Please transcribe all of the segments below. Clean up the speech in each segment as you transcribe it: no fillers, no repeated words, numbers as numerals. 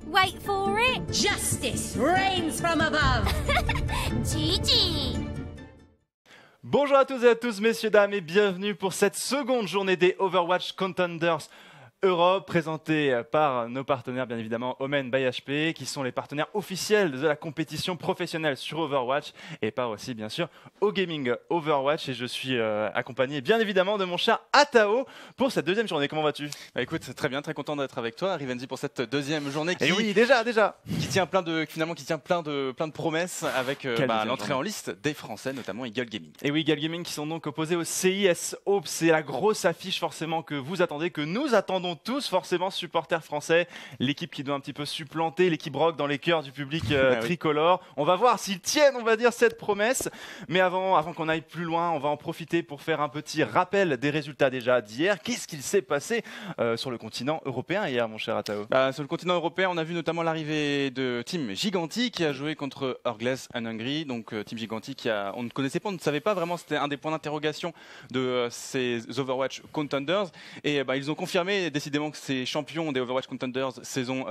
Wait for it. Justice reigns from above. Gigi. Bonjour à tous et à tous, messieurs, dames, et bienvenue pour cette seconde journée des Overwatch Contenders Europe, présentée par nos partenaires, bien évidemment, Omen by HP, qui sont les partenaires officiels de la compétition professionnelle sur Overwatch, et par aussi, bien sûr, O-Gaming Overwatch. Et je suis accompagné, bien évidemment, de mon cher Atao pour cette deuxième journée. Comment vas-tu ? Bah écoute, très bien, très content d'être avec toi, Rivenzi, pour cette deuxième journée Et oui, déjà qui tient plein de promesses avec l'entrée en liste des Français, notamment Eagle Gaming. Et oui, Eagle Gaming qui sont donc opposés au CIS Hope. C'est la grosse affiche forcément que vous attendez, que nous attendons tous forcément, supporters français. L'équipe qui doit un petit peu supplanter l'équipe rock dans les cœurs du public tricolore. On va voir s'ils tiennent, on va dire, cette promesse. Mais avant qu'on aille plus loin, on va en profiter pour faire un petit rappel des résultats déjà d'hier. Qu'est-ce qu'il s'est passé sur le continent européen hier, mon cher Atao ? Sur le continent européen, on a vu notamment l'arrivée de Team Giganti qui a joué contre Urgles and Hungry. Donc Team Giganti on ne connaissait pas, on ne savait pas vraiment, c'était un des points d'interrogation de ces Overwatch Contenders. Et ils ont confirmé décidément que ces champions des Overwatch Contenders saison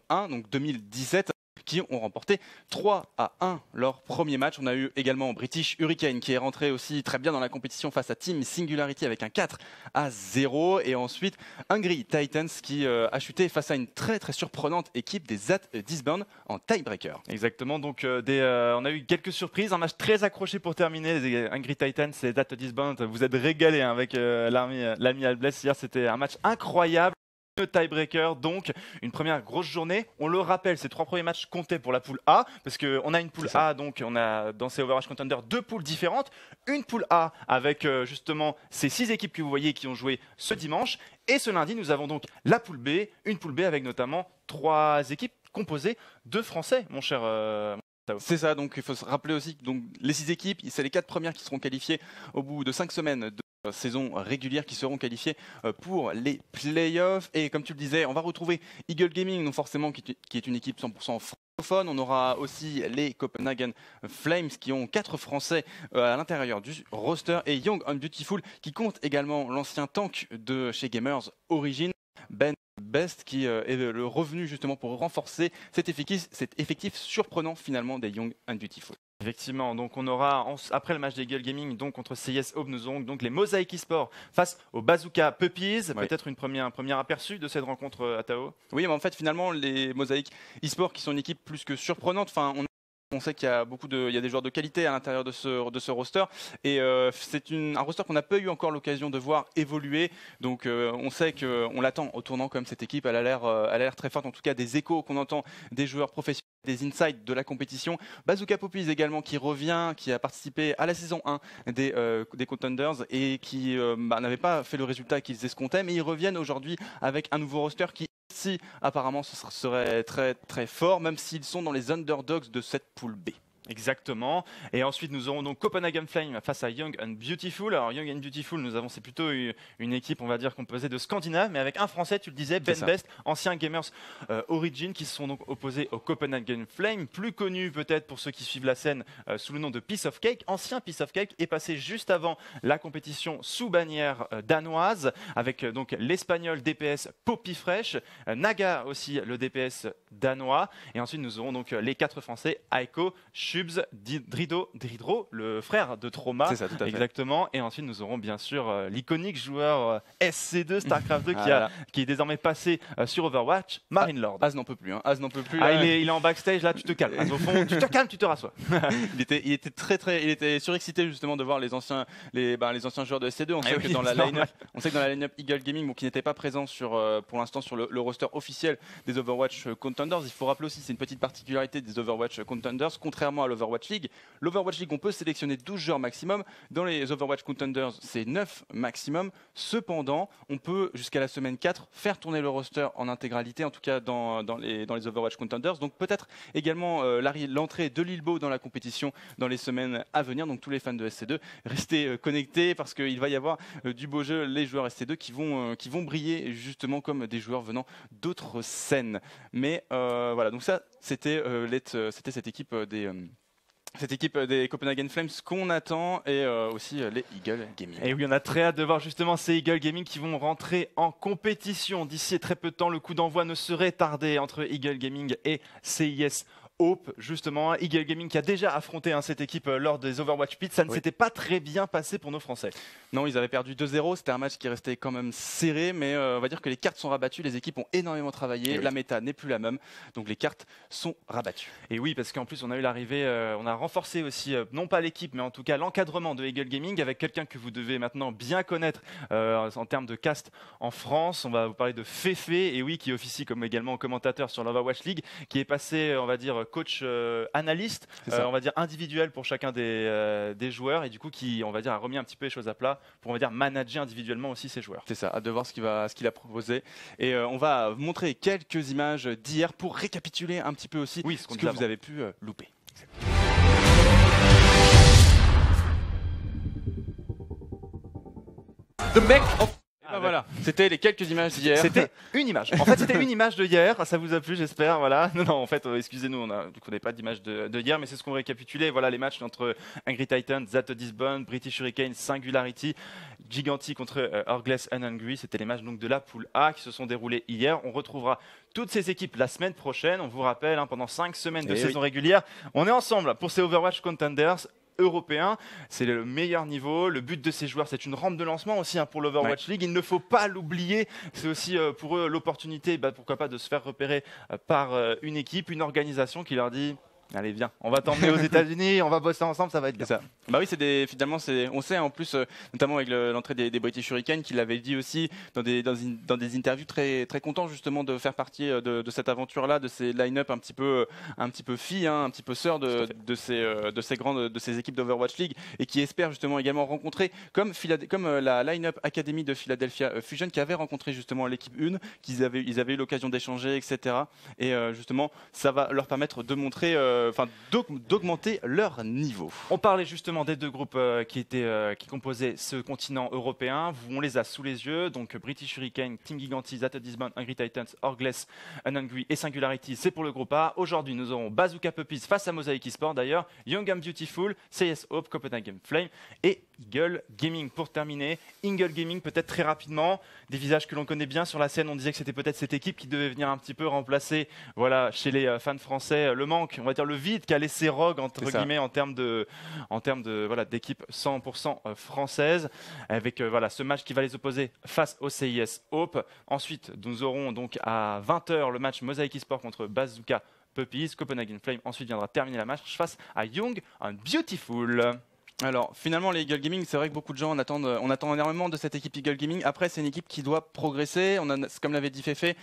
1, donc 2017, qui ont remporté 3-1 leur premier match. On a eu également British Hurricane qui est rentré aussi très bien dans la compétition face à Team Singularity avec un 4-0. Et ensuite Hungry Titans qui a chuté face à une très très surprenante équipe des Zat Disband en tiebreaker. Exactement, donc on a eu quelques surprises, un match très accroché pour terminer. Les Hungry Titans et Zat Disband, vous êtes régalés avec l'ami Albless. Hier, c'était un match incroyable. Le tiebreaker, donc une première grosse journée. On le rappelle, ces 3 premiers matchs comptaient pour la poule A, parce qu'on a une poule A, donc on a dans ces Overwatch Contenders 2 poules différentes. Une poule A avec justement ces 6 équipes que vous voyez qui ont joué ce dimanche. Et ce lundi, nous avons donc la poule B, une poule B avec notamment 3 équipes composées de Français, mon cher. C'est ça, donc il faut se rappeler aussi que donc, les 6 équipes, c'est les 4 premières qui seront qualifiées au bout de 5 semaines de saison régulière qui seront qualifiées pour les playoffs. Et comme tu le disais, on va retrouver Eagle Gaming, non forcément qui est une équipe 100% francophone. On aura aussi les Copenhagen Flames qui ont 4 Français à l'intérieur du roster, et Young and Beautiful qui compte également l'ancien tank de chez Gamers Origin, Ben Best, qui est le revenu justement pour renforcer cet effectif surprenant finalement des Young and Beautiful. Effectivement, donc on aura après le match des Eagle Gaming donc contre CIS Hope, nous aurons donc les Mosaic Esports face aux Bazooka Puppies. Oui. Peut-être un premier aperçu de cette rencontre, Atao. Oui, mais en fait finalement les Mosaic Esports qui sont une équipe plus que surprenante. Enfin, on sait qu'il y a il y a des joueurs de qualité à l'intérieur de ce roster, et c'est un roster qu'on n'a pas eu encore l'occasion de voir évoluer. Donc on sait qu'on l'attend au tournant comme cette équipe. Elle a l'air très forte, en tout cas des échos qu'on entend des joueurs professionnels, des insights de la compétition. Bazooka Puppies également qui revient, qui a participé à la saison 1 des Contenders et qui n'avait pas fait le résultat qu'ils escomptaient, mais ils reviennent aujourd'hui avec un nouveau roster qui aussi apparemment ce serait très très fort, même s'ils sont dans les underdogs de cette poule B. Exactement. Et ensuite, nous aurons donc Copenhagen Flame face à Young and Beautiful. Alors, Young and Beautiful, c'est plutôt une équipe, on va dire, composée de Scandinaves, mais avec un Français, tu le disais, Ben Best, ancien Gamers Origin, qui se sont donc opposés au Copenhagen Flame, plus connu peut-être pour ceux qui suivent la scène sous le nom de Piece of Cake. Ancien Piece of Cake est passé juste avant la compétition sous bannière danoise, avec donc l'espagnol DPS Poppy Fresh, Naga aussi le DPS danois. Et ensuite, nous aurons donc les 4 Français, Aiko, Shubs, Dridro, le frère de Trauma. C'est ça, tout à fait. Exactement. Et ensuite, nous aurons bien sûr l'iconique joueur SC2, StarCraft 2, qui est désormais passé sur Overwatch, Marinelord. Az n'en peut plus. Az n'en peut plus. Il est en backstage, là, tu te calmes. Az, au fond, tu te calmes, tu te rassois. il était surexcité justement de voir les anciens joueurs de SC2. On sait que dans la line-up Eagle Gaming, qui n'était pas présent pour l'instant sur le roster officiel des Overwatch Contenders. Il faut rappeler aussi, c'est une petite particularité des Overwatch Contenders, contrairement à l'Overwatch League. L'Overwatch League, on peut sélectionner 12 joueurs maximum. Dans les Overwatch Contenders, c'est 9 maximum. Cependant, on peut, jusqu'à la semaine 4, faire tourner le roster en intégralité, en tout cas dans les Overwatch Contenders. Donc peut-être également l'entrée de Lilbo dans la compétition dans les semaines à venir. Donc tous les fans de SC2, restez connectés parce qu'il va y avoir du beau jeu, les joueurs SC2 qui vont briller justement comme des joueurs venant d'autres scènes. Mais voilà, donc ça, c'était cette équipe cette équipe des Copenhagen Flames qu'on attend et aussi les Eagle Gaming. Et oui, on a très hâte de voir justement ces Eagle Gaming qui vont rentrer en compétition. D'ici très peu de temps, le coup d'envoi ne serait tardé entre Eagle Gaming et CIS Hope, justement. Eagle Gaming qui a déjà affronté cette équipe lors des Overwatch Pits. Ça ne s'était pas très bien passé pour nos Français. Non, ils avaient perdu 2-0. C'était un match qui restait quand même serré, mais on va dire que les cartes sont rabattues. Les équipes ont énormément travaillé. La méta n'est plus la même, donc les cartes sont rabattues. Et oui, parce qu'en plus, on a eu l'arrivée, on a renforcé aussi, non pas l'équipe, mais en tout cas l'encadrement de Eagle Gaming avec quelqu'un que vous devez maintenant bien connaître en termes de cast en France. On va vous parler de Fefe, et oui, qui officie comme également commentateur sur l'Overwatch League, qui est passé, on va dire, coach analyste, on va dire individuel pour chacun des joueurs, et du coup qui, on va dire, a remis un petit peu les choses à plat pour, on va dire, manager individuellement aussi ses joueurs. C'est ça, hâte de voir ce qu'il a proposé. Et on va montrer quelques images d'hier pour récapituler un petit peu aussi ce que vous avez pu louper. The Make of... voilà, c'était les quelques images d'hier. C'était une image. En fait, c'était une image de hier. Ça vous a plu, j'espère. Voilà. Non, en fait, excusez-nous, on n'avait pas d'image de hier, mais c'est ce qu'on récapitulait. Voilà les matchs entre Angry Titan, Zato Disbone, British Hurricane, Singularity, Giganti contre Orgless and Hungry. C'était les matchs donc de la poule A qui se sont déroulés hier. On retrouvera toutes ces équipes la semaine prochaine. On vous rappelle, pendant 5 semaines de saison régulière, on est ensemble pour ces Overwatch Contenders européen, c'est le meilleur niveau. Le but de ces joueurs, c'est une rampe de lancement aussi pour l'Overwatch League. Il ne faut pas l'oublier. C'est aussi pour eux l'opportunité, pourquoi pas, de se faire repérer par une équipe, une organisation qui leur dit: allez, viens, on va t'emmener aux États-Unis, on va bosser ensemble, ça va être bien. Ça. Bah oui, finalement, on sait en plus, notamment avec l'entrée des British Hurricane, qu'il avait dit aussi dans des interviews très, très content justement de faire partie de cette aventure-là, de ces line-up un petit peu filles, un petit peu sœurs de ces équipes d'Overwatch League, et qui espèrent justement également rencontrer, comme la line-up Academy de Philadelphia Fusion, qui avait rencontré justement l'équipe 1, ils avaient eu l'occasion d'échanger, etc. Et justement, ça va leur permettre de montrer, d'augmenter leur niveau. On parlait justement des deux groupes qui composaient ce continent européen. On les a sous les yeux. Donc British Hurricane, Team Giganti, Zato Disbone, Angry Titans, Orgless, Hungry et Singularity, c'est pour le groupe A. Aujourd'hui, nous aurons Bazooka Puppies face à Mosaic Esports d'ailleurs, Young and Beautiful, CIS Hope, Copenhagen Flame et Eagle Gaming. Pour terminer, Eagle Gaming, peut-être très rapidement, des visages que l'on connaît bien sur la scène. On disait que c'était peut-être cette équipe qui devait venir un petit peu remplacer, chez les fans français, le manque, on va dire le vide qu'a laissé Rogue entre guillemets en termes d'équipe 100% française, avec ce match qui va les opposer face au CIS Hope. Ensuite, nous aurons donc à 20h le match Mosaic Esports contre Bazooka Puppies. Copenhagen Flame ensuite viendra terminer la match face à Young and Beautiful. Alors finalement, les Eagle Gaming, c'est vrai que beaucoup de gens on attend énormément de cette équipe Eagle Gaming. Après, c'est une équipe qui doit progresser. Comme l'avait dit Fefe,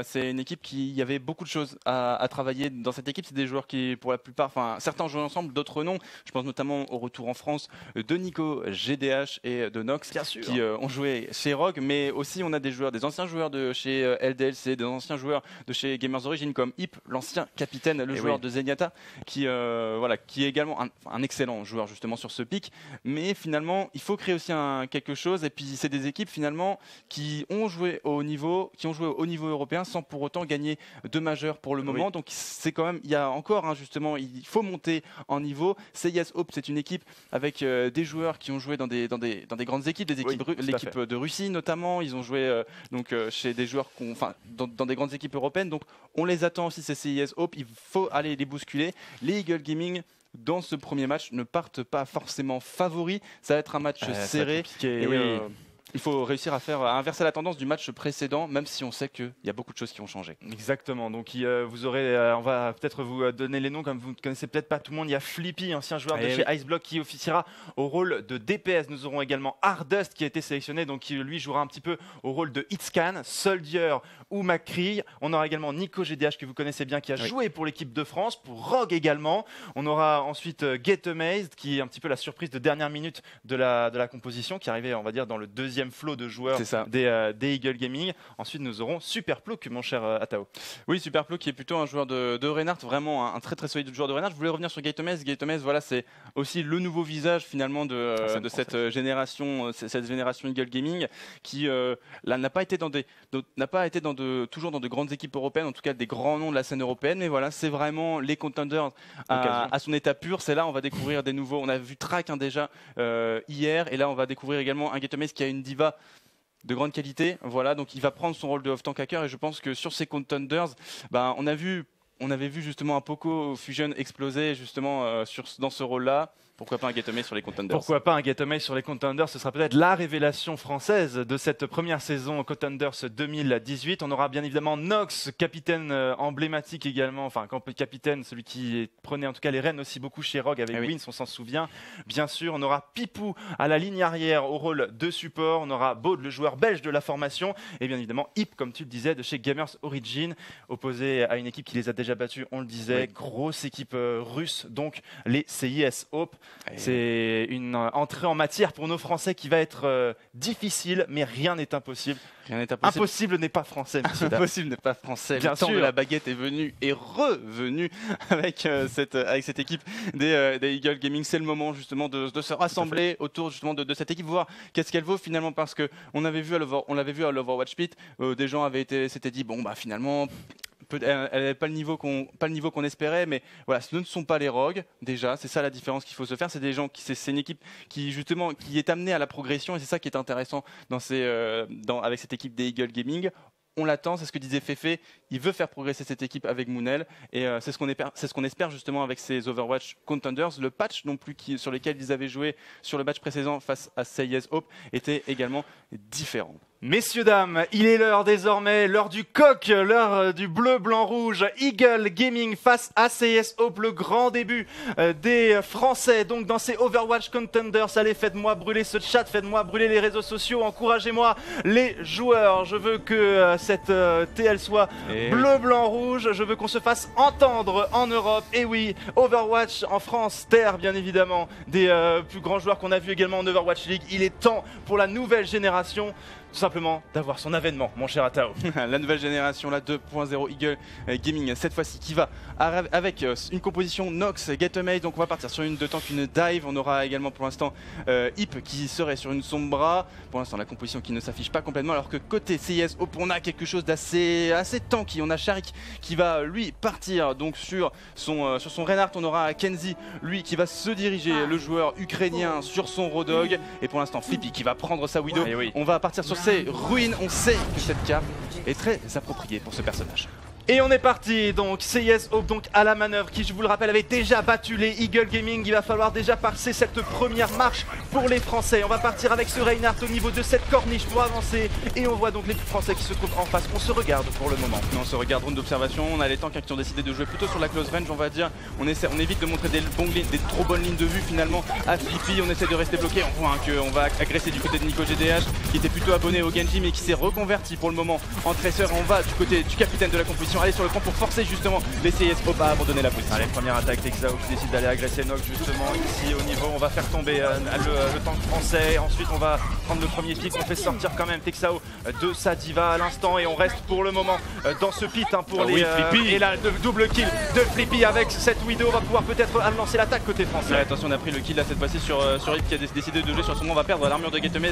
c'est une équipe qui y avait beaucoup de choses à travailler dans cette équipe. C'est des joueurs qui, pour la plupart, certains ont joué ensemble, d'autres non. Je pense notamment au retour en France de Nico, GDH et de Nox, qui ont joué chez Rogue, mais aussi on a des anciens joueurs de chez LDLC, des anciens joueurs de chez Gamers Origin comme Hip, l'ancien capitaine, le joueur de Zenyatta, qui est également un excellent joueur justement sur ce pic, mais finalement il faut créer aussi quelque chose. Et puis c'est des équipes finalement qui ont joué au niveau européen sans pour autant gagner de majeur pour le moment. Donc c'est quand même, il y a encore justement, il faut monter en niveau. CIS Hope, c'est une équipe avec des joueurs qui ont joué dans des grandes équipes, l'équipe de Russie notamment. Ils ont joué chez des joueurs dans des grandes équipes européennes. Donc on les attend aussi, ces CIS Hope. Il faut aller les bousculer. Les Eagle Gaming, dans ce premier match, ne partent pas forcément favoris. Ça va être un match serré. Il faut réussir à inverser la tendance du match précédent, même si on sait qu'il y a beaucoup de choses qui ont changé. Exactement. Donc vous aurez, on va peut-être vous donner les noms, comme vous ne connaissez peut-être pas tout le monde. Il y a Flippy, ancien joueur de chez Iceblock, qui officiera au rôle de DPS. Nous aurons également Ardust qui a été sélectionné, donc qui lui jouera un petit peu au rôle de Hitscan, Soldier ou McCree. On aura également Nico GDH, que vous connaissez bien, qui a joué pour l'équipe de France, pour Rogue également. On aura ensuite Get Amazed, qui est un petit peu la surprise de dernière minute de la composition, qui arrivait, on va dire, dans le deuxième deuxième flot de joueurs des Eagle Gaming. Ensuite, nous aurons Superplouk, mon cher Atao. Oui, Superplouk qui est plutôt un joueur de Reinhardt, vraiment un très très solide joueur de Reinhardt. Je voulais revenir sur Gatomez. Gatomez, voilà, c'est aussi le nouveau visage finalement de cette génération Eagle Gaming qui là n'a pas été toujours dans de grandes équipes européennes, en tout cas des grands noms de la scène européenne. Mais voilà, c'est vraiment les contenders à son état pur. C'est là on va découvrir des nouveaux. On a vu Track déjà hier, et là on va découvrir également un Gatomez qui a une diva de grande qualité, voilà, donc il va prendre son rôle de off-tank hacker, et je pense que sur ces contenders, on avait vu justement un Poco Fusion exploser justement dans ce rôle-là. Pourquoi pas un Gatomez sur les contenders? Pourquoi pas un Gatomez sur les contenders? Ce sera peut-être la révélation française de cette première saison Contenders 2018. On aura bien évidemment Nox, capitaine emblématique également, enfin capitaine, celui qui prenait en tout cas les rênes aussi beaucoup chez Rogue avec Wins, on s'en souvient. Bien sûr, on aura Pipou à la ligne arrière au rôle de support. On aura Baud, le joueur belge de la formation, et bien évidemment Hip, comme tu le disais, de chez Gamers Origin, opposé à une équipe qui les a déjà battus, on le disait, grosse équipe russe, donc les CIS Hope. C'est une entrée en matière pour nos Français qui va être difficile, mais rien n'est impossible. Rien n'est impossible. Impossible n'est pas français. Impossible n'est pas français. Bien le temps sûr. de la baguette est venu et revenu avec cette équipe des Eagle Gaming. C'est le moment justement de se rassembler autour justement de cette équipe, voir qu'est-ce qu'elle vaut finalement, parce que on l'avait vu à l'Overwatch Pit, des gens s'étaient dit bon finalement elle n'avait pas le niveau qu'on espérait, mais voilà, ce ne sont pas les Rogues déjà, c'est ça la différence qu'il faut se faire. C'est des gens c'est une équipe qui justement qui est amenée à la progression, et c'est ça qui est intéressant avec cette équipe des Eagle Gaming. On l'attend, c'est ce que disait Fefe, il veut faire progresser cette équipe avec Moonel, et c'est ce qu'on espère justement avec ces Overwatch Contenders. Le patch non plus sur lesquels ils avaient joué sur le match précédent face à CIS Hope était également différent. Messieurs, dames, il est l'heure désormais, l'heure du coq, l'heure du bleu, blanc, rouge. Eagle Gaming face à CIS Hope, le grand début des Français. Donc dans ces Overwatch Contenders, allez, faites-moi brûler ce chat, faites-moi brûler les réseaux sociaux, encouragez-moi les joueurs. Je veux que cette TL soit bleu, blanc, rouge. Je veux qu'on se fasse entendre en Europe. Et oui, Overwatch en France, terre bien évidemment des plus grands joueurs qu'on a vu également en Overwatch League. Il est temps pour la nouvelle génération tout simplement d'avoir son avènement, mon cher Atao. La nouvelle génération, la 2.0 Eagle Gaming, cette fois-ci qui va avec une composition Nox, Gatomade. Donc on va partir sur une de tank, une dive. On aura également pour l'instant Hip qui serait sur une Sombra. Pour l'instant la composition qui ne s'affiche pas complètement, alors que côté CIS Hope on a quelque chose d'assez tanky. On a Sharik qui va lui partir donc sur son Reinhardt. On aura Kenzie lui qui va se diriger, le joueur ukrainien, sur son Rodog. Et pour l'instant Flippy qui va prendre sa Widow. On va partir sur ces ruines. On sait que cette carte est très appropriée pour ce personnage. Et on est parti, donc CIS Hope donc à la manœuvre, qui je vous le rappelle avait déjà battu les Eagle Gaming. Il va falloir déjà passer cette première marche pour les Français. On va partir avec ce Reinhardt au niveau de cette corniche pour avancer, et on voit donc les Français qui se trouvent en face. On se regarde pour le moment. On se regarde, round d'observation. On a les tanks qui ont décidé de jouer plutôt sur la close range, on va dire. On évite de montrer des trop bonnes lignes de vue finalement à Flippy. On essaie de rester bloqué. On voit qu'on va agresser du côté de Nico GDH, qui était plutôt abonné au Genji mais qui s'est reconverti pour le moment en Tracer. On va du côté du capitaine de la compétition aller sur le front pour forcer justement les CIS Hope à abandonner la position. Allez, première attaque d'Exao qui décide d'aller agresser Nox justement ici au niveau. On va faire tomber le tank français. Ensuite on va prendre le premier pick. On fait sortir quand même Texao de sa diva à l'instant, et on reste pour le moment dans ce pit pour les Flippy. Et là le double kill de Flippy avec cette Widow. On va pouvoir peut-être lancer l'attaque côté français. Ouais, attention, on a pris le kill là cette fois-ci sur Hip qui a décidé de jouer sur son nom. On va perdre l'armure de Gatomez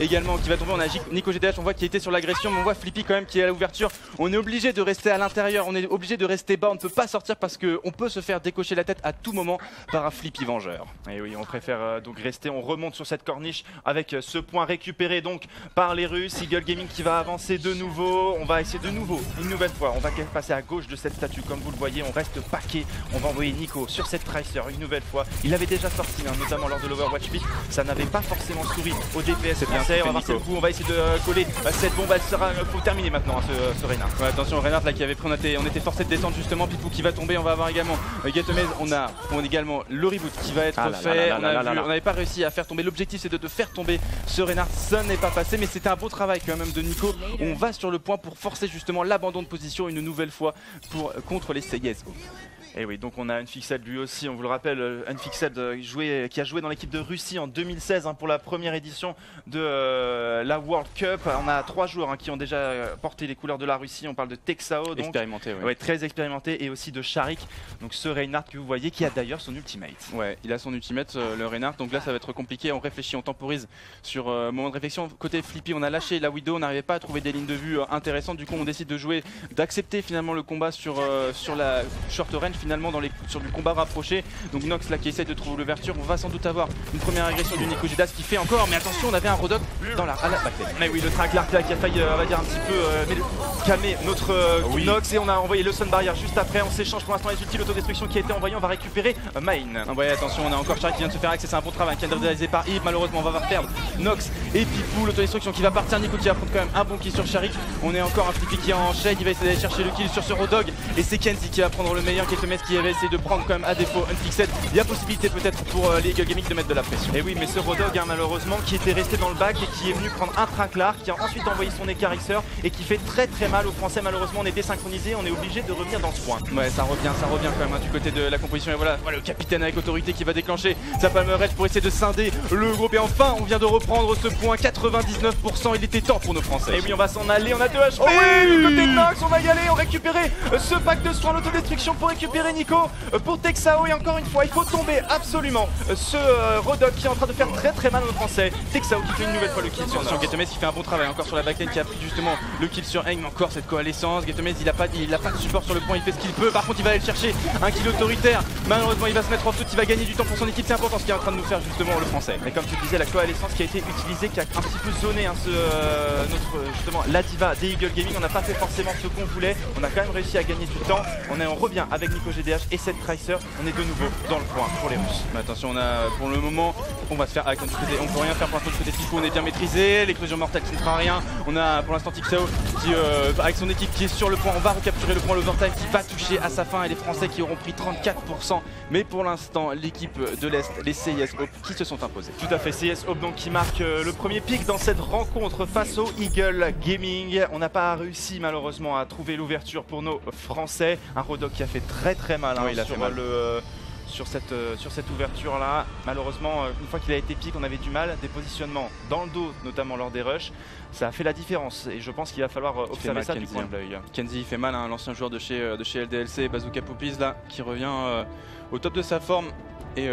également qui va tomber. On a Nico GDH, on voit qu'il était sur l'agression, mais on voit Flippy quand même qui est à l'ouverture. On est obligé de rester à l'intérieur, on est obligé de rester bas, on ne peut pas sortir parce qu'on peut se faire décocher la tête à tout moment par un Flippy vengeur. Et oui, on préfère donc rester, on remonte sur cette corniche avec ce point récupéré donc par les Russes. Eagle Gaming qui va avancer de nouveau. On va essayer de nouveau, une nouvelle fois, on va passer à gauche de cette statue. Comme vous le voyez, on reste paquet. On va envoyer Nico sur cette Tracer une nouvelle fois. Il avait déjà sorti, notamment lors de l'Overwatch Pit. Ça n'avait pas forcément souri au DPS français. On va voir le coup, on va essayer de coller cette bombe. Elle sera pour terminer maintenant ce Reinhardt. Ouais, attention, Reinhardt là qui avait pris, on était forcé de descendre justement. Pipou qui va tomber. On va avoir également Gatomez. On a également le reboot qui va être fait. On n'avait pas réussi à faire tomber. L'objectif c'est de faire tomber ce Reinhardt. Ça n'est pas passé, mais c'était un beau travail quand même de Nico. On va sur le point pour forcer justement l'abandon de position une nouvelle fois contre les CIS. Et oui, donc on a Unfixed lui aussi, on vous le rappelle, Unfixed qui a joué dans l'équipe de Russie en 2016 pour la première édition de la World Cup. On a 3 joueurs qui ont déjà porté les couleurs de la Russie. On parle de Texao, donc expérimenté, ouais, très expérimenté, et aussi de Sharik, donc ce Reinhardt que vous voyez qui a d'ailleurs son ultimate. Ouais, il a son ultimate, le Reinhardt, donc là ça va être compliqué. On réfléchit, on temporise sur moment de réflexion. Côté Flippy, on a lâché la Widow, on n'arrivait pas à trouver des lignes de vue intéressantes. Du coup, on décide de jouer, d'accepter finalement le combat sur la short range, finalement sur du combat rapproché. Donc Nox là qui essaye de trouver l'ouverture. On va sans doute avoir une première agression du Nikojidas qui fait encore, mais attention, on avait un Rodok dans la backlane. Mais oui, le Tracklark là qui a failli, on va dire un petit peu calmer notre Nox, et on a envoyé le Sun Barrier juste après. On s'échange pour l'instant les outils, l'autodestruction qui a été envoyée. On va récupérer Main. Ouais, attention, on a encore Sharik qui vient de se faire accès, c'est un bon travail qui est réalisé par Yves. Malheureusement, on va perdre Nox et Pipou. L'autodestruction qui va partir. Nico qui va prendre quand même un bon kill sur Sharik. On est encore un Flippy qui est en shade, il va essayer d'aller chercher le kill sur ce Rodog, et c'est Kenzie qui va prendre le meilleur. Ketemes qui va essayer de prendre quand même à défaut Unfixed. Il y a possibilité peut-être pour les Eagle Gaming de mettre de la pression. Et oui, mais ce Rodog malheureusement qui était resté dans le bac et qui est venu prendre un Tracklark, qui a ensuite envoyé son écarisseur et qui fait très mal aux Français. Malheureusement, on est désynchronisé, on est obligé de revenir dans ce point. Ouais, ça revient quand même du côté de la composition. Et voilà, le capitaine avec autorité qui va déclencher sa palmerette pour essayer de scinder le groupe. Et enfin, on vient de reprendre ce point, 99%. Il était temps pour nos Français. Et oui, on va s'en aller, on a 2 HP. Oh oui, du côté de Nox, on va y aller, on récupérer ce pack de soins, l'autodestruction pour récupérer Nico, pour Texao. Et encore une fois, il faut tomber absolument ce Rodok qui est en train de faire très mal aux Français. Texao qui fait une nouvelle fois le kill sur Getemes qui fait un bon travail encore sur la backlane, qui a pris justement le kill sur Aim. Encore cette coalescence. Getemes il a pas de support sur le point, il fait ce qu'il peut. Par contre, il va aller chercher un kill autoritaire. Malheureusement, il va se mettre en foot, il va gagner du temps pour son équipe. C'est important ce qui est en train de nous faire justement le Français. Et comme tu disais, la coalescence qui a été utilisée, qui a un petit peu zoné justement la diva des Eagle Gaming. On n'a pas fait forcément ce qu'on voulait. On a quand même réussi à gagner du temps. On revient avec Nico GDH et cette Tracer. On est de nouveau dans le point pour les Russes. Mais attention, on a pour le moment, on va se faire hack. On peut rien faire pour l'instant du côté Pico. On est bien maîtrisé. L'éclosion mortelle qui ne fera rien. On a pour l'instant Texao qui avec son équipe qui est sur le point. On va recapturer le point. L'overtime qui va toucher à sa fin, et les Français qui auront pris 34%. Mais pour l'instant, l'équipe de l'Est, les CIS Hope, qui se sont imposés. Tout à fait, CIS Hope donc qui marque le premier pic dans cette rencontre face au Eagle Gaming. On n'a pas réussi malheureusement à trouver l'ouverture pour nos Français. Un Rodok qui a fait très mal, il a fait mal. Sur cette ouverture là. Malheureusement, une fois qu'il a été pique, on avait du mal. Des positionnements dans le dos, notamment lors des rushs, ça a fait la différence, et je pense qu'il va falloir observer ça du coin de l'œil. Kenzie il fait mal, l'ancien joueur de chez LDLC, Bazooka Poopies là, qui revient au top de sa forme. Et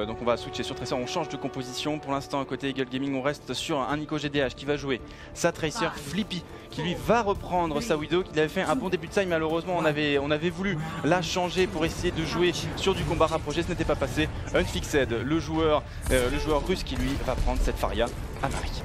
donc on va switcher sur Tracer, on change de composition. Pour l'instant, à côté Eagle Gaming, on reste sur un Nico GDH qui va jouer sa Tracer Flippy, qui lui va reprendre sa Widow. Il avait fait un bon début de time, malheureusement on avait voulu la changer pour essayer de jouer sur du combat rapproché, ce n'était pas passé. Unfixed, le joueur russe qui lui va prendre cette Faria à Marie.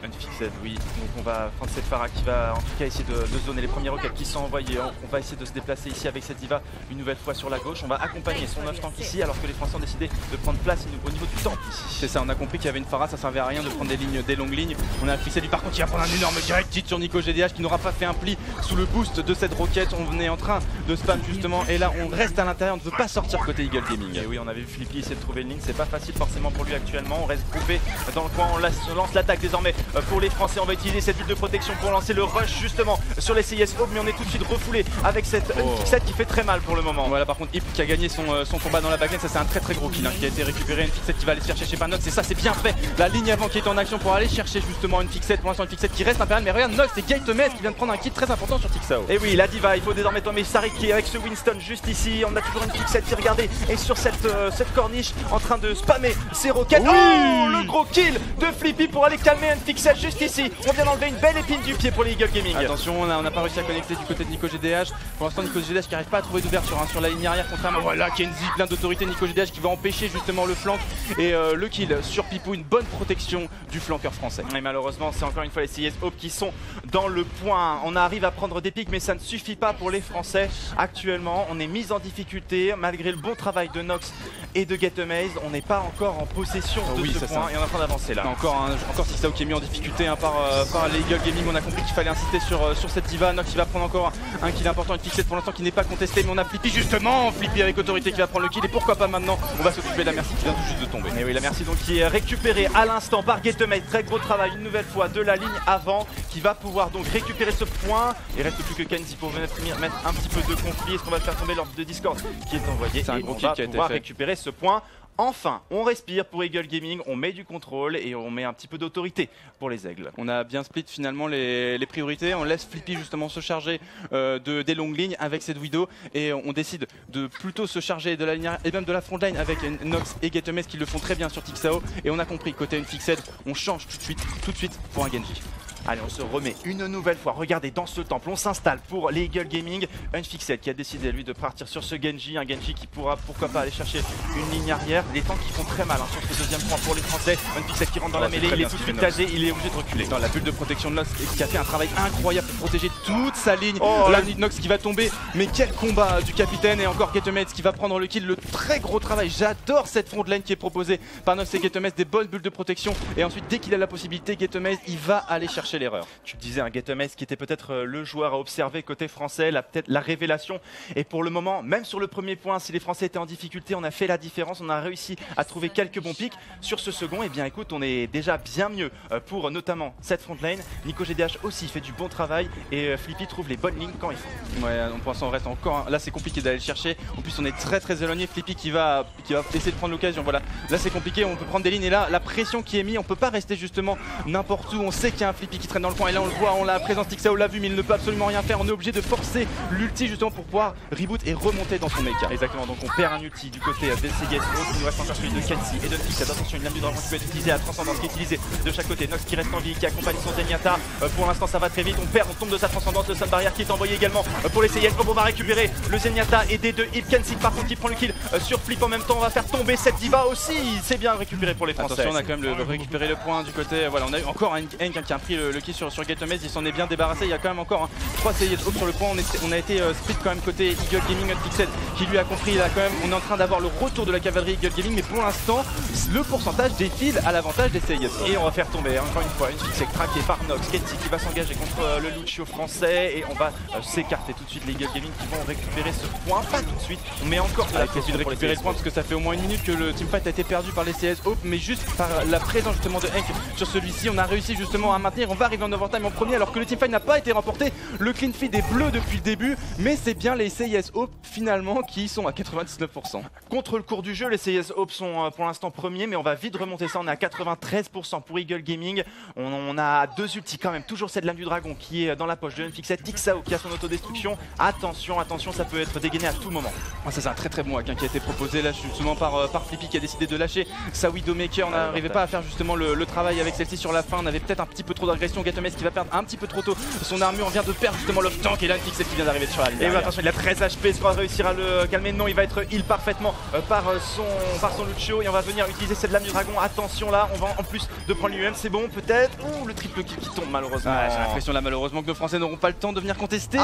Unfixed, oui. Donc on va prendre cette Farah qui va en tout cas essayer de zoner les premiers roquettes qui sont envoyés. On va essayer de se déplacer ici avec cette diva une nouvelle fois sur la gauche. On va accompagner son 9 tank ici, alors que les Français ont décidé de prendre place au niveau du temple ici. C'est ça, on a compris qu'il y avait une Farah, ça servait à rien de prendre des longues lignes. On a Unfixed lui par contre, il va prendre un énorme direct hit sur Nico GDH qui n'aura pas fait un pli sous le boost de cette roquette. On est en train de spam justement, et là on reste à l'intérieur, on ne veut pas sortir côté Eagle Gaming. Et oui, on avait vu Flippy essayer de trouver une ligne, c'est pas facile forcément pour lui actuellement. On reste groupé dans le coin, on lance l'attaque désormais pour les Français. On va utiliser cette bulle de protection pour lancer le rush justement sur les CIS Hope, mais on est tout de suite refoulé avec cette Unfixed qui fait très mal pour le moment. Voilà, par contre Hip qui a gagné son combat dans la backline, ça c'est un très gros kill qui a été récupéré. Unfixed qui va aller se chercher chez Panox, et ça c'est bien fait. La ligne avant qui est en action pour aller chercher justement Unfixed. Pour l'instant Unfixed qui reste impérial, mais regarde Nox et Gatemet qui vient de prendre un kill très important sur Texao. Et oui, la diva, il faut désormais tomber Sharik qui est avec ce Winston juste ici. On a toujours Unfixed qui, regardez, est sur cette corniche en train de spammer ses roquettes. Oui, oh, le gros kill de Flippy pour aller calmer Unfixed juste ici. On vient d'enlever une belle épine du pied pour les Eagle Gaming. Attention, on n'a pas réussi à connecter du côté de Nico GDH. Pour l'instant Nico GDH qui n'arrive pas à trouver d'ouverture sur la ligne arrière, contrairement voilà Kenzie, plein d'autorité. Nico GDH qui va empêcher justement le flank et le kill sur Pipou, une bonne protection du flanqueur français. Et malheureusement c'est encore une fois les CIS Hope qui sont dans le point. On arrive à prendre des pics, mais ça ne suffit pas pour les Français. Actuellement on est mis en difficulté malgré le bon travail de Nox et de Getamaze. On n'est pas encore en possession de ce point, et on est en train d'avancer là. Encore Texao qui est mis en difficulté. difficulté hein, par les Eagle Gaming. On a compris qu'il fallait insister sur cette diva. Nox qui va prendre encore un kill important, une fixette pour l'instant qui n'est pas contestée, mais on a Flippy justement, Flippy avec autorité qui va prendre le kill et pourquoi pas maintenant on va s'occuper de la Merci qui vient tout juste de tomber. Et oui, la Merci donc qui est récupérée à l'instant par Getemate. Très gros travail une nouvelle fois de la ligne avant qui va pouvoir donc récupérer ce point. Il reste plus que Kenzie pour venir mettre un petit peu de conflit. Est-ce qu'on va faire tomber l'ordre de Discord qui est envoyé? C'est un gros kill qui a été fait. Récupérer ce point. Enfin, on respire pour Eagle Gaming, on met du contrôle et on met un petit peu d'autorité pour les aigles. On a bien split finalement les priorités, on laisse Flippy justement se charger des longues lignes avec cette Widow et on décide de plutôt se charger de la ligne et même de la front line avec Nox et Getemate qui le font très bien sur Tixao et on a compris côté une fixette, on change tout de suite pour un Genji. Allez, on se remet une nouvelle fois. Regardez, dans ce temple, on s'installe pour les Eagle Gaming. Unfixed qui a décidé, lui, de partir sur ce Genji. Un Genji qui pourra, pourquoi pas, aller chercher une ligne arrière. Les tanks qui font très mal hein, sur ce deuxième point pour les Français. Unfixed qui rentre dans la mêlée, il est tout de suite tasé, il est obligé de reculer. Dans la bulle de protection de Nox qui a fait un travail incroyable pour protéger toute sa ligne. Là, Nox qui va tomber. Mais quel combat du capitaine. Et encore Getemate qui va prendre le kill. Le très gros travail. J'adore cette front line qui est proposée par Nox et Getemate. Des bonnes bulles de protection. Et ensuite, dès qu'il a la possibilité, Getemate, il va aller chercher l'erreur. Tu disais un Getemate qui était peut-être le joueur à observer côté français, peut-être la révélation. Et pour le moment, même sur le premier point, si les Français étaient en difficulté, on a fait la différence, on a réussi à trouver quelques bons pics. Sur ce second, eh bien écoute, on est déjà bien mieux pour notamment cette front lane. Nico GDH aussi fait du bon travail et Flippy trouve les bonnes lignes quand il faut. Ouais, pour l'instant on reste encore. Là c'est compliqué d'aller le chercher. En plus on est très éloigné. Flippy qui va essayer de prendre l'occasion. Voilà, là c'est compliqué. On peut prendre des lignes et là la pression qui est mise, on peut pas rester justement n'importe où. On sait qu'il y a un Flippy qui traîne dans le coin et là on le voit, on l'a présence. Tixao l'a vu mais il ne peut absolument rien faire. On est obligé de forcer l'ulti justement pour pouvoir reboot et remonter dans son mecha. Exactement, donc on perd un ulti du côté des CIS. Il nous reste encore celui de Kenzie et de Fix. Attention, une lame du dragon qui peut être utilisée à transcendance, qui est utilisée de chaque côté. Nox qui reste en vie, qui accompagne son Zenyatta. Pour l'instant ça va très vite, on tombe de sa transcendance. Le Sun Barrière qui est envoyé également pour les CIS. On va récupérer le Zenyatta et des deux hits. Kenzie par contre qui prend le kill sur Flip en même temps. On va faire tomber cette diva aussi. C'est bien récupéré pour les Français. Attention, on a quand même récupéré le point du côté. Voilà, on a eu encore un Hank qui a pris le kill sur Getemate. Il s'en est bien débarrassé. Il y a quand même encore 3 CIS Hope sur le point. On a été split quand même côté Eagle Gaming Unfixed qui lui a compris. Là quand même, on est en train d'avoir le retour de la cavalerie Eagle Gaming, mais pour l'instant, le pourcentage défile à l'avantage des CIS. Et on va faire tomber encore une fois une fixée traquée par Nox. Kenzie qui va s'engager contre le Lucio français et on va s'écarter tout de suite les Eagle Gaming qui vont récupérer ce point. Pas tout de suite, on met encore de la pression de récupérer le point parce que ça fait au moins une minute que le teamfight a été perdu par les CIS Hope, mais juste par la présence justement de Hank sur celui-ci, on a réussi justement à maintenir. On va arriver en overtime en premier alors que le teamfight n'a pas été remporté. Le clean feed est bleu depuis le début, mais c'est bien les CIS Hope finalement qui sont à 99%. Contre le cours du jeu, les CIS Hope sont pour l'instant premiers, mais on va vite remonter ça. On est à 93% pour Eagle Gaming. On a 2 ultis quand même. Toujours cette lame du dragon qui est dans la poche de Unfixed. Tixao qui a son autodestruction. Attention, attention, ça peut être dégainé à tout moment. Ça c'est un très bon hack qui a été proposé là justement par Flippy qui a décidé de lâcher sa Widowmaker. On n'arrivait pas à faire justement le travail avec celle-ci sur la fin. On avait peut-être un petit peu trop d'agression. Getemate qui va perdre un petit peu trop tôt son armure. On vient de perdre justement le tank et là Unfixed qui vient d'arriver sur la ligne. Et oui, attention, il a 13 HP. Est-ce qu'on va réussir à le calmer? Non, il va être heal parfaitement par son Lucio et on va venir utiliser cette lame du dragon. Attention là, on va en plus de prendre l'UM, c'est bon peut-être. Ouh, le triple kill qui tombe malheureusement. J'ai l'impression là malheureusement que nos Français n'auront pas le temps de venir contester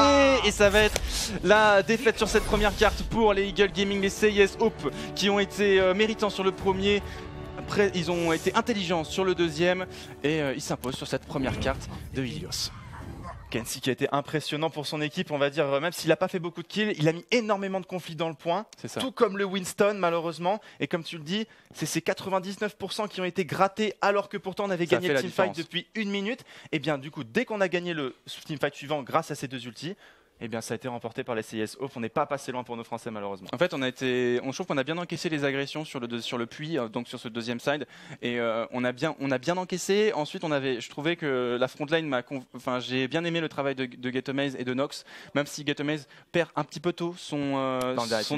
et ça va être la défaite sur cette première carte pour les Eagle Gaming, les CIS Hope qui ont été méritants sur le premier. Après, ils ont été intelligents sur le deuxième et ils s'imposent sur cette première carte de Ilios. Kenzie qui a été impressionnant pour son équipe, on va dire, même s'il n'a pas fait beaucoup de kills, il a mis énormément de conflits dans le point, tout comme le Winston malheureusement, et comme tu le dis, c'est ces 99% qui ont été grattés alors que pourtant on avait gagné le teamfight depuis 1 minute, et bien du coup dès qu'on a gagné le teamfight suivant grâce à ces 2 ultis, eh bien ça a été remporté par les CIS Hope. On n'est pas passé loin pour nos Français malheureusement. En fait je trouve qu'on a bien encaissé les agressions sur le puits, donc sur ce deuxième side, et on a bien encaissé. Ensuite je trouvais que la frontline j'ai bien aimé le travail de Getemate et de Nox, même si Getemate perd un petit peu tôt son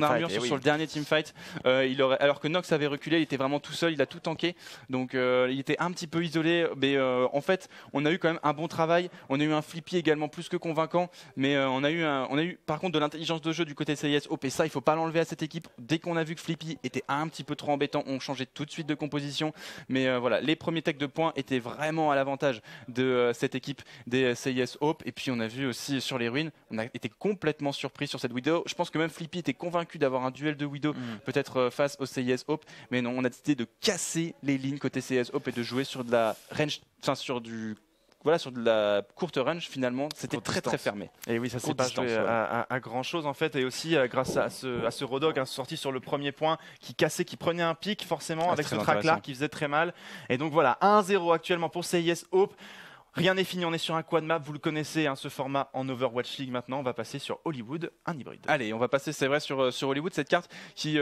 armure sur le dernier teamfight. Alors que Nox avait reculé, il était vraiment tout seul, il a tout tanké, donc il était un petit peu isolé. Mais en fait on a eu quand même un bon travail. On a eu un Flippy également plus que convaincant, mais on a eu eu par contre de l'intelligence de jeu du côté CIS Hope, et ça il faut pas l'enlever à cette équipe. Dès qu'on a vu que Flippy était un petit peu trop embêtant, on changeait tout de suite de composition. Mais voilà, les premiers techs de points étaient vraiment à l'avantage de cette équipe des CIS Hope. Et puis on a vu aussi sur les ruines, on a été complètement surpris sur cette Widow. Je pense que même Flippy était convaincu d'avoir un duel de Widow peut-être face au CIS Hope, mais non, on a décidé de casser les lignes côté CIS Hope et de jouer sur de la range, enfin sur de la courte range. Finalement c'était très fermé. Et oui, ça s'est pas joué à grand chose en fait, et aussi grâce à ce Rodog sorti sur le premier point qui cassait, qui prenait un pic forcément avec ce track là qui faisait très mal. Et donc voilà, 1-0 actuellement pour CIS Hope. Rien n'est fini, on est sur un quad map, vous le connaissez, ce format en Overwatch League maintenant. On va passer sur Hollywood, un hybride. Allez, on va passer, c'est vrai, sur Hollywood, cette carte qui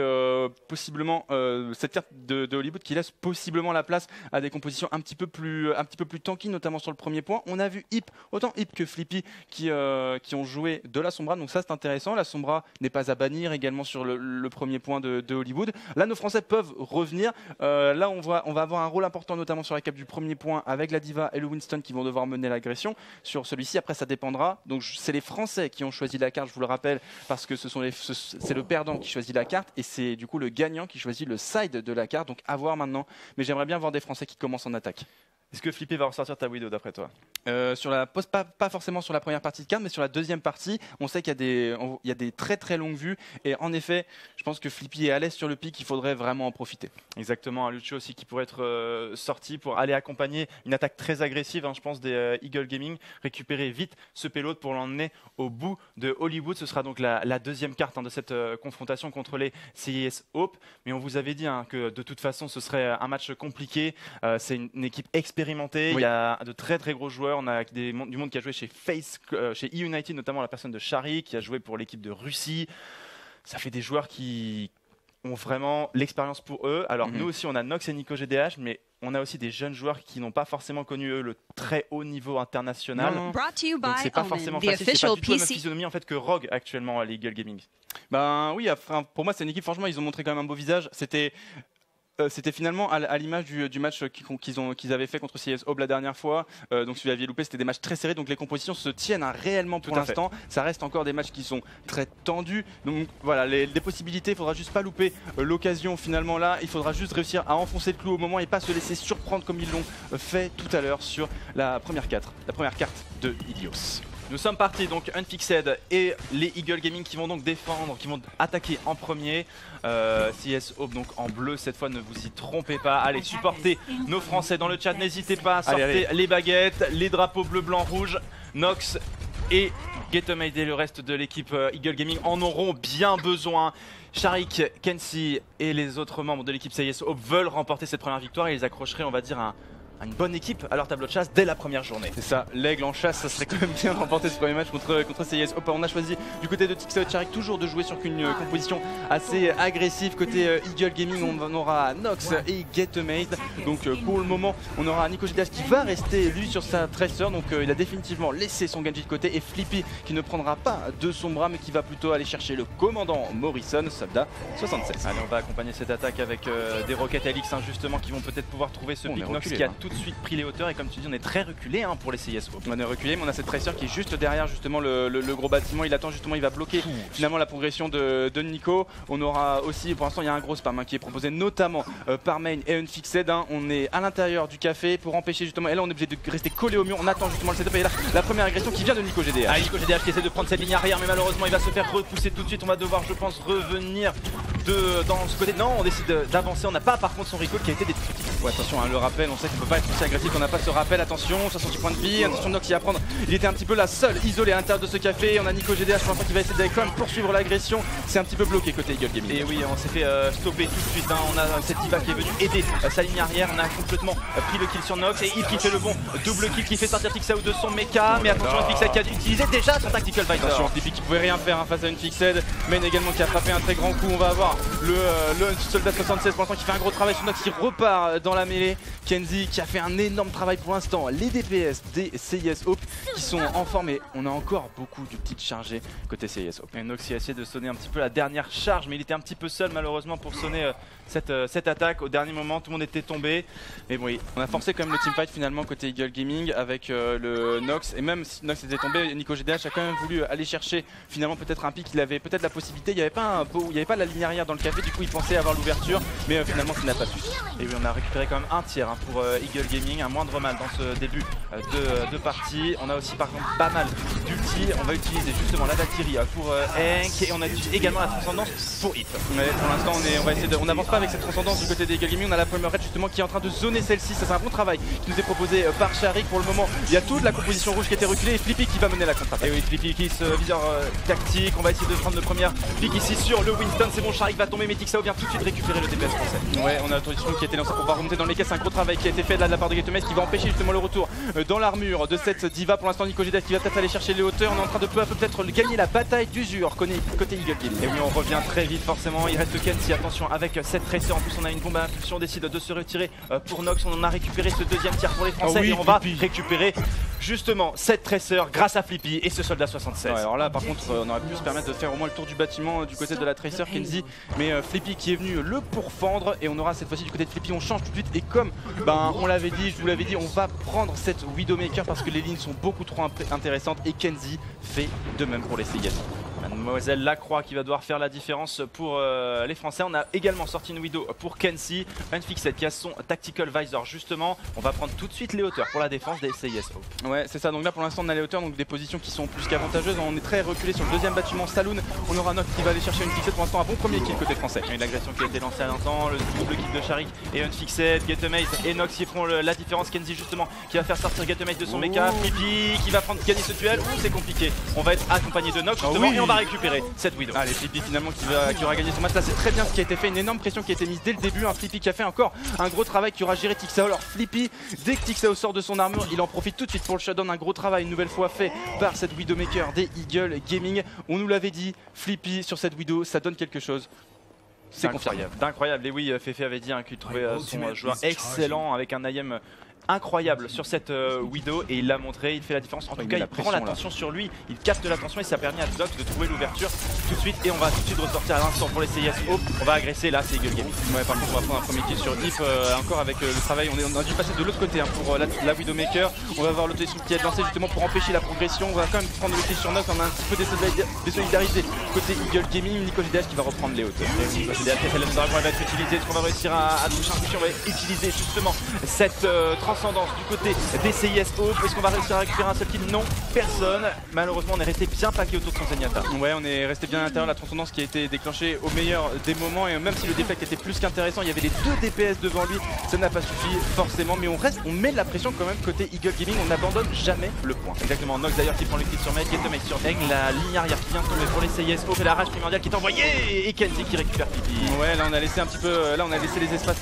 possiblement, cette carte de Hollywood qui laisse possiblement la place à des compositions un petit peu plus tanky, notamment sur le premier point. On a vu Hip, autant Hip que Flippy qui ont joué de la Sombra, donc ça c'est intéressant. La Sombra n'est pas à bannir également sur le premier point de Hollywood. Là, nos Français peuvent revenir. Là, on va avoir un rôle important, notamment sur la cape du premier point avec la Diva et le Winston qui vont devoir mener l'agression sur celui-ci. Après, ça dépendra. Donc, c'est les Français qui ont choisi la carte, je vous le rappelle, parce que c'est le perdant qui choisit la carte et c'est du coup le gagnant qui choisit le side de la carte. Donc, à voir maintenant. Mais j'aimerais bien voir des Français qui commencent en attaque. Est-ce que Flippy va ressortir ta Widow d'après toi? Pas forcément sur la première partie de carte, mais sur la deuxième partie, on sait qu'il y a des très longues vues. Et en effet, je pense que Flippy est à l'aise sur le pic, il faudrait vraiment en profiter. Exactement, un Lucio aussi qui pourrait être sorti pour aller accompagner une attaque très agressive, je pense, des Eagle Gaming. Récupérer vite ce payload pour l'emmener au bout de Hollywood. Ce sera donc la deuxième carte de cette confrontation contre les CIS Hope. Mais on vous avait dit que de toute façon, ce serait un match compliqué. C'est une équipe expérimentée. Oui. Il y a de très gros joueurs. On a du monde qui a joué chez chez E-United, notamment la personne de Shari, qui a joué pour l'équipe de Russie. Ça fait des joueurs qui ont vraiment l'expérience pour eux. Alors nous aussi, on a Nox et Nico GDH, mais on a aussi des jeunes joueurs qui n'ont pas forcément connu eux, le très haut niveau international. Donc c'est pas forcément facile. C'est pas du tout la même physionomie en fait que Rogue actuellement à l'Eagle Gaming. Ben oui, pour moi c'est une équipe. Franchement, ils ont montré quand même un beau visage. C'était finalement à l'image du match qu'ils avaient fait contre CIS Hope la dernière fois. Donc si vous l'aviez loupé, c'était des matchs très serrés. Donc les compositions se tiennent réellement pour l'instant. Ça reste encore des matchs qui sont très tendus. Donc voilà, des possibilités. Il faudra juste pas louper l'occasion finalement là. Il faudra juste réussir à enfoncer le clou au moment et pas se laisser surprendre comme ils l'ont fait tout à l'heure sur la première carte de Ilios. Nous sommes partis, donc Unfixed et les Eagle Gaming qui vont donc défendre, qui vont attaquer en premier. CIS Hope donc en bleu cette fois, ne vous y trompez pas. Allez, supportez nos Français dans le chat, n'hésitez pas, sortez les baguettes, les drapeaux bleu, blanc, rouge. Nox et Getomade et le reste de l'équipe Eagle Gaming en auront bien besoin. Sharik, Kenzie et les autres membres de l'équipe CIS Hope veulent remporter cette première victoire et ils accrocheraient, on va dire, une bonne équipe à leur tableau de chasse dès la première journée. C'est ça, l'aigle en chasse, ça serait quand même bien de remporter ce premier match contre CIS Hope. On a choisi du côté de Tixaot Sharik toujours de jouer sur une composition assez agressive. Côté Eagle Gaming, on aura Nox et Getomade. Donc pour le moment, on aura Nico GDH qui va rester lui sur sa Tracer. Donc il a définitivement laissé son Genji de côté. Et Flippy qui ne prendra pas de son bras mais qui va plutôt aller chercher le commandant Morrison, Soldat 76. Allez, on va accompagner cette attaque avec des roquettes Alix justement qui vont peut-être pouvoir trouver ce pic. Nox qui a tout de suite pris les hauteurs et comme tu dis, on est très reculé pour les CIS Hope. On est reculé, mais on a cette Tracer qui est juste derrière justement le gros bâtiment. Il attend justement, il va bloquer finalement la progression de Nico. On aura aussi, pour l'instant, il y a un gros spam qui est proposé notamment par Main et Unfixed. On est à l'intérieur du café pour empêcher justement. Et là, on est obligé de rester collé au mur. On attend justement le setup. Et là, la première agression qui vient de Nico GDH. Ah, Nico GDH qui essaie de prendre cette ligne arrière, mais malheureusement, il va se faire repousser tout de suite. On va devoir, je pense, revenir dans ce côté. Non, on décide d'avancer. On n'a pas par contre son recall qui a été détruit. Ouais, attention, le rappel, on sait qu'il ne peut pas être aussi agressif. On n'a pas ce rappel. Attention, 68 points de vie. Attention, Nox qui va prendre. Il était un petit peu la seule isolée à l'intérieur de ce café. On a Nico GDH pour l'instant qui va essayer d'aller quand même poursuivre l'agression. C'est un petit peu bloqué côté Eagle Gaming. Et oui, on s'est fait stopper tout de suite. On a cette Diva qui est venue aider sa ligne arrière. On a complètement pris le kill sur Nox et Yves qui fait le bon double kill qui fait sortir Tixaot de son mecha. Mais attention, Unfixed qui a utilisé déjà son Tactical Fighter. Attention, Flippy qui pouvait rien faire face à Unfixed. Mais également qui a frappé un très grand coup. On va avoir voir le soldat 76 pour l'instant qui fait un gros travail sur Nox qui repart dans la mêlée. Kenzie qui a fait un énorme travail pour l'instant. Les DPS des CIS Hope qui sont en forme et on a encore beaucoup de petites chargées côté CIS Hope. Et Nox a essayé de sonner un petit peu la dernière charge, mais il était un petit peu seul malheureusement pour sonner cette attaque. Au dernier moment, tout le monde était tombé. Mais bon, oui, on a forcé quand même le teamfight finalement côté Eagle Gaming avec le Nox. Et même si Nox était tombé, NicoGDH a quand même voulu aller chercher finalement peut-être un pic. Il avait peut-être la possibilité. Il n'y avait pas la ligne arrière dans le café. Du coup, il pensait avoir l'ouverture, mais finalement, ça n'a pas suffi. Et oui, on a récupéré quand même un tiers pour Eagle Gaming, un moindre mal dans ce début de partie. On a aussi par contre pas mal d'ulti. On va utiliser justement la Valkyrie pour Hank et on a utilisé également la transcendance pour Hip. Mais pour l'instant, on n'avance pas avec cette transcendance du côté des Eagle Gaming. On a la Polymer Red justement qui est en train de zoner celle-ci. Ça, c'est un bon travail qui nous est proposé par Sharik. Pour le moment, il y a toute la composition rouge qui a été reculée et Flippy qui va mener la contre-attaque. Et oui, Flippy qui se viseur tactique. On va essayer de prendre le premier pick ici sur le Winston. C'est bon, Sharik va tomber, mais Tixao vient tout de suite récupérer le DPS français. Ouais, on a l'autorisation qui a été lancée pour pouvoir remonter dans les caisses. Un gros travail qui a été fait là de la part de Getomes qui va empêcher justement le retour dans l'armure de cette diva. Pour l'instant, NicoGDH qui va peut-être aller chercher les hauteurs. On est en train de peu à peu peut-être gagner la bataille d'usure côté Eagle Gaming. Et oui, on revient très vite forcément. Il reste Kenzie, attention avec cette Tracer. En plus, on a une bombe à impulsion. On décide de se retirer pour Nox. On en a récupéré ce deuxième tir pour les Français. Oui, et on va récupérer justement cette Tracer grâce à Flippy et ce soldat 76. Ouais, alors là, par contre, on aurait pu se permettre de faire au moins le tour du bâtiment du côté de la Tracer, Kenzie. Mais Flippy qui est venu le pourfendre. Et on aura cette fois-ci du côté de Flippy. On change tout de suite. Et comme on l'avait dit, je vous l'avais dit, on va prendre cette Widowmaker parce que les lignes sont beaucoup trop intéressantes. Et Kenzie fait de même pour les CIS. Mademoiselle Lacroix qui va devoir faire la différence pour les Français. On a également sorti une Widow pour Kenzie, Unfixed qui a son Tactical Visor justement. On va prendre tout de suite les hauteurs pour la défense des CIS Hope. Ouais, c'est ça. Donc là pour l'instant on a les hauteurs, donc des positions qui sont plus qu'avantageuses. On est très reculé sur le deuxième bâtiment Saloon. On aura Nox qui va aller chercher une Unfixed. Pour l'instant un bon premier kill côté français. Une agression qui a été lancée à l'instant, le double kill de Sharik et Unfixed, Getomate et Nox qui feront la différence. Kenzie justement qui va faire sortir Getomate de son mecha. Flippy qui va gagner ce duel. C'est compliqué. On va être accompagné de Nox justement et on va récupérer cette Widow. Allez, Flippy finalement qui aura gagné son match. Là c'est très bien ce qui a été fait, une énorme pression qui a été mise dès le début. Un Flippy qui a fait encore un gros travail, qui aura géré Tixao. Alors Flippy, dès que Tixao sort de son armure, il en profite tout de suite pour le shutdown. Un gros travail une nouvelle fois fait par cette Widowmaker des Eagle Gaming. On nous l'avait dit, Flippy sur cette Widow, ça donne quelque chose. C'est incroyable. D'incroyable. Et oui, Fefe avait dit qu'il trouvait son joueur excellent avec un IM incroyable sur cette Widow et il l'a montré, il fait la différence. En tout cas, il prend l'attention sur lui, il capte l'attention et ça a permis à Nox de trouver l'ouverture tout de suite. Et on va tout de suite ressortir à l'instant pour les CIS Hope. On va agresser là, c'est Eagle Gaming. Ouais, par contre, on va prendre un premier kill sur Hip encore avec le travail. On a dû passer de l'autre côté pour la Widowmaker. On va avoir l'autorisation qui est lancée justement pour empêcher la progression. On va quand même prendre le kill sur Nox. On a un petit peu désolidarisé côté Eagle Gaming. NicoGDH qui va reprendre les hauteurs. NicoGDH va être utilisé. Est-ce qu'on va réussir à toucher un coup? On va utiliser justement cette transcendance du côté des CIS Hope. Est-ce qu'on va réussir à récupérer un seul kill? Non, personne. Malheureusement, on est resté bien plaqué autour de son Zenyatta. Ouais, on est resté bien à l'intérieur. La transcendance qui a été déclenchée au meilleur des moments. Et même si le deflect était plus qu'intéressant, il y avait les deux DPS devant lui. Ça n'a pas suffi forcément. Mais on met de la pression quand même côté Eagle Gaming. On n'abandonne jamais le point. Exactement. Nox d'ailleurs qui prend le kill sur Med, Getomate sur Eng. La ligne arrière qui vient de tomber pour les CIS Hope et la rage primordiale qui est envoyée. Et Kenzie qui récupère Flippy. Ouais, là on a laissé un petit peu. Là on a laissé les espaces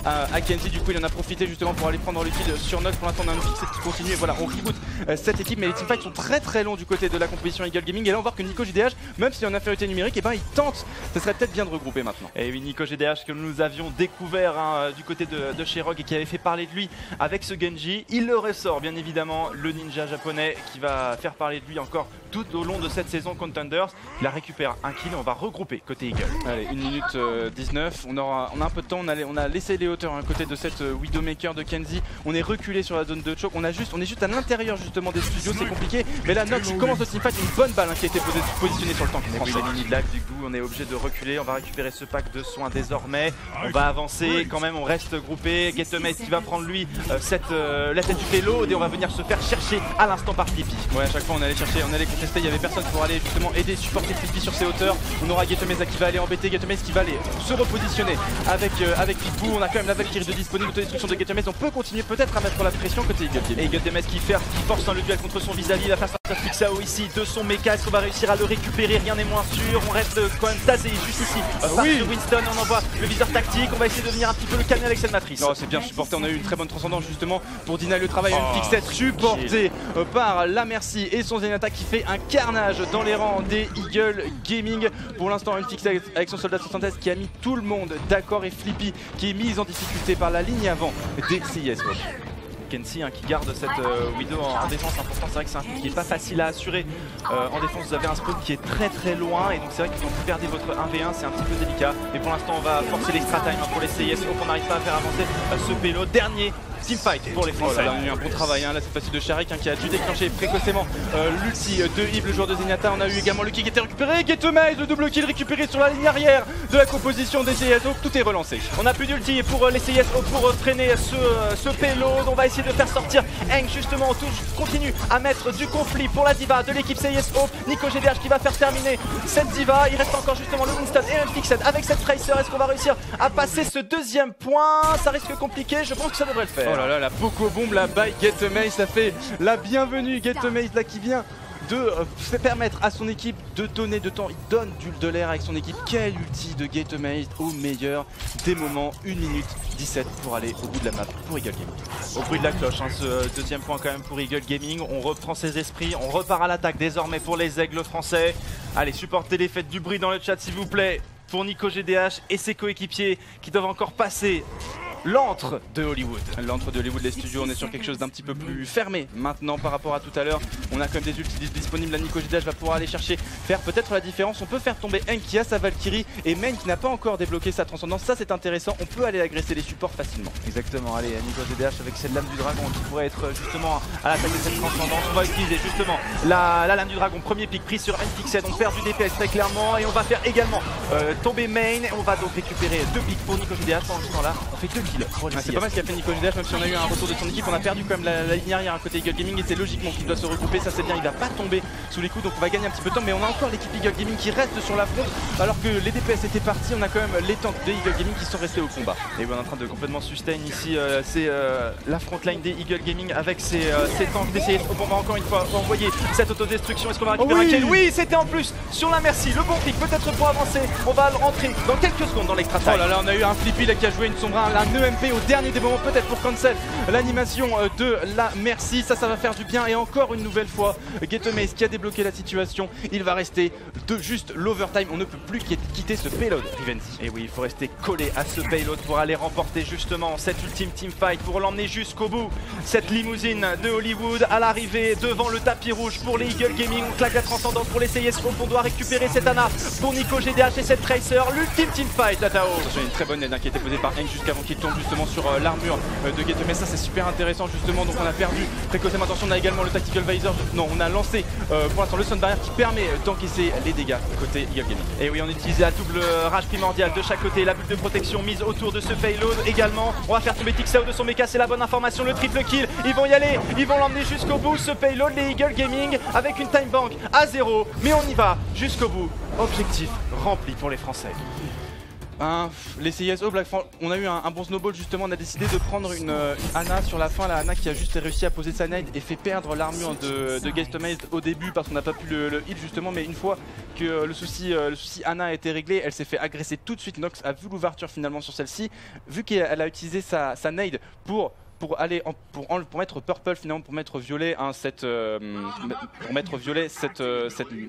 à Kenzie. Du coup, il en a profité justement pour aller prendre le kill sur Nox. Pour l'instant, on a un Unfixed qui continue. Et voilà, on reboot cette équipe. Mais les teamfights sont très longs du côté de la composition Eagle Gaming. Et là, on voit que NicoGDH, même s'il est en infériorité numérique, il tente. Ça serait peut-être bien de regrouper maintenant. Et oui, NicoGDH que nous avions découvert du côté de chez Rogue et qui avait fait parler de lui avec ce Genji. Il le ressort, bien évidemment, le ninja japonais qui va faire parler de lui encore tout au long de cette saison Contenders. Il a récupéré un kill et on va regrouper côté Eagle. Allez, 1 minute 19. On a un peu de temps. On a laissé les hauteurs côté de cette Widowmaker de Kenzie. On est reculé sur la zone de choke. On est juste à l'intérieur justement des studios. C'est compliqué. Mais là, Nox commence le teamfight. Une bonne balle qui a été positionnée sur le tank français. Oui, les mini lag, du coup, on est obligé de reculer. On va récupérer ce pack de soins désormais. On va avancer quand même. On reste groupé. Getomate qui va prendre lui la tête du payload et on va venir se faire chercher à l'instant par Flippy. Ouais, à chaque fois on allait chercher, on allait contester. Il y avait personne pour aller justement aider, supporter Flippy sur ses hauteurs. On aura Getomate qui va aller embêter, Getomate qui va aller se repositionner avec Flippy. On a quand même la Valkyrie de disponible, autodestruction de Getomate. On peut continuer peut-être à mettre la pression côté Eagle Gaming. Et Getomate qui force le duel contre son vis-à-vis. Il va faire sortir Tixao ici de son mecha. Est-ce qu'on va réussir à le récupérer? Rien n'est moins sûr. On reste quand même tasé juste ici. Oui. Winston, on envoie le viseur tactique. On va essayer de venir un petit peu le calmer avec cette matrice. Non, c'est bien supporté. On a eu une très bonne transcendance justement pour deny le travail. Une Unfixed supporté par la Merci et son Zenyatta qui fait un carnage dans les rangs des Eagle Gaming. Pour l'instant, Unfix avec son soldat 76 qui a mis tout le monde d'accord et Flippy qui est mise en difficulté par la ligne avant des CIS. Kenzie qui garde cette Widow en défense. Important, c'est vrai que c'est un truc qui n'est pas facile à assurer. En défense, vous avez un spawn qui est très loin et donc c'est vrai que quand vous perdez votre 1v1, c'est un petit peu délicat. Mais pour l'instant, on va forcer l'extra time pour les CIS. On n'arrive pas à faire avancer ce payload. Dernier teamfight pour les Français. Oh là, on a eu un bon travail, là cette fois-ci de Sharik qui a dû déclencher précocement l'ulti de Yves, le joueur de Zenyatta. On a eu également le kill qui était récupéré, Getomage, le double kill récupéré sur la ligne arrière de la composition des CIS. Donc tout est relancé. On n'a plus d'ulti pour les CIS pour freiner ce payload. On va essayer de faire sortir Eng justement. On continue à mettre du conflit pour la diva de l'équipe CIS Hope. Nico GDH qui va faire terminer cette diva. Il reste encore justement le Winston et Unfixed avec cette Tracer. Est-ce qu'on va réussir à passer ce deuxième point? Ça risque compliqué, je pense que ça devrait le faire. Oh là là, la Poco Bomb là by Getomage, ça fait la bienvenue. Getomage là qui vient de permettre à son équipe de donner de temps. Il donne de l'air avec son équipe. Quel ulti de Getomage au meilleur des moments. 1 minute 17 pour aller au bout de la map pour Eagle Gaming. Au bruit de la cloche, ce deuxième point quand même pour Eagle Gaming. On reprend ses esprits, on repart à l'attaque désormais pour les aigles français. Allez, supportez les fêtes du bruit dans le chat s'il vous plaît. Pour Nico GDH et ses coéquipiers qui doivent encore passer l'antre de Hollywood. L'antre de Hollywood, les studios, on est sur quelque chose d'un petit peu plus fermé maintenant par rapport à tout à l'heure. On a quand même des ultis disponibles. La Nico GDH va pouvoir aller chercher, faire peut-être la différence. On peut faire tomber Eng qui a sa Valkyrie et Main qui n'a pas encore débloqué sa transcendance. Ça c'est intéressant, on peut aller agresser les supports facilement. Exactement, allez, Nico GDH avec cette lame du dragon qui pourrait être justement à l'attaque de cette transcendance. On va utiliser justement la lame du dragon. Premier pick pris sur Unfixed. On perd du DPS très clairement et on va faire également tomber Main. On va donc récupérer 2 picks pour Nico GDH. Pendant ce temps-là, on fait 2 kills. C'est pas mal ce qu'a fait Nico GDH, même si on a eu un retour de son équipe. On a perdu quand même la ligne arrière à côté Eagle Gaming et c'est logiquement qu'il doit se regrouper. Ça c'est bien, il va pas tomber sous les coups donc on va gagner un petit peu de temps. Mais on a encore l'équipe Eagle Gaming qui reste sur la front alors que les DPS étaient partis. On a quand même les tanks de Eagle Gaming qui sont restés au combat. Et on est en train de complètement sustain ici. C'est la frontline des Eagle Gaming avec ses tanks d'essayer. On va encore une fois envoyer cette autodestruction. Est-ce qu'on va récupérer un kill? Oui, c'était en plus sur la Merci. Le bon pick peut-être pour avancer. On va le rentrer dans quelques secondes dans l'extra time. Oh là là, on a eu un Flippy là qui a joué une sombre, un EMP au dernier des moments peut-être pour cancel l'animation de la Merci. Ça va faire du bien et encore une nouvelle fois Getomage qui a débloqué la situation. Il va rester de juste l'overtime. On ne peut plus quitter ce payload. Et oui, il faut rester collé à ce payload pour aller remporter justement cette ultime teamfight, pour l'emmener jusqu'au bout. Cette limousine de Hollywood à l'arrivée devant le tapis rouge pour les Eagle Gaming. On claque la transcendance pour les CIS Hope. On doit récupérer cette Ana pour Nico GDH et cette Tracer. L'ultime teamfight là Tao. Une très bonne aide qui a été posée par Eng jusqu'avant qu'il tombe justement sur l'armure de Getomage. Ça c'est super intéressant justement. Donc on a perdu précocement. Attention, on a également le Tactical Visor. Non, on a lancé pour l'instant le Sun Barrier qui permet d'encaisser les dégâts côté Eagle Gaming. Et oui, on utilise la double rage primordiale de chaque côté. La bulle de protection mise autour de ce payload également. On va faire tomber Tixao de son mecha, c'est la bonne information. Le triple kill, ils vont y aller, ils vont l'emmener jusqu'au bout. Ce payload, les Eagle Gaming avec une time bank à 0. Mais on y va jusqu'au bout. Objectif rempli pour les Français. Les CIS Black Franc, on a eu un bon snowball justement. On a décidé de prendre une Ana sur la fin. La Ana qui a juste réussi à poser sa nade et fait perdre l'armure de Getomage au début parce qu'on n'a pas pu le heal justement. Mais une fois que le souci Ana a été réglé, elle s'est fait agresser tout de suite. Nox a vu l'ouverture finalement sur celle-ci. Vu qu'elle a utilisé sa nade pour mettre purple finalement, pour mettre violet cette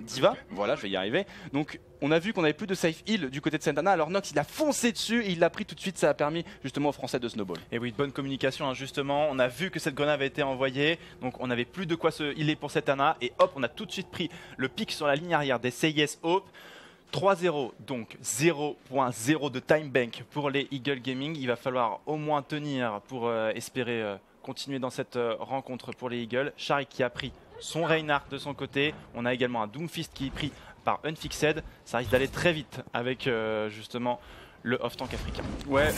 diva. Voilà, je vais y arriver. Donc on a vu qu'on avait plus de safe heal du côté de Santana. Alors Nox il a foncé dessus et il l'a pris tout de suite. Ça a permis justement aux Français de snowball. Et oui, bonne communication justement. On a vu que cette grenade avait été envoyée, donc on n'avait plus de quoi se healer pour cette Ana. Et hop, on a tout de suite pris le pic sur la ligne arrière des CIS Hope. 3-0, donc 0.0 de time bank pour les Eagle Gaming. Il va falloir au moins tenir pour espérer continuer dans cette rencontre pour les Eagles. Sharik qui a pris son Reinhardt de son côté. On a également un Doomfist qui est pris par Unfixed. Ça risque d'aller très vite avec justement le off-tank africain. Ouais,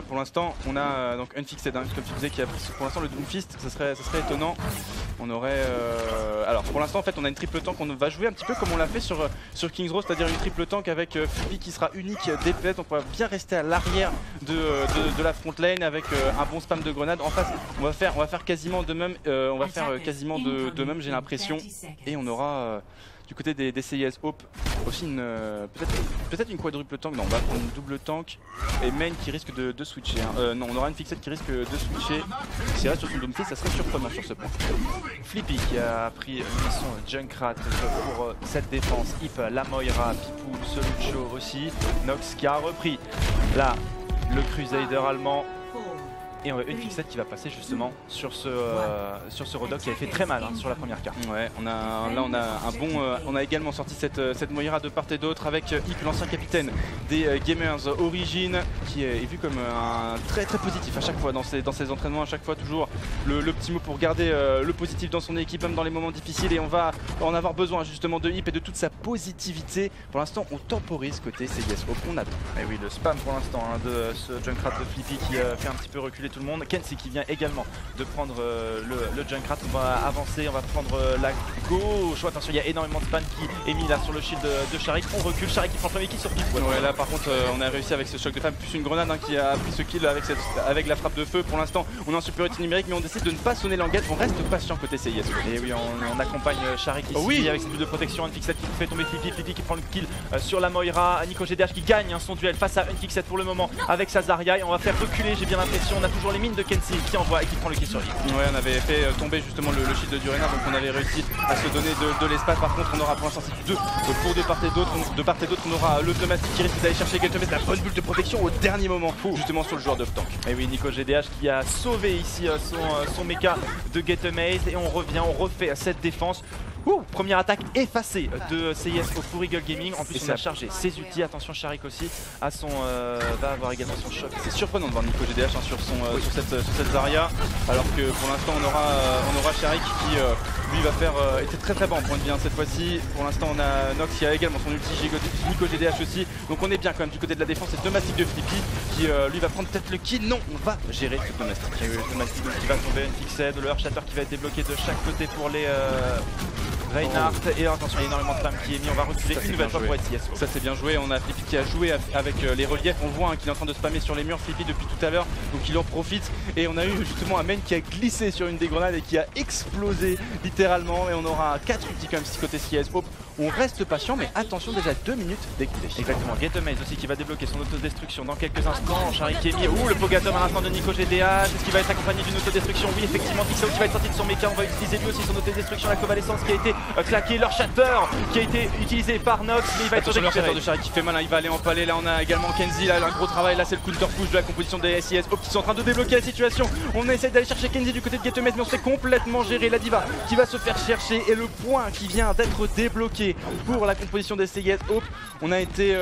pour l'instant, on a donc Unfixed, comme tu disais, qui a pris pour l'instant le Doomfist. Ça serait étonnant. On aurait... Alors, pour l'instant, en fait, on a une triple tank. On va jouer un petit peu comme on l'a fait sur Kings Row, c'est-à-dire une triple tank avec Flippy qui sera unique DPS. Donc, on va bien rester à l'arrière de la front lane avec un bon spam de grenades. En face, on va faire quasiment de même. J'ai l'impression. Et on aura... Du côté des CIS Hope, aussi peut-être une quadruple tank. Non, on va prendre une double tank. Et Main qui risque de switcher. Hein. Non, on aura une Fixette qui risque de switcher. S'il reste sur son Doomfist, ça serait surprenant sur ce point. Flippy qui a pris une mission Junkrat pour cette défense. Hip, la Moira, Pipou, Solucho aussi. Nox qui a repris là le Crusader allemand. Et on a une Fixette qui va passer justement sur ce Rodok qui avait fait très mal sur la première carte. Ouais, on a également sorti cette Moira de part et d'autre avec Hip, l'ancien capitaine des Gamers Origin, qui est vu comme un très positif à chaque fois dans ses entraînements, à chaque fois toujours le petit mot pour garder le positif dans son équipe, même dans les moments difficiles, et on va en avoir besoin justement de Hip et de toute sa positivité. Pour l'instant, on temporise côté CIS Hope, on a besoin. Et oui, le spam pour l'instant de ce Junkrat de Flippy qui fait un petit peu reculer tout le monde. Kenzie qui vient également de prendre le Junkrat. On va avancer, on va prendre la gauche. Attention, il y a énormément de spam qui est mis là sur le shield de Sharik. On recule, Sharik qui prend le premier kill sur Pip. Ouais, là par contre on a réussi avec ce choc de femme plus une grenade qui a pris ce kill avec la frappe de feu. Pour l'instant on est en supériorité numérique, mais on décide de ne pas sonner l'engage. On reste patient côté CIS. Et oui, on accompagne Sharik ici avec ses buts de protection. Une Fixette qui fait tomber Flippy, Flippy qui prend le kill sur la Moira. Nico GDH qui gagne son duel face à une Fixette pour le moment avec sa Zarya, et on va faire reculer, j'ai bien l'impression. On a toujours les mines de Kenzie qui envoie et qui prend le kill sur Hip. Ouais, on avait fait tomber justement le shield du Reinhardt, donc on avait réussi à se donner de l'espace. Par contre on aura pour l'instant deux pour de part et d'autre. De part et d'autre on aura l'automatique qui risque d'aller chercher la bonne bulle de protection au dernier moment justement sur le joueur de tank. Et oui, Nico GDH qui a sauvé ici son mecha de Get Amazed, et on revient, on refait cette défense. Première attaque effacée de CIS pour Eagle Gaming. En plus on a chargé ses ultis. Attention, Sharik aussi va avoir également son choc. C'est surprenant de voir Nico GDH sur cette Zarya, alors que pour l'instant on aura Sharik qui lui va faire était très bas en point de vie cette fois-ci. Pour l'instant on a Nox qui a également son ulti, Nico GDH aussi. Donc on est bien quand même du côté de la défense. Et Domastic de Flippy qui lui va prendre peut-être le kill. Non, on va gérer ce Domastic. Le Domastic qui va tomber, une Fixette, le Heartshatter qui va être débloqué de chaque côté pour les Reinhardt. Et attention, il y a énormément de flammes qui est mis. On va reculer une nouvelle fois pour être CIS. Ça c'est bien joué. On a Flippy qui a joué avec les reliefs. On voit qu'il est en train de spammer sur les murs Flippy depuis tout à l'heure, donc il en profite. Et on a eu justement un main qui a glissé sur une des grenades et qui a explosé littéralement. Et on aura 4 ultis comme si côté CIS Hope. On reste patient, mais attention, déjà 2 minutes d'équilé. Exactement. Get Amazed aussi qui va débloquer son autodestruction dans quelques instants. Sharik qui est mis. Le Pogatom à l'instant de Nico GDH. Est-ce qu'il va être accompagné d'une autodestruction? Oui, effectivement. Pixel qui va être sorti de son mecha. On va utiliser lui aussi son autodestruction, la convalescence qui a été claquée. Leur Shatter qui a été utilisé par Nox, mais il va être récupéré. De Sharik qui fait mal, il va aller empaler. Là on a également Kenzie, là un gros travail. Là c'est le counter push de la composition des SIS Hope qui sont en train de débloquer la situation. On essaie d'aller chercher Kenzie du côté de Get Amazed, mais on se fait complètement gérer. La Diva qui va se faire chercher, et le point qui vient d'être débloqué pour la composition des CIS Hope. On a été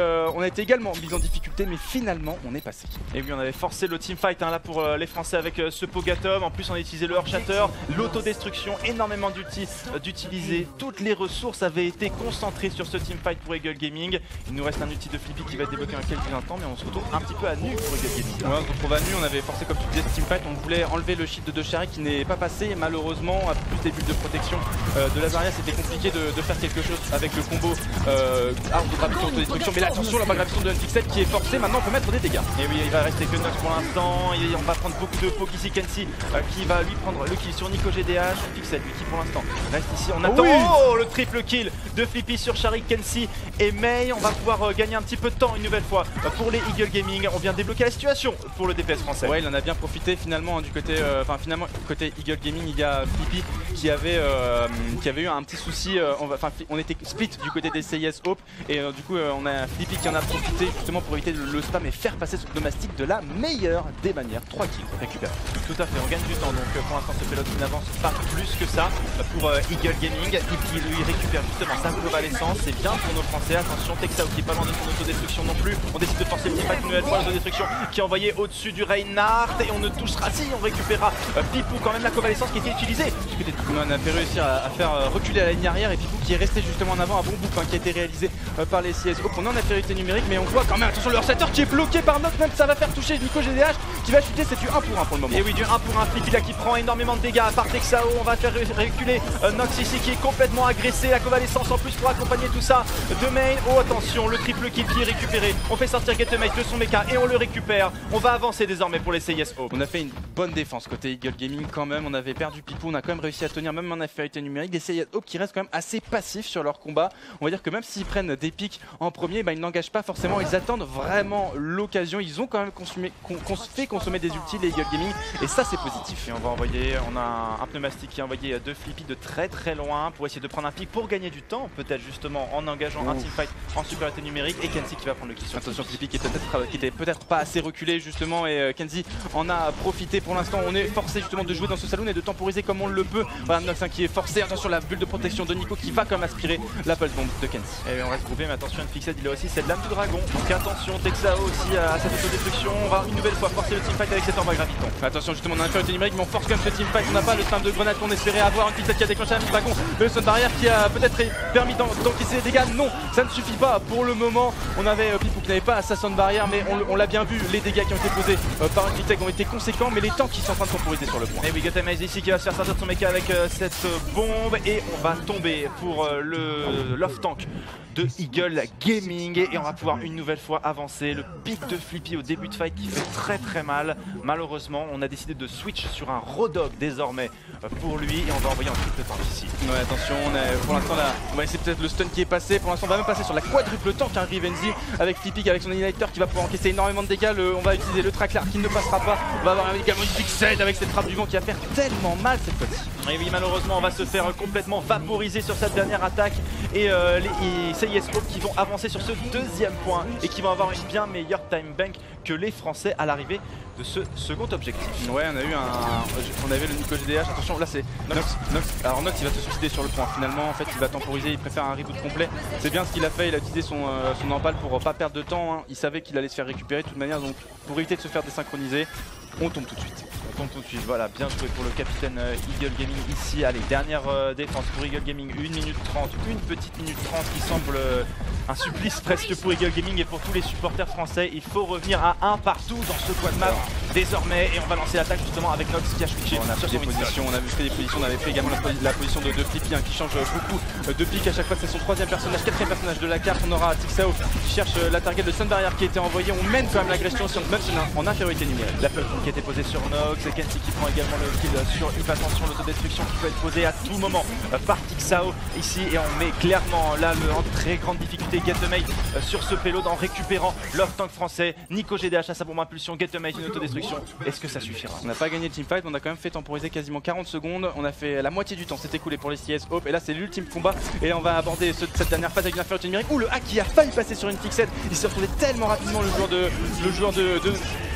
également mis en difficulté, mais finalement on est passé. Et oui, on avait forcé le teamfight là pour les Français avec ce Pogatom. En plus on a utilisé le Heartshatter, l'autodestruction, énormément d'ultis d'utiliser. Toutes les ressources avaient été concentrées sur ce teamfight pour Eagle Gaming. Il nous reste un ulti de Flippy qui va être débloqué en quelques instants, mais on se retrouve un petit peu à nu pour Eagle Gaming. Ouais, on se retrouve à nu. On avait forcé, comme tu disais, ce teamfight. On voulait enlever le shield de Sharik qui n'est pas passé. Malheureusement, à plus des bulles de protection de la Zarya, c'était compliqué de faire quelque chose avec le combo arme de graviton autodestruction. Mais là attention, la graviton de Fixette qui est forcée. Maintenant on peut mettre des dégâts. Et oui, il va rester que Nox pour l'instant. On va prendre beaucoup de poke ici. Kenzie qui va lui prendre le kill sur Nico GDH. Fixette lui qui pour l'instant reste ici. On attend le triple kill de Flippy sur Sharik, Kenzie et May. On va pouvoir gagner un petit peu de temps une nouvelle fois pour les Eagle Gaming. On vient débloquer la situation pour le DPS français. Ouais, il en a bien profité finalement du côté côté Eagle Gaming. Il y a Flippy qui avait eu un petit souci. On était split du côté des CIS Hope, et du coup on a Flippy qui en a profité justement pour éviter le spam et faire passer ce Domastic de la meilleure des manières. 3 kills récupérés. Tout à fait, on gagne du temps, donc pour l'instant ce pilote n'avance pas plus que ça pour Eagle Gaming. Il lui récupère justement sa convalescence, c'est bien pour nos Français. Attention, Texao qui est pas loin de son autodestruction non plus. On décide de forcer le teamfight une nouvelle fois, l'autodestruction qui est envoyée au-dessus du Reinhardt, et on ne touchera, si on récupérera Pipou quand même la convalescence qui a été utilisée. On a fait réussir à faire reculer la ligne arrière, et Pipou qui est resté justement en avant, un bon bouc qui a été réalisé par les CIS Hope. On est en infériorité numérique, mais on voit quand même, attention, le Heartshatter qui est bloqué par Nox, même ça va faire toucher Nico GDH qui va chuter. C'est du 1 pour 1 pour le moment. Et oui, du 1 pour 1. Flippy là qui prend énormément de dégâts par Texao. On va faire reculer Nox ici qui est complètement agressé. La convalescence en plus pour accompagner tout ça de Main. Oh attention, le triple kill qui est récupéré. On fait sortir Get Amazed de son mecha et on le récupère. On va avancer désormais pour les CIS Hope. On a fait une bonne défense côté Eagle Gaming quand même. On avait perdu Pipou, on a quand même réussi à tenir même en infériorité numérique. Des CIS Hope qui restent quand même assez passifs sur leur leur combat. On va dire que même s'ils prennent des pics en premier, ils n'engagent pas forcément, ils attendent vraiment l'occasion. Ils ont quand même fait consommer des ultis les Eagle Gaming et ça c'est positif. Et on a un pneumatique qui a envoyé 2 Flippy de très loin pour essayer de prendre un pic pour gagner du temps, peut-être justement en engageant un teamfight en supériorité numérique, et Kenzie qui va prendre le kill sur attention, Flippy qui était peut-être pas assez reculé justement, et Kenzie en a profité. Pour l'instant on est forcé justement de jouer dans ce saloon et de temporiser comme on le peut. Voilà Nox qui est forcé, attention la bulle de protection de Nico qui va quand même aspirer la pulse bomb de Kenzie. Et on reste groupé, mais attention, une fixette, il a aussi cette lame du dragon, donc attention, Texao aussi à cette autodestruction. On va une nouvelle fois forcer le teamfight avec cet orbe graviton. Attention justement on a infériorité numérique, mais on force quand même ce teamfight. On n'a pas le spam de grenade qu'on espérait avoir. Une fixette qui a déclenché un dragon, le stun barrière qui a peut-être permis d'encaisser les dégâts. Non, ça ne suffit pas pour le moment. On avait Pipou qui n'avait pas sa stun barrière, mais on l'a bien vu, les dégâts qui ont été posés par une fixette ont été conséquents, mais les temps qui sont en train de temporiser sur le point. Et oui, Gotamaze ici qui va se faire sortir de son mecha avec cette bombe, et on va tomber pour le love tank de Eagle Gaming, et on va pouvoir une nouvelle fois avancer. Le pic de Flippy au début de fight qui fait très mal. Malheureusement, on a décidé de switch sur un Rodog désormais pour lui, et on va envoyer un triple tank ici. Ouais, attention, pour l'instant là, on va essayer peut-être le stun qui est passé. Pour l'instant, on va même passer sur la quadruple tank, un Rivenzi avec Flippy avec son Annihilator qui va pouvoir encaisser énormément de dégâts. On va utiliser le trackler qui ne passera pas. On va avoir également une fixette avec cette trappe du vent qui va faire tellement mal cette fois-ci. Et oui, malheureusement, on va se faire complètement vaporiser sur cette dernière attaque, et les CIS Hope qui vont avancer sur ce deuxième point et qui vont avoir une bien meilleure time bank que les Français à l'arrivée de ce second objectif. Ouais, on avait le Nico GDH. Attention, là c'est Nox. Alors Nox il va se suicider sur le point. Finalement, en fait, il va temporiser, il préfère un reboot complet. C'est bien ce qu'il a fait, il a utilisé son empale pour pas perdre de temps. Hein. Il savait qu'il allait se faire récupérer de toute manière, donc pour éviter de se faire désynchroniser, on tombe tout de suite. Voilà, bien joué pour le capitaine Eagle Gaming ici. Allez, dernière défense pour Eagle Gaming, 1 minute 30, une petite minute 30 qui semble un supplice presque pour Eagle Gaming et pour tous les supporters français. Il faut revenir à 1 partout dans ce coin de map désormais, et on va lancer l'attaque justement avec Nox qui a switché. On a fait des positions, on avait fait des positions, on avait fait également la position de Flippy qui change beaucoup de pique à chaque fois. C'est son 3e personnage, 4e personnage de la carte. On aura Texao qui cherche la target de Stun Barrier qui a été envoyée. On mène quand même l'agression sur même en infériorité numérique. La pulse qui a été posée sur Nox, et Kenzie qui prend également le kill sur Yves. Attention, l'autodestruction qui peut être posée à tout moment par Texao ici, et on met clairement là en très grande difficulté Getemate sur ce payload en récupérant love tank français. Nico GDH à sa bombe impulsion, Getemate une autodestruction. Est-ce que ça suffira? On n'a pas gagné le teamfight, on a quand même fait temporiser quasiment 40 secondes. On a fait la moitié du temps, c'est écoulé pour les CIS Hope, et là c'est l'ultime combat, et on va aborder cette dernière phase avec une infériorité numérique où le hack qui a failli passer sur une fixette. Il s'est retrouvé tellement rapidement, le joueur de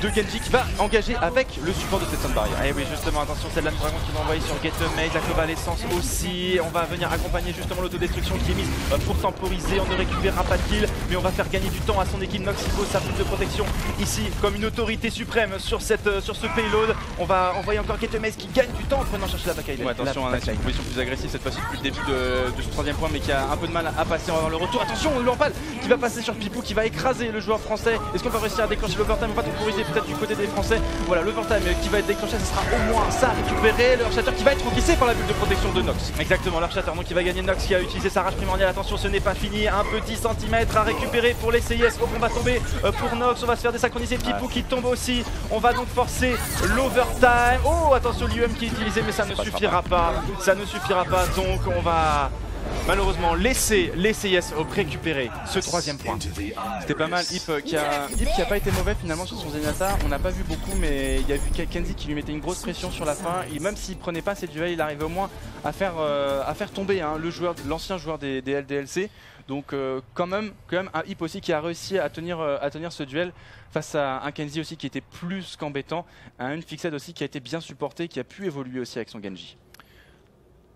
Genji qui va engager avec le support de cette stun barrière. Et oui, justement, attention, c'est la dragon qui va envoyer sur Getemate, la convalescence aussi. On va venir accompagner justement l'autodestruction qui est mise pour temporiser. On ne récupérera pas de kill, mais on va faire gagner du temps à son équipe. Nox il pose sa bulle de protection ici comme une autorité suprême sur ce payload. On va envoyer encore Getemate qui gagne du temps en prenant chercher la backline. Ouais, attention, on a une position plus agressive cette fois-ci depuis le début de ce 3e point, mais qui a un peu de mal à passer. On va avoir le retour. Attention, l'empale qui va passer sur Pipou qui va écraser le joueur français. Est-ce qu'on va réussir à déclencher l'overtime? On va temporiser peut-être du côté des Français. Voilà, l'overtime qui va être déclenché, ce sera au moins ça à récupérer. Le Shatter qui va être encaissé par la bulle de protection de Nox. Exactement, le Shatter donc qui va gagner. Nox qui a utilisé sa rage primordiale. Attention, ce n'est pas fini. Un petit centimètre à récupérer pour les CIS. On va tomber pour Nox. On va se faire désynchroniser. Pipou qui tombe aussi. On va donc forcer l'overtime. Oh, attention, l'UM qui est utilisé, mais ça ne suffira pas. Ça ne suffira pas. Donc on va malheureusement laisser les CIS récupérer ce 3e point. C'était pas mal. Hip qui a pas été mauvais finalement sur son Zenyatta. On n'a pas vu beaucoup, mais il y a vu Kenzie qui lui mettait une grosse pression sur la fin. Et même s'il prenait pas ses duels, il arrivait au moins à faire tomber l'ancien joueur des LDLC. Donc quand même un Hip aussi qui a réussi à tenir ce duel face à un Kenzie aussi qui était plus qu'embêtant, à une fixette aussi qui a été bien supportée, qui a pu évoluer aussi avec son Genji.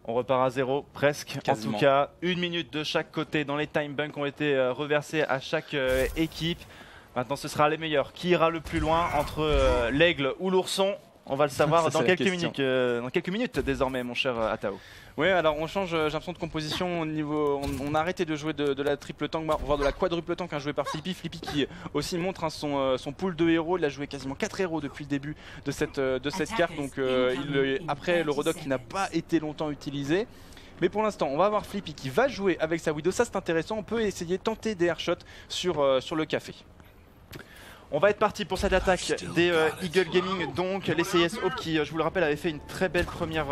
On repart à 0, presque. Quasiment. En tout cas, 1 minute de chaque côté dans les time banks ont été reversés à chaque équipe. Maintenant, ce sera les meilleurs. Qui ira le plus loin entre l'aigle ou l'ourson? On va le savoir dans quelques minutes désormais, mon cher Atao. Oui, alors on change, j'ai l'impression, de composition au niveau. On a arrêté de jouer de la triple tank, voire de la quadruple tank jouée par Flippy. Flippy qui aussi montre son pool de héros. Il a joué quasiment 4 héros depuis le début de cette carte. Donc après le Rodok qui n'a pas été longtemps utilisé. Mais pour l'instant, on va avoir Flippy qui va jouer avec sa Widow. Ça, c'est intéressant. On peut essayer de tenter des airshots sur le café. On va être parti pour cette attaque des Eagle Gaming, donc les CIS Hope qui, je vous le rappelle, avait fait une très belle première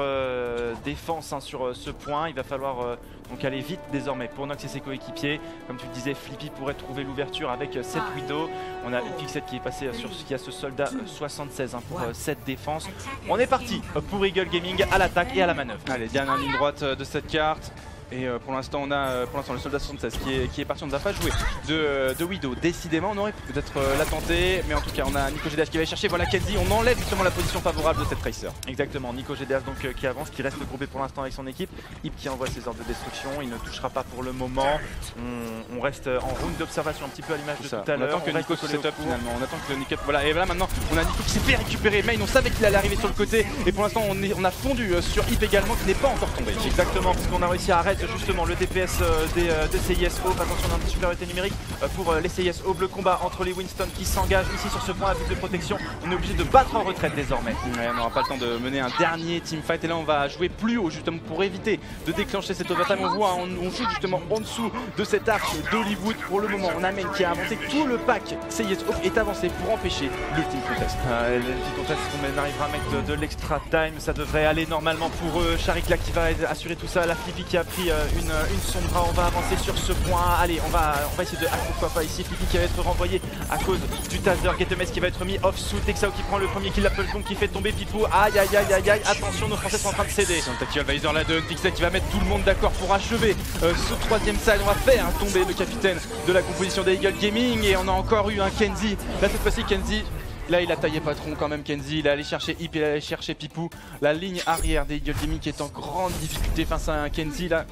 défense sur ce point. Il va falloir donc aller vite désormais pour Nox et ses coéquipiers. Comme tu le disais, Flippy pourrait trouver l'ouverture avec cette Widow. On a une Fixette qui est passée sur ce qui a ce soldat 76 pour cette défense. On est parti pour Eagle Gaming à l'attaque et à la manœuvre. Allez, dernière ligne droite de cette carte. Et pour l'instant on a le soldat 76 qui est parti, on ne va pas jouer de Widow. Décidément on aurait peut-être la tenter, mais en tout cas on a Nico GDH qui va aller chercher, voilà Kenzie, on enlève justement la position favorable de cette Tracer. Exactement, Nico GDH donc qui avance, qui reste groupé pour l'instant avec son équipe. Hip qui envoie ses ordres de destruction, il ne touchera pas pour le moment. On reste en round d'observation un petit peu à l'image de tout à l'heure. On attend que Nico se set up finalement, on attend que Nico... Voilà, et là maintenant on a Nico qui s'est fait récupérer, Main on savait qu'il allait arriver sur le côté, et pour l'instant on a fondu sur Hip également qui n'est pas encore tombé. Exactement, parce qu'on a réussi à arrêter justement le DPS des CIS Hope. Attention, on a une supériorité numérique pour les CIS Hope. Le combat entre les Winston qui s'engagent ici sur ce point à but de protection. On est obligé de battre en retraite désormais. Ouais, on n'aura pas le temps de mener un dernier teamfight et là on va jouer plus haut justement pour éviter de déclencher cette overtime. On voit, on joue justement en dessous de cette arche d'Hollywood. Pour le moment, on a Main qui a avancé, tout le pack CIS Hope est avancé pour empêcher le team contest. Le team contest, on arrivera à mettre de l'extra time, ça devrait aller normalement pour eux. Sharik là qui va assurer tout ça, la Flippy qui a pris une son bras. On va avancer sur ce point. Allez, on va essayer de... pourquoi pas ici, Flippy qui va être renvoyé à cause du taser. Getemes qui va être mis off sous Texao qui prend le premier kill, l'Apple Bomb qui fait tomber Pipou. Aïe aïe aïe aïe aïe, attention, nos Français sont en train de céder. C'est un tactical visor là de Fixette qui va mettre tout le monde d'accord pour achever ce troisième side. On va faire tomber le capitaine de la composition des Eagle Gaming et on a encore eu un Kenzie. Là cette fois-ci Kenzie, là il a taillé patron quand même Kenzie, il est allé chercher Hip, il est allé chercher Pipou. La ligne arrière des Eagle Gaming qui est en grande difficulté face à un Kenzie là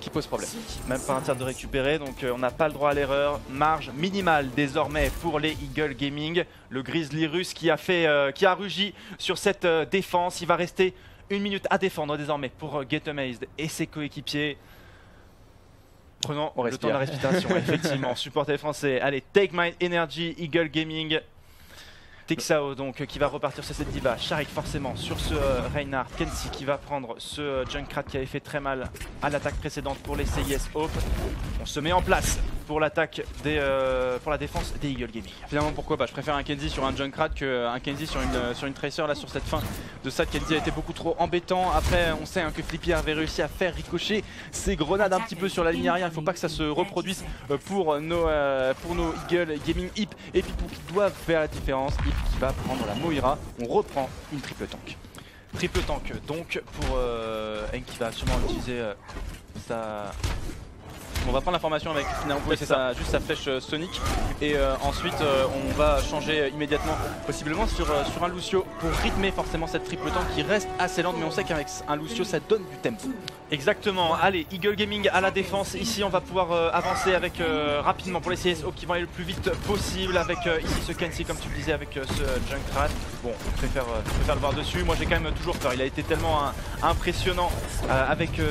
qui pose problème. Même pas un tir de récupérer, donc on n'a pas le droit à l'erreur. Marge minimale désormais pour les Eagle Gaming. Le Grizzly russe qui a rugi sur cette défense. Il va rester 1 minute à défendre désormais pour Getemazed et ses coéquipiers. Prenons le temps de la respiration, effectivement. Supporter français. Allez, Take My Energy, Eagle Gaming. Texao donc qui va repartir sur cette diva. Sharik forcément sur ce Reinhardt. Kenzie qui va prendre ce Junkrat qui avait fait très mal à l'attaque précédente pour les CIS Hope. On se met en place pour l'attaque pour la défense des Eagle Gaming. Finalement pourquoi pas, je préfère un Kenzie sur un Junkrat qu'un Kenzie sur une Tracer. Là sur cette fin de ça, Kenzie a été beaucoup trop embêtant. Après on sait que Flippy avait réussi à faire ricocher ses grenades un petit peu sur la ligne arrière. Il ne faut pas que ça se reproduise pour nos Eagle Gaming. Hip et Pipou qui doivent faire la différence. Hip qui va prendre la Moira, on reprend une triple tank. Triple tank donc pour Hank qui va sûrement utiliser sa... On va prendre l'information avec finalement juste sa flèche Sonic et ensuite on va changer immédiatement possiblement sur un Lucio pour rythmer forcément cette triple tank qui reste assez lente, mais on sait qu'avec un Lucio ça donne du tempo. Exactement, allez, Eagle Gaming à la défense. Ici on va pouvoir avancer avec rapidement pour les CSO qui vont aller le plus vite possible avec ici ce Kenzie comme tu le disais avec ce Junkrat. Bon, je préfère le voir dessus, moi j'ai quand même toujours peur, il a été tellement impressionnant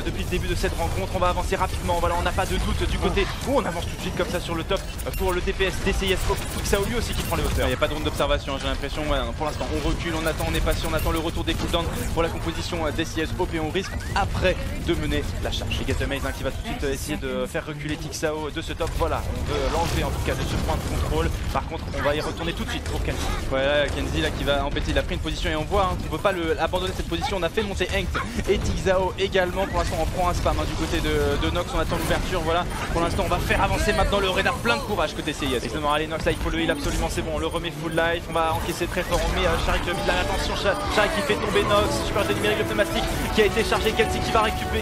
depuis le début de cette rencontre. On va avancer rapidement, voilà, on n'a pas de doute du côté où on avance tout de suite comme ça sur le top pour le DPS des CIS Hope. Texao lui aussi qui prend les hauteurs. Il n'y a pas de round d'observation, j'ai l'impression, pour l'instant on recule, on attend, on est patient, on attend le retour des cooldowns pour la composition des CIS Hope et on risque après de mener la charge. Et Getemazed qui va tout de suite essayer de faire reculer Texao de ce top. Voilà, on veut l'enlever en tout cas de ce point de contrôle. Par contre, on va y retourner tout de suite pour Kenzie. Ouais, là, Kenzie là qui va embêter, il a pris une position et on voit qu'on ne peut pas abandonner cette position. On a fait monter Hank et Texao également. Pour l'instant, on prend un spam du côté de Nox. On attend l'ouverture. Voilà, pour l'instant, on va faire avancer maintenant le radar plein de courage côté CIS. Exactement, allez, Nox là, il faut le heal absolument. C'est bon, on le remet full life. On va encaisser très fort. On met Sharik le mid là. Attention, Sharik qui fait tomber Nox. Super numérique de pneumatique qui a été chargé. Kenzie qui va récupérer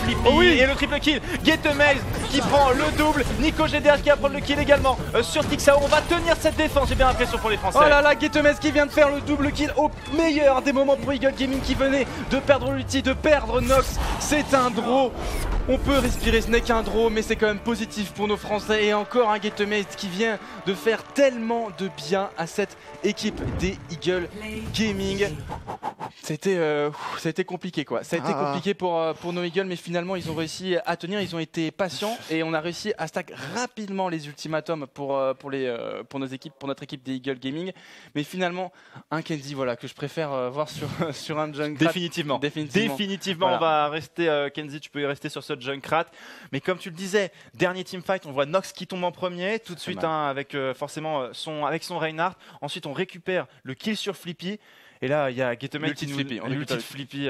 Flippy. Oh oui, et le triple kill. Getemazed qui prend le double. Nico GDH qui va prendre le kill également sur Texao. On va tenir cette défense, j'ai bien l'impression pour les Français. Oh là là, Getemazed qui vient de faire le double kill au meilleur des moments pour Eagle Gaming qui venait de perdre l'ulti, de perdre Nox. C'est un draw. On peut respirer, ce n'est qu'un draw, mais c'est quand même positif pour nos Français. Et encore un Getemazed qui vient de faire tellement de bien à cette équipe des Eagle Gaming. Ça a été compliqué quoi. Ça a été compliqué pour nos Eagles, mais finalement ils ont réussi à tenir, ils ont été patients et on a réussi à stack rapidement les ultimatums pour notre équipe des Eagle Gaming. Mais finalement un Kenzie voilà que je préfère voir sur un Junkrat. Définitivement voilà. On va rester Kenzie, tu peux y rester sur ce Junkrat. Mais comme tu le disais, dernier teamfight, on voit Nox qui tombe en premier, tout de suite avec forcément avec son Reinhardt. Ensuite on récupère le kill sur Flippy. Et là, il y a Getomate qui nous Flippy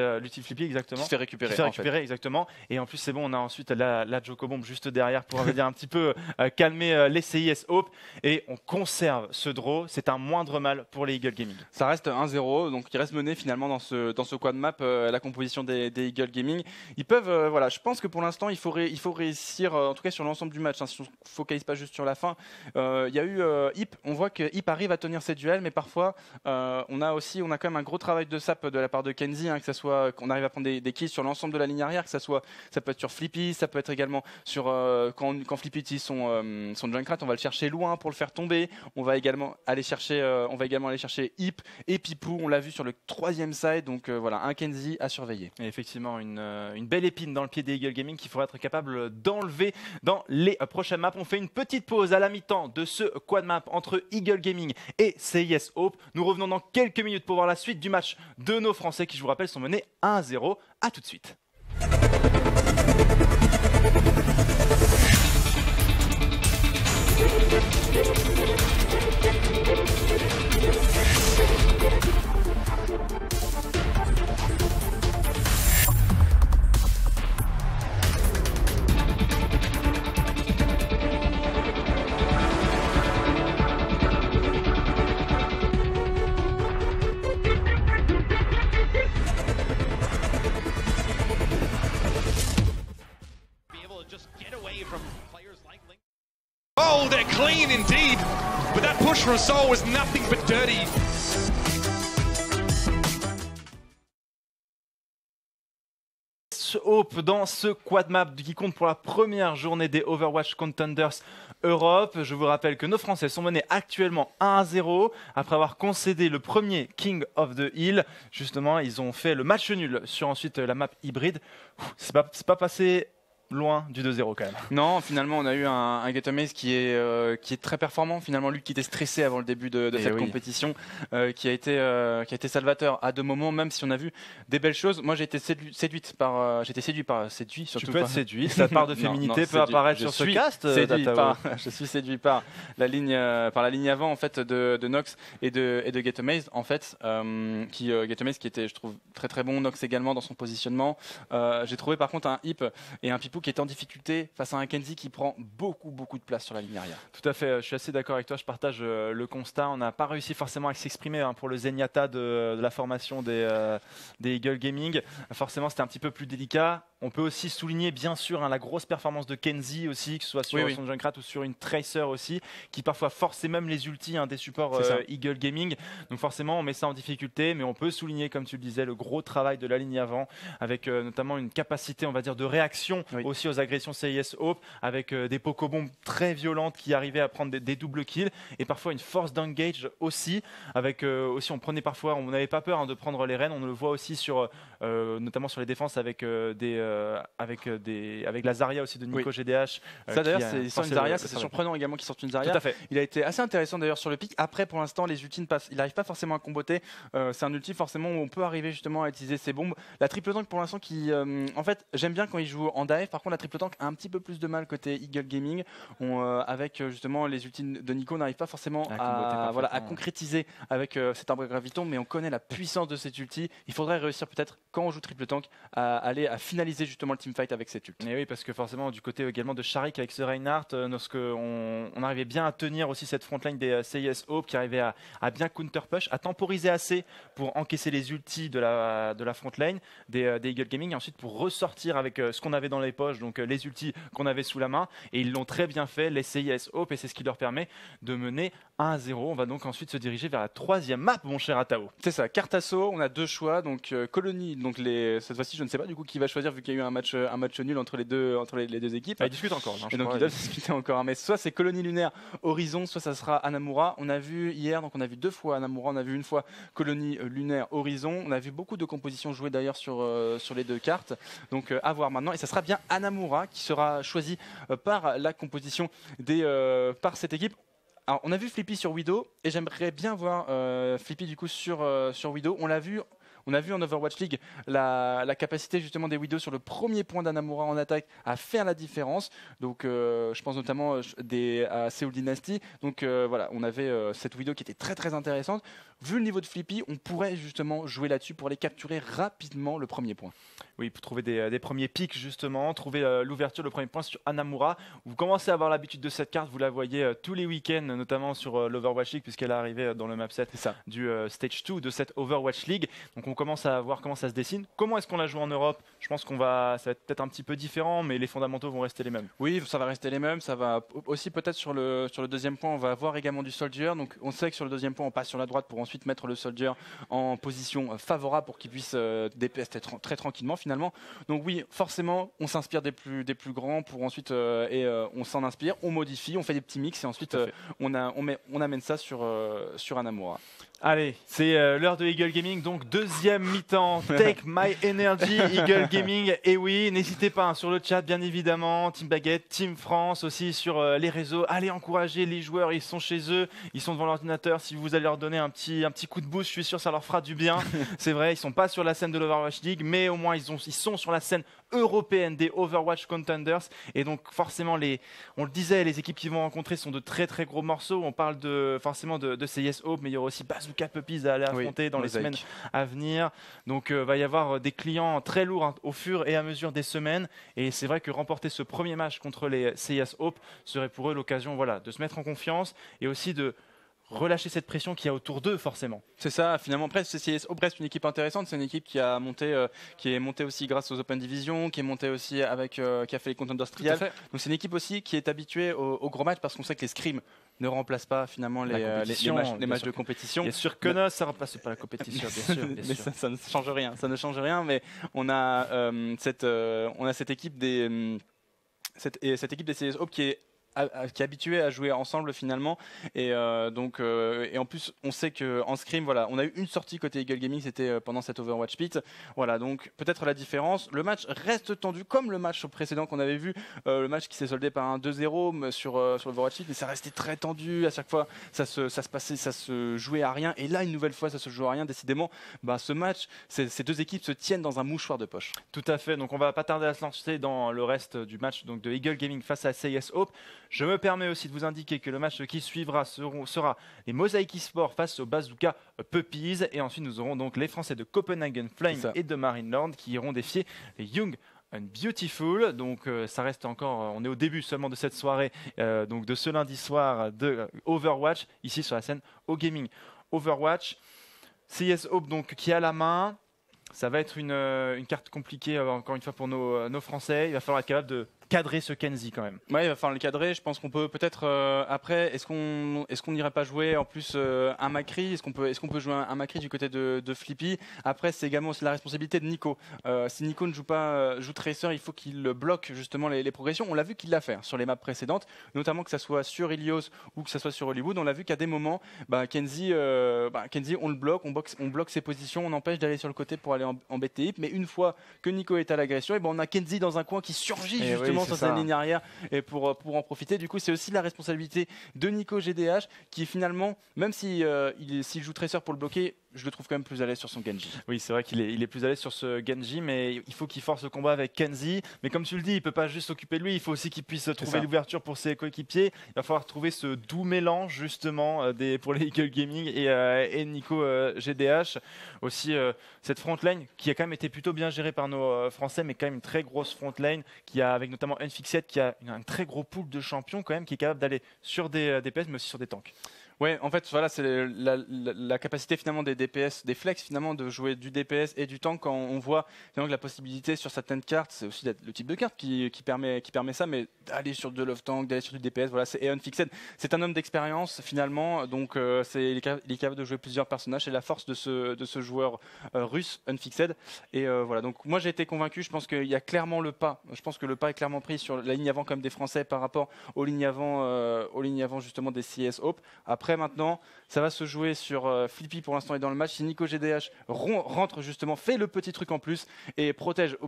exactement. Qui se fait récupérer. Exactement. Et en plus, c'est bon, on a ensuite la Joko Bomb juste derrière pour un petit peu calmer les CIS Hope. Et on conserve ce draw. C'est un moindre mal pour les Eagle Gaming. Ça reste 1-0, donc il reste mené finalement dans ce quad map la composition des Eagle Gaming. Ils peuvent, voilà, je pense que pour l'instant, il faut réussir, en tout cas sur l'ensemble du match, hein, si on ne focalise pas juste sur la fin. Il y a eu Hip, on voit que Hip arrive à tenir ses duels, mais parfois, on a quand même un gros travail de sap de la part de Kenzie, hein, que ça soit qu'on arrive à prendre des kills sur l'ensemble de la ligne arrière, que ça peut être sur Flippy, ça peut être également sur quand Flippy utilise son Junkrat, on va le chercher loin pour le faire tomber. On va également aller chercher Hip et Pipou, on l'a vu sur le 3e side, donc voilà, un Kenzie à surveiller. Et effectivement, une belle épine dans le pied des Eagle Gaming qu'il faudra être capable d'enlever dans les prochaines maps. On fait une petite pause à la mi-temps de ce quad map entre Eagle Gaming et CIS Hope. Nous revenons dans quelques minutes pour voir la suite du match de nos Français qui, je vous rappelle, sont menés 1-0. A tout de suite. Oh, they're clean indeed, but that push from Soul was nothing but dirty. Hope dans ce quad map qui compte pour la première journée des Overwatch Contenders Europe. Je vous rappelle que nos Français sont menés actuellement 1-0 après avoir concédé le premier King of the Hill. Justement, ils ont fait le match nul sur ensuite la map hybride. C'est pas passé loin du 2-0 quand même. Non, finalement on a eu un Getomate qui est très performant, finalement lui qui était stressé avant le début de cette compétition, qui a été salvateur à 2 moments, même si on a vu des belles choses. Moi j'ai été séduit surtout. Tu peux être séduit, sa part de féminité peut apparaître sur ce cast. Je suis séduit par la ligne avant en fait de Nox et de Getomate en fait, Getomate qui était, je trouve, très très bon, Nox également dans son positionnement. J'ai trouvé par contre un Hip et un Pipou qui est en difficulté face à un Kenzie qui prend beaucoup de place sur la ligne arrière. Tout à fait, je suis assez d'accord avec toi, je partage le constat. On n'a pas réussi forcément à s'exprimer pour le Zenyatta de la formation des Eagle Gaming. Forcément, c'était un petit peu plus délicat. On peut aussi souligner bien sûr la grosse performance de Kenzie aussi, que ce soit sur son Junkrat ou sur une Tracer aussi, qui parfois forçait même les ultis des supports Eagle Gaming. Donc forcément on met ça en difficulté, mais on peut souligner, comme tu le disais, le gros travail de la ligne avant, avec notamment une capacité on va dire de réaction aussi aux agressions CIS Hope, avec des pocobombs très violentes qui arrivaient à prendre des doubles kills, et parfois une force d'engage aussi, avec aussi on prenait parfois, on n'avait pas peur de prendre les rênes, on le voit aussi sur notamment sur les défenses avec la Zarya aussi de Nico GDH. Ça d'ailleurs c'est une Zarya, c'est surprenant également qu'il sorte une Zarya. Tout à fait. Il a été assez intéressant d'ailleurs sur le pic. Après pour l'instant les ultis il n'arrive pas forcément à comboter. C'est un ulti forcément où on peut arriver justement à utiliser ses bombes. La triple tank pour l'instant qui en fait j'aime bien quand il joue en dive. Par contre la triple tank a un petit peu plus de mal côté Eagle Gaming. Avec justement les ultis de Nico n'arrive pas forcément à concrétiser avec cet arbre graviton, mais on connaît la puissance de cet ulti. Il faudrait réussir peut-être quand on joue triple tank à aller à finaliser justement le teamfight avec cet ult. Et oui, parce que forcément du côté également de Sharik avec ce Reinhardt, on arrivait bien à tenir aussi cette frontline des CIS Hope qui arrivait à bien counter push, à temporiser assez pour encaisser les ultis de la frontline des Eagle Gaming, et ensuite pour ressortir avec ce qu'on avait dans les poches, poche donc les ultis qu'on avait sous la main et ils l'ont très bien fait, les CIS Hope, et c'est ce qui leur permet de mener 1-0. On va donc ensuite se diriger vers la 3e map, mon cher Atao. C'est ça, carte assaut, on a 2 choix, donc Colonie, donc cette fois-ci je ne sais pas du coup qui va choisir vu qu'il y a eu un match nul entre les deux équipes. Ils discutent encore. Et donc ils doivent discuter encore, mais soit c'est Colonie Lunaire Horizon, soit ça sera Hanamura. On a vu hier, donc on a vu 2 fois Hanamura, on a vu une fois Colonie Lunaire Horizon, on a vu beaucoup de compositions jouées d'ailleurs sur les 2 cartes, donc à voir maintenant, et ça sera bien Hanamura qui sera choisi par la composition par cette équipe. Alors, on a vu Flippy sur Widow et j'aimerais bien voir Flippy du coup sur Widow. On a vu en Overwatch League la capacité justement des Widow sur le premier point d'Hanamura en attaque à faire la différence. Donc je pense notamment à Seoul Dynasty. Donc voilà, on avait cette Widow qui était très très intéressante. Vu le niveau de Flippy, on pourrait justement jouer là-dessus pour aller capturer rapidement le premier point. Oui, pour trouver des premiers pics justement, trouver l'ouverture, le premier point sur Hanamura. Vous commencez à avoir l'habitude de cette carte, vous la voyez tous les week-ends, notamment sur l'Overwatch League, puisqu'elle est arrivée dans le mapset du Stage 2 de cette Overwatch League. Donc on commence à voir comment ça se dessine. Comment est-ce qu'on la joue en Europe? Je pense ça va être peut-être un petit peu différent, mais les fondamentaux vont rester les mêmes. Oui, ça va rester les mêmes. Ça va aussi peut-être sur le deuxième point, on va avoir également du Soldier. Donc on sait que sur le deuxième point, on passe sur la droite pour ensuite mettre le Soldier en position favorable pour qu'il puisse DPS très tranquillement finalement. Donc oui, forcément, on s'inspire des plus grands pour ensuite on s'en inspire, on modifie, on fait des petits mix et ensuite on amène ça sur Hanamura. Allez, c'est l'heure de Eagle Gaming, donc deuxième mi-temps, Take My Energy, Eagle Gaming. Et oui, n'hésitez pas sur le chat, bien évidemment, Team Baguette, Team France, aussi sur les réseaux. Allez encourager les joueurs, ils sont chez eux, ils sont devant l'ordinateur. Si vous allez leur donner un petit coup de boost, je suis sûr que ça leur fera du bien. C'est vrai, ils sont pas sur la scène de l'Overwatch League, mais au moins ils sont sur la scène européenne des Overwatch Contenders. Et donc forcément, on le disait, les équipes qu'ils vont rencontrer sont de très très gros morceaux. On parle forcément de CIS Hope, mais il y aura aussi Bazooka Puppies à aller affronter dans les semaines à venir. Donc va y avoir des clients très lourds au fur et à mesure des semaines. Et c'est vrai que remporter ce premier match contre les CIS Hope serait pour eux l'occasion de se mettre en confiance et aussi de relâcher cette pression qu'il y a autour d'eux forcément. C'est ça, finalement CIS Hope reste une équipe intéressante, c'est une équipe qui est montée aussi grâce aux Open Division, qui est montée aussi qui a fait les Contenders Trials. Donc c'est une équipe aussi qui est habituée aux gros matchs parce qu'on sait que les scrims ne remplacent pas finalement les matchs de compétition. Bien sûr que non, ça ne remplace pas la compétition, bien sûr. Mais ça ne change rien, mais on a cette équipe des CIS Hope qui est habitué à jouer ensemble finalement et en plus on sait que en scrim on a eu une sortie côté Eagle Gaming, c'était pendant cette Overwatch Pit, donc peut-être la différence. Le match reste tendu comme le match précédent qu'on avait vu, le match qui s'est soldé par un 2-0 sur Overwatch Pit, mais ça restait très tendu à chaque fois, ça se jouait à rien, et là une nouvelle fois ça se joue à rien. Décidément ce match, ces deux équipes se tiennent dans un mouchoir de poche. Tout à fait, donc on va pas tarder à se lancer dans le reste du match donc de Eagle Gaming face à CIS Hope. Je me permets aussi de vous indiquer que le match qui suivra sera les Mosaic eSports face aux Bazooka Puppies. Et ensuite, nous aurons donc les Français de Copenhagen Flame et de Marineland qui iront défier les Young and Beautiful. Donc ça reste encore, on est au début seulement de cette soirée, donc de ce lundi soir de Overwatch, ici sur la scène au Gaming. Overwatch, CIS Hope donc qui a la main. Ça va être une carte compliquée encore une fois pour nos Français. Il va falloir être capable de cadrer ce Kenzie quand même. Ouais, il va falloir le cadrer. Je pense qu'on peut peut-être après. Est-ce qu'on n'irait pas jouer en plus un Macri? Est-ce qu'on peut jouer un Macri du côté de Flippy? Après, c'est également aussi la responsabilité de Nico. Si Nico ne joue Tracer, il faut qu'il bloque justement les progressions. On l'a vu qu'il l'a fait sur les maps précédentes, notamment que ça soit sur Ilios ou que ça soit sur Hollywood. On l'a vu qu'à des moments, Kenzie, on le bloque, on bloque ses positions, on empêche d'aller sur le côté pour aller en BTI. Mais une fois que Nico est à l'agression, on a Kenzie dans un coin qui surgit justement sur sa ligne arrière et pour en profiter. Du coup, c'est aussi la responsabilité de Nico GDH qui finalement, même s'il joue Tracer pour le bloquer, je le trouve quand même plus à l'aise sur son Genji. Oui, c'est vrai qu'il est plus à l'aise sur ce Genji, mais il faut qu'il force le combat avec Kenzie. Mais comme tu le dis, il peut pas juste s'occuper de lui, il faut aussi qu'il puisse trouver l'ouverture pour ses coéquipiers. Il va falloir trouver ce doux mélange justement pour les Eagle Gaming et Nico GDH. Aussi cette front lane qui a quand même été plutôt bien gérée par nos Français, mais quand même une très grosse front lane qui a avec notamment Unfixed qui a un très gros pool de champions quand même qui est capable d'aller sur des DPS mais aussi sur des tanks. Ouais, en fait, voilà, c'est la capacité finalement des DPS, des flex finalement, de jouer du DPS et du tank quand on voit finalement que la possibilité sur certaines cartes, c'est aussi le type de carte qui permet ça, mais d'aller sur de love tank, d'aller sur du DPS, voilà, c'est Unfixed. C'est un homme d'expérience finalement, donc il est capable de jouer plusieurs personnages. C'est la force de ce joueur russe, Unfixed. Et voilà, donc moi j'ai été convaincu, je pense qu'il y a clairement le pas. Je pense que le pas est clairement pris sur la ligne avant comme des Français par rapport aux lignes avant justement des CS Hope. Après maintenant, ça va se jouer sur Flippy pour l'instant est dans le match. Si Nico GDH rentre justement, fait le petit truc en plus et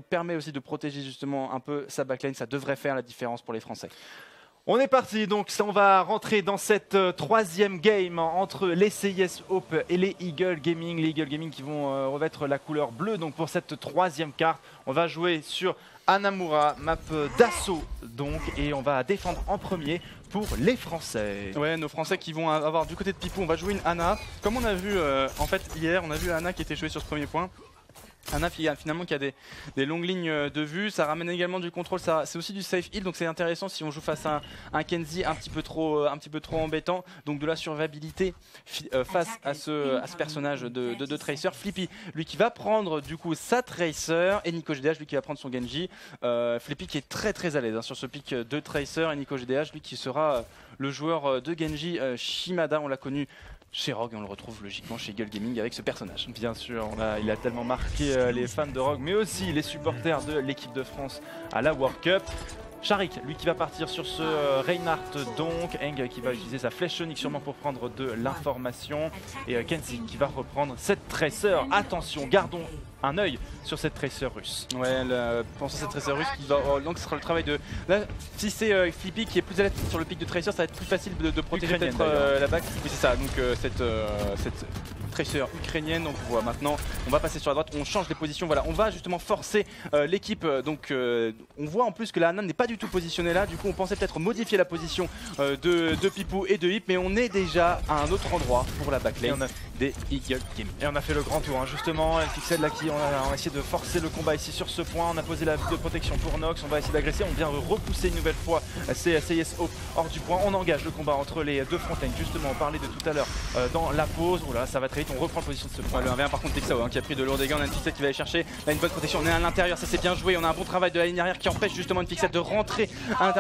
permet aussi de protéger justement un peu sa backline, ça devrait faire la différence pour les Français. On est parti, donc on va rentrer dans cette troisième game entre les CIS Hope et les Eagle Gaming. Les Eagle Gaming qui vont revêtre la couleur bleue. Donc pour cette troisième carte, on va jouer sur Hanamura, map d'assaut donc, et on va défendre en premier pour les Français. Ouais, nos Français qui vont avoir du côté de Pipou, on va jouer une Ana. Comme on a vu en fait hier, on a vu Ana qui était jouée sur ce premier point. Ana finalement qui a des longues lignes de vue, ça ramène également du contrôle, c'est aussi du safe heal, donc c'est intéressant si on joue face à un Kenzie un petit peu trop embêtant, donc de la survivabilité face à ce personnage de Tracer. Flippy, lui qui va prendre du coup sa Tracer, et Nico GDH lui qui va prendre son Genji. Flippy qui est très à l'aise sur ce pick de Tracer, et Nico GDH lui qui sera le joueur de Genji Shimada, on l'a connu chez Rogue, on le retrouve logiquement chez Eagle Gaming avec ce personnage. Bien sûr, il a tellement marqué les fans de Rogue, mais aussi les supporters de l'équipe de France à la World Cup. Sharik, lui qui va partir sur ce Reinhardt donc, Eng qui va utiliser sa flèche sonique sûrement pour prendre de l'information, et Kenzie qui va reprendre cette Tracer. Attention, gardons un œil sur cette Tracer russe. Ouais, pensons à cette Tracer russe qui va. Donc ce sera le travail de. Là, si c'est Flippy qui est plus à l'aise sur le pic de Tracer, ça va être plus facile de protéger peut-être la back. Oui, c'est ça. Donc cette Tracer ukrainienne. Donc voilà, maintenant on va passer sur la droite, on change les positions. Voilà, on va justement forcer l'équipe. Donc on voit en plus que la Hanan n'est pas du tout positionnée là. Du coup, on pensait peut-être modifier la position de Pipou et de Hip, mais on est déjà à un autre endroit pour la backlane des Eagle Gaming. Et on a fait le grand tour, hein, justement. Fixed là qui on a essayé de forcer le combat ici sur ce point. On a posé la bulle de protection pour Nox. On va essayer d'agresser. On vient repousser une nouvelle fois CIS Hope hors du point. On engage le combat entre les deux frontlines. Justement, on parlait de tout à l'heure dans la pause. Oh là, ça va très vite. On reprend position de ce point. Le 1v1 par contre Texao qui a pris de lourds dégâts. On a une Fixed qui va aller chercher là une bonne protection. On est à l'intérieur, ça c'est bien joué. On a un bon travail de la ligne arrière qui empêche justement une Fixed de rentrer.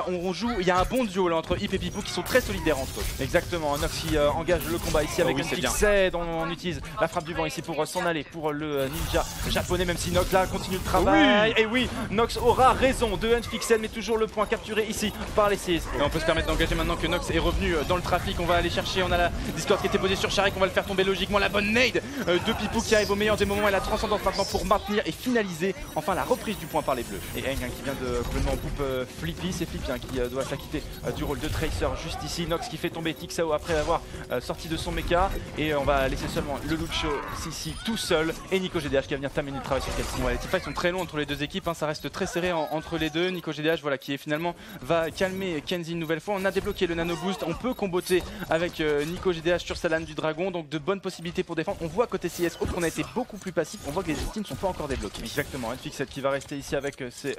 On joue. Il y a un bon duo là entre Hip et Pipou qui sont très solidaires entre eux. Exactement. Nox qui engage le combat ici avec une Fixed. On utilise la frappe du vent ici pour s'en aller pour le ninja japonais, même si Nox là continue le travail. Et oui, Nox aura raison de Unfixed, mais toujours le point capturé ici par les CIS. Et on peut se permettre d'engager maintenant que Nox est revenu dans le trafic. On va aller chercher, on a la Discord qui était posée sur Sharik, on va le faire tomber logiquement. La bonne nade de Pipou qui arrive au meilleur des moments et la transcendance maintenant pour maintenir et finaliser enfin la reprise du point par les bleus. Et Eng qui vient de complètement coupe Flippy, c'est Flippy qui doit s'acquitter du rôle de Tracer juste ici. Nox qui fait tomber Tixao après avoir sorti de son mecha, et on va laisser seulement le Luxo ici tout seul, et Nico GDH qui va venir terminer le travail sur Kenzie. Ouais, les teamfights sont très longs entre les deux équipes, hein, ça reste très serré entre les deux. Nico GDH voilà, qui est finalement va calmer Kenzie une nouvelle fois. On a débloqué le nano boost, on peut comboter avec Nico GDH sur sa lame du dragon, donc de bonnes possibilités pour défendre. On voit côté CS qu'on a été beaucoup plus passif, on voit que les teams ne sont pas encore débloqués. Exactement, Unfixed qui va rester ici avec ses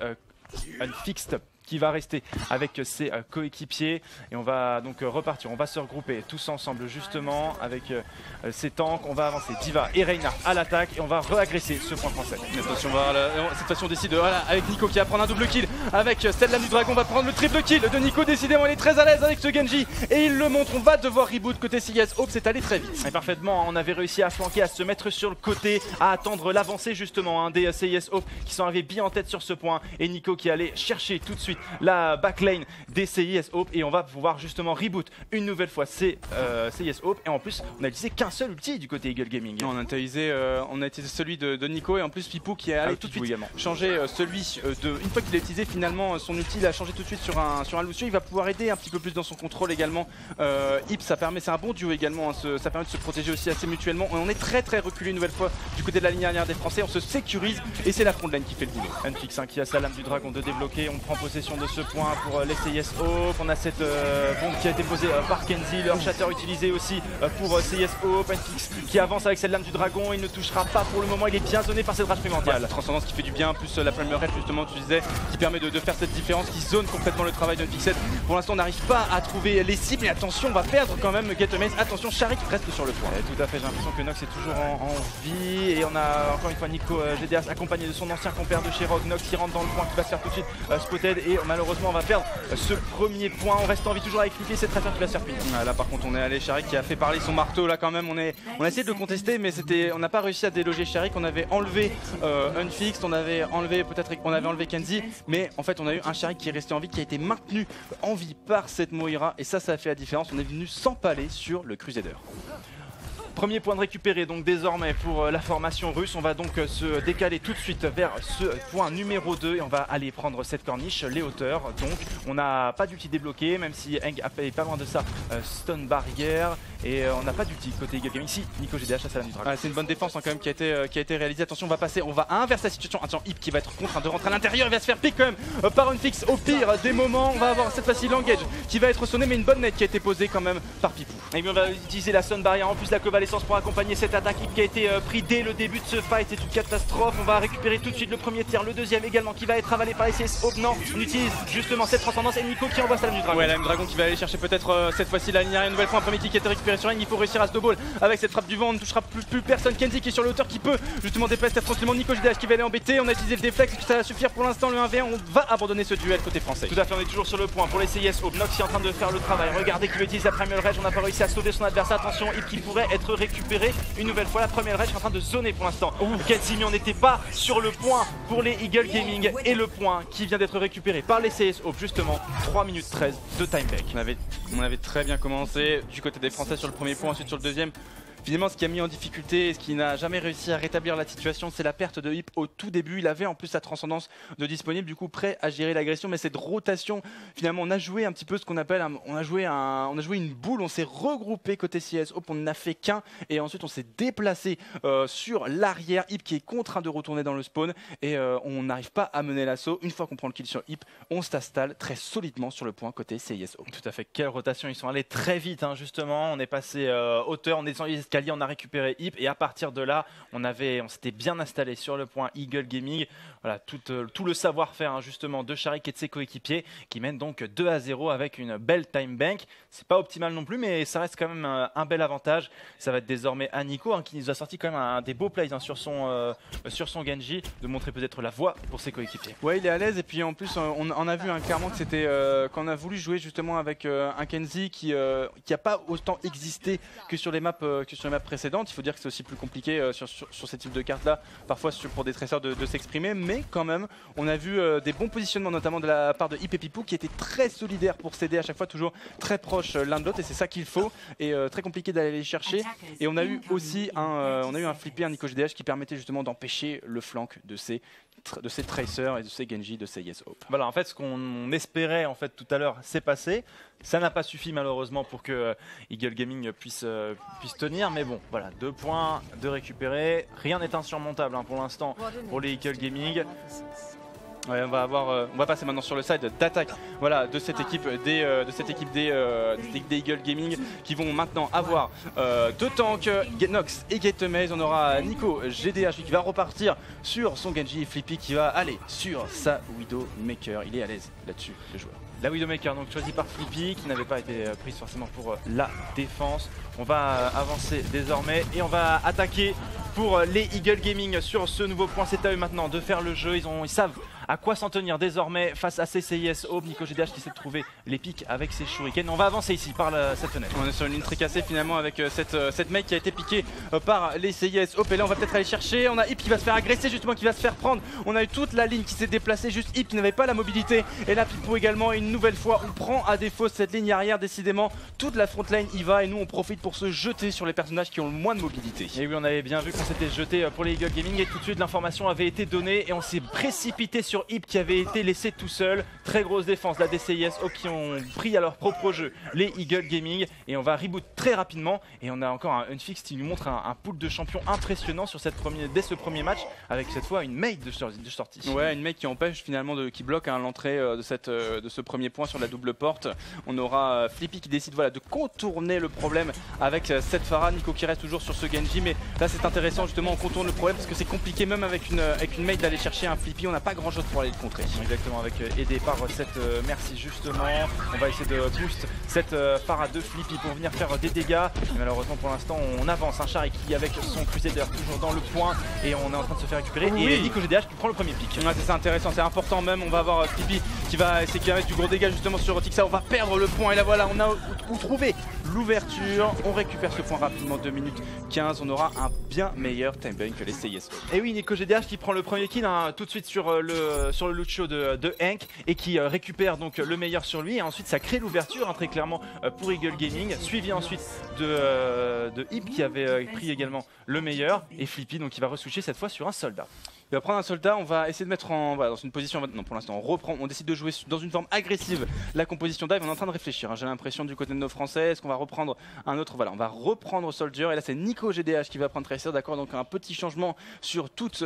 Unfixed qui va rester avec ses coéquipiers, et on va donc repartir, on va se regrouper tous ensemble justement avec ces tanks. On va avancer Diva et Reinhardt à l'attaque et on va réagresser ce point français. Attention, cette fois-ci on décide voilà, avec Nico qui va prendre un double kill avec cette lame du dragon, on va prendre le triple kill de Nico. Décidément il est très à l'aise avec ce Genji et il le montre. On va devoir reboot côté CIS Hope, c'est allé très vite. Et parfaitement, on avait réussi à flanquer, à se mettre sur le côté, à attendre l'avancée justement des CIS Hope qui sont arrivés bien en tête sur ce point, et Nico qui allait chercher tout de suite la backline des CIS Hope, et on va pouvoir justement reboot une nouvelle fois CIS Hope. Et en plus on a utilisé qu'un seul ulti du côté Eagle Gaming. Non, on a utilisé celui de Nico, et en plus Pipou qui est allé tout de suite également changer celui de. Une fois qu'il a utilisé finalement son ulti, il a changé tout de suite sur un Lucio. Il va pouvoir aider un petit peu plus dans son contrôle également. Hip, ça permet, c'est un bon duo également, hein, ça permet de se protéger aussi assez mutuellement. On est très reculé une nouvelle fois du côté de la ligne arrière des Français, on se sécurise et c'est la frontline qui fait le boulot. Unfix qui a sa lame du dragon de débloquer, on prend possession récupération de ce point pour les CIS Hope. On a cette bombe qui a été posée par Kenzie, leur shatter utilisé aussi pour CIS Hope. Nfix qui avance avec cette lame du dragon, il ne touchera pas pour le moment, il est bien zoné par cette rage primordiale. Ouais, la transcendance qui fait du bien, plus la Primal Rage justement tu disais, qui permet de faire cette différence, qui zone complètement le travail de Nfixet. Pour l'instant on n'arrive pas à trouver les cibles, et attention on va perdre quand même Get Amaze, attention Sharik reste sur le point. Tout à fait, j'ai l'impression que Nox est toujours en vie, et on a encore une fois Nico GDH accompagné de son ancien compère de chez Rogue. Nox qui rentre dans le point, qui va se faire tout de suite spotted, et malheureusement on va perdre ce premier point. On reste en vie toujours avec Flippy, c'est très bien qui va se faire punir. Là par contre on est allé, Sharik qui a fait parler son marteau là quand même, on a essayé de le contester mais on n'a pas réussi à déloger Sharik. On avait enlevé Unfixed, on avait enlevé Kenzie, mais en fait on a eu un Sharik qui est resté en vie, qui a été maintenu en vie par cette Moira, et ça a fait la différence. On est venu s'empaler sur le Crusader. Premier point de récupéré donc désormais pour la formation russe. On va donc se décaler tout de suite vers ce point numéro 2 et on va aller prendre cette corniche, les hauteurs. Donc on n'a pas d'ulti débloqué, même si Eng a fait pas loin de ça stun barrière, et on n'a pas d'ulti côté Eagle Gaming. Si, Nico GDH à Salam du Dragon. C'est une bonne défense hein, quand même qui a été réalisée. Attention on va inverser la situation. Attention Hip qui va être contraint de rentrer à l'intérieur, il va se faire pick quand même par Unfix. Au pire des moments on va avoir cette fois-ci l'engage qui va être sonné, mais une bonne net qui a été posée quand même par Pipou. Et bien on va utiliser la stun barrière en plus la convalescence pour accompagner cette attaque qui a été pris dès le début de ce fight. C'est une catastrophe. On va récupérer tout de suite le premier tir, le deuxième également qui va être avalé par les CS Hope. Non, on utilise justement cette transcendance et Nico qui envoie sa lame du dragon. Ouais, la lame dragon qui va aller chercher peut-être cette fois-ci la ligne arrière. Une nouvelle fois un premier kill qui a été récupéré sur Eng. Il faut réussir à se double avec cette frappe du vent. On ne touchera plus personne. Kenzie qui est sur le hauteur qui peut justement déplacer cette transplement. Nico GDH qui va aller embêter. On a utilisé le déflex, ça va suffire pour l'instant. Le 1v1, on va abandonner ce duel côté français. Tout à fait, on est toujours sur le point pour les CIS Hope. Nox est en train de faire le travail. Regardez qui utilise la Primal Rage. On n'a pas réussi à sauver son adversaire. Attention, Hip qui pourrait être récupéré une nouvelle fois. La première rage est en train de zoner pour l'instant. Kenzie, mais on n'était pas sur le point pour les Eagle Gaming, et le point qui vient d'être récupéré par les CS Hope justement. 3 minutes 13 de time back. On avait très bien commencé du côté des Français sur le premier point, ensuite sur le deuxième. Finalement, ce qui a mis en difficulté et ce qui n'a jamais réussi à rétablir la situation, c'est la perte de Hip au tout début. Il avait en plus sa transcendance de disponible, du coup prêt à gérer l'agression. Mais cette rotation, finalement, on a joué un petit peu ce qu'on appelle, on a joué une boule. On s'est regroupé côté CS Hope, on n'a fait qu'un, et ensuite on s'est déplacé sur l'arrière. Hip qui est contraint de retourner dans le spawn, et on n'arrive pas à mener l'assaut. Une fois qu'on prend le kill sur Hip, on s'installe très solidement sur le point côté CIS Hope. Tout à fait, quelle rotation, ils sont allés très vite hein, justement. On est passé hauteur, on est descendu les escaliers, on a récupéré Hip, et à partir de là on s'était bien installé sur le point Eagle Gaming. Voilà, tout le savoir-faire hein, justement de Sharik et de ses coéquipiers qui mènent donc 2-0 avec une belle time bank. C'est pas optimal non plus, mais ça reste quand même un bel avantage. Ça va être désormais à Nico hein, qui nous a sorti quand même des beaux plays hein, sur son Genji, de montrer peut-être la voie pour ses coéquipiers. Ouais, il est à l'aise, et puis en plus on a vu hein, clairement que c'était quand on a voulu jouer justement avec un Kenzie qui a pas autant existé que sur les maps précédentes. Il faut dire que c'est aussi plus compliqué sur ces types de cartes là, parfois pour des tracers de s'exprimer, mais quand même on a vu des bons positionnements notamment de la part de Hip et Pipou qui étaient très solidaires pour s'aider à chaque fois, toujours très proches l'un de l'autre, et c'est ça qu'il faut, et très compliqué d'aller les chercher. Et on a eu aussi un flippé, un Nico GDH qui permettait justement d'empêcher le flank de ces tracers et de ces Genji, de ces Yes Hope. Voilà, en fait ce qu'on espérait en fait tout à l'heure s'est passé. Ça n'a pas suffi malheureusement pour que Eagle Gaming puisse tenir, mais bon, voilà, 2 points de récupérer. Rien n'est insurmontable hein, pour l'instant pour les Eagle Gaming. Ouais, on va passer maintenant sur le side d'attaque, voilà, de cette équipe des Eagle Gaming, qui vont maintenant avoir 2 tanks, Nox et Get Amaze. On aura Nico GDH qui va repartir sur son Genji, et Flippy qui va aller sur sa Widowmaker. Il est à l'aise là-dessus, le joueur. La Widowmaker donc choisie par Flippy, qui n'avait pas été prise forcément pour la défense. On va avancer désormais et on va attaquer pour les Eagle Gaming sur ce nouveau point. C'est à eux maintenant de faire le jeu, ils savent à quoi s'en tenir désormais face à ces CIS Hope. Nico GDH qui essaie de trouver les pics avec ses shurikens. On va avancer ici par cette fenêtre. On est sur une ligne très cassée finalement avec cette mec qui a été piquée par les CIS Hope, et là on va peut-être aller chercher. On a Hip qui va se faire agresser justement, qui va se faire prendre. On a eu toute la ligne qui s'est déplacée, juste Hip qui n'avait pas la mobilité, et là Pipou également. Et une nouvelle fois on prend à défaut cette ligne arrière, décidément toute la front line y va, et nous on profite pour se jeter sur les personnages qui ont le moins de mobilité. Et oui, on avait bien vu qu'on s'était jeté pour les Eagle Gaming, et tout de suite l'information avait été donnée et on s'est précipité sur sur Hip qui avait été laissé tout seul. Très grosse défense, la DCIS qui ont pris à leur propre jeu les Eagle Gaming. Et on va reboot très rapidement. Et on a encore un Unfix qui nous montre un pool de champions impressionnant sur dès ce premier match, avec cette fois une mate de sortie. Ouais, une mate qui empêche finalement, qui bloque l'entrée de ce premier point sur la double porte. On aura Flippy qui décide de contourner le problème avec cette Pharah. Nico qui reste toujours sur ce Genji, mais là c'est intéressant justement, on contourne le problème parce que c'est compliqué même avec une mate d'aller chercher un Flippy. On n'a pas grand chose pour aller le contrer. Exactement, avec aidé par cette Merci justement. On va essayer de boost cette Pharah de Flippy pour venir faire des dégâts. Mais malheureusement pour l'instant on avance. Sharik qui avec son Crusader toujours dans le point et on est en train de se faire récupérer. Oui. Et Nico GDH qui prend le premier pick. Ouais, c'est intéressant, c'est important même. On va avoir Flippy qui va essayer de mettre du gros dégâts justement sur Tixa. On va perdre le point et là voilà, on a trouvé l'ouverture. On récupère ce point rapidement, 2 minutes 15. On aura un bien meilleur time bank que les CISO. Et oui, Nico GDH qui prend le premier kill tout de suite sur le Lucho de Hank et qui récupère donc le meilleur sur lui. Et ensuite ça crée l'ouverture très clairement pour Eagle Gaming, suivi ensuite de Hip qui avait pris également le meilleur, et Flippy donc qui va reswitcher cette fois sur un soldat. Il va prendre un soldat, on va essayer de mettre dans une position, non pour l'instant on décide de jouer dans une forme agressive la composition dive. On est en train de réfléchir, j'ai l'impression du côté de nos Français, est-ce qu'on va reprendre un autre, voilà on va reprendre Soldier et là c'est Nico GDH qui va prendre Tracer, d'accord, donc un petit changement sur toute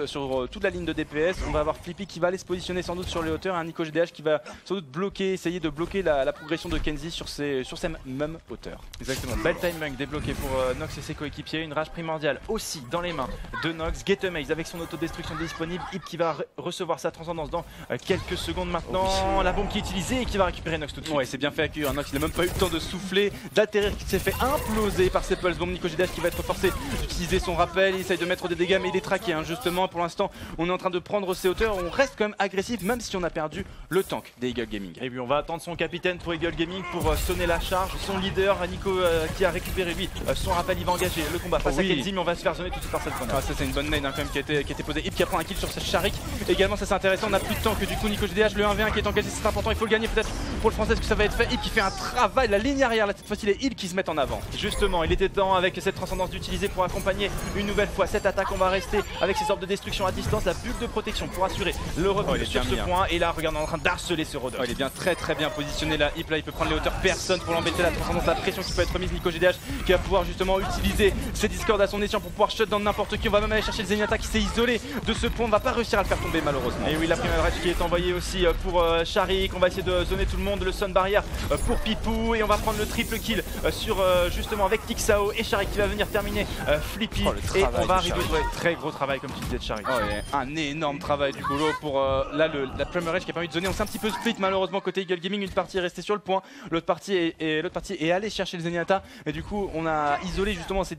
la ligne de DPS. On va avoir Flippy qui va aller se positionner sans doute sur les hauteurs et un Nico GDH qui va sans doute essayer de bloquer la progression de Kenzie sur ces mêmes hauteurs. Exactement, belle time bank débloqué pour Nox et ses coéquipiers, une rage primordiale aussi dans les mains de Nox, Get Amaze avec son autodestruction disponible, Hip qui va recevoir sa transcendance dans quelques secondes maintenant, la bombe qui est utilisée et qui va récupérer Nox tout de suite. Ouais, c'est bien fait accueillir Nox, il n'a même pas eu le temps de souffler, d'atterrir, qui s'est fait imploser par ses pulse bombes. Nico GDH qui va être forcé d'utiliser son rappel, il essaye de mettre des dégâts mais il est traqué justement. Pour l'instant on est en train de prendre ses hauteurs, on reste quand même agressif même si on a perdu le tank des Eagle Gaming. Et puis on va attendre son capitaine pour Eagle Gaming pour sonner la charge, son leader Nico qui a récupéré lui son rappel, il va engager le combat face à Kenzie, mais on va se faire zoner tout de suite par cette fenêtre. Ça c'est une bonne nade quand même qui a été posée. Hip qui prend un kill sur cette Sharik également, ça c'est intéressant, on n'a plus de temps que du coup Nico GDH, le 1v1 qui est engagé, c'est important, il faut le gagner peut-être pour le français, est-ce que ça va être fait? Hip qui fait un travail, la ligne arrière, là cette fois-ci les heals qui se mettent en avant. Justement, il était temps avec cette transcendance d'utiliser pour accompagner une nouvelle fois cette attaque. On va rester avec ses orbes de destruction à distance, la bulle de protection pour assurer le recul sur ce point. Et là, regarde, on est en train d'harceler ce Rodolphe. Il est bien très bien positionné là. Hip là, il peut prendre les hauteurs, personne pour l'embêter, la transcendance, la pression qui peut être remise. Nico GDH qui va pouvoir justement utiliser ses discords à son escient pour pouvoir shut down n'importe qui. On va même aller chercher le Zenyatta qui s'est isolé de ce point, on va pas réussir à le faire tomber malheureusement. Et oui, la première rage qui est envoyée aussi pour Sharik. On va essayer de zoner tout le monde, le stun barrière pour Pipou et on va prendre le triple kill sur justement avec Tixao et Sharik qui va venir terminer Flippy et on va arriver à très gros travail comme tu disais de Sharik. Un énorme travail du boulot pour là la première rage qui a permis de zoner. On s'est un petit peu split malheureusement côté Eagle Gaming, une partie est restée sur le point, l'autre partie est allée chercher le Zenyatta et du coup on a isolé justement, on s'est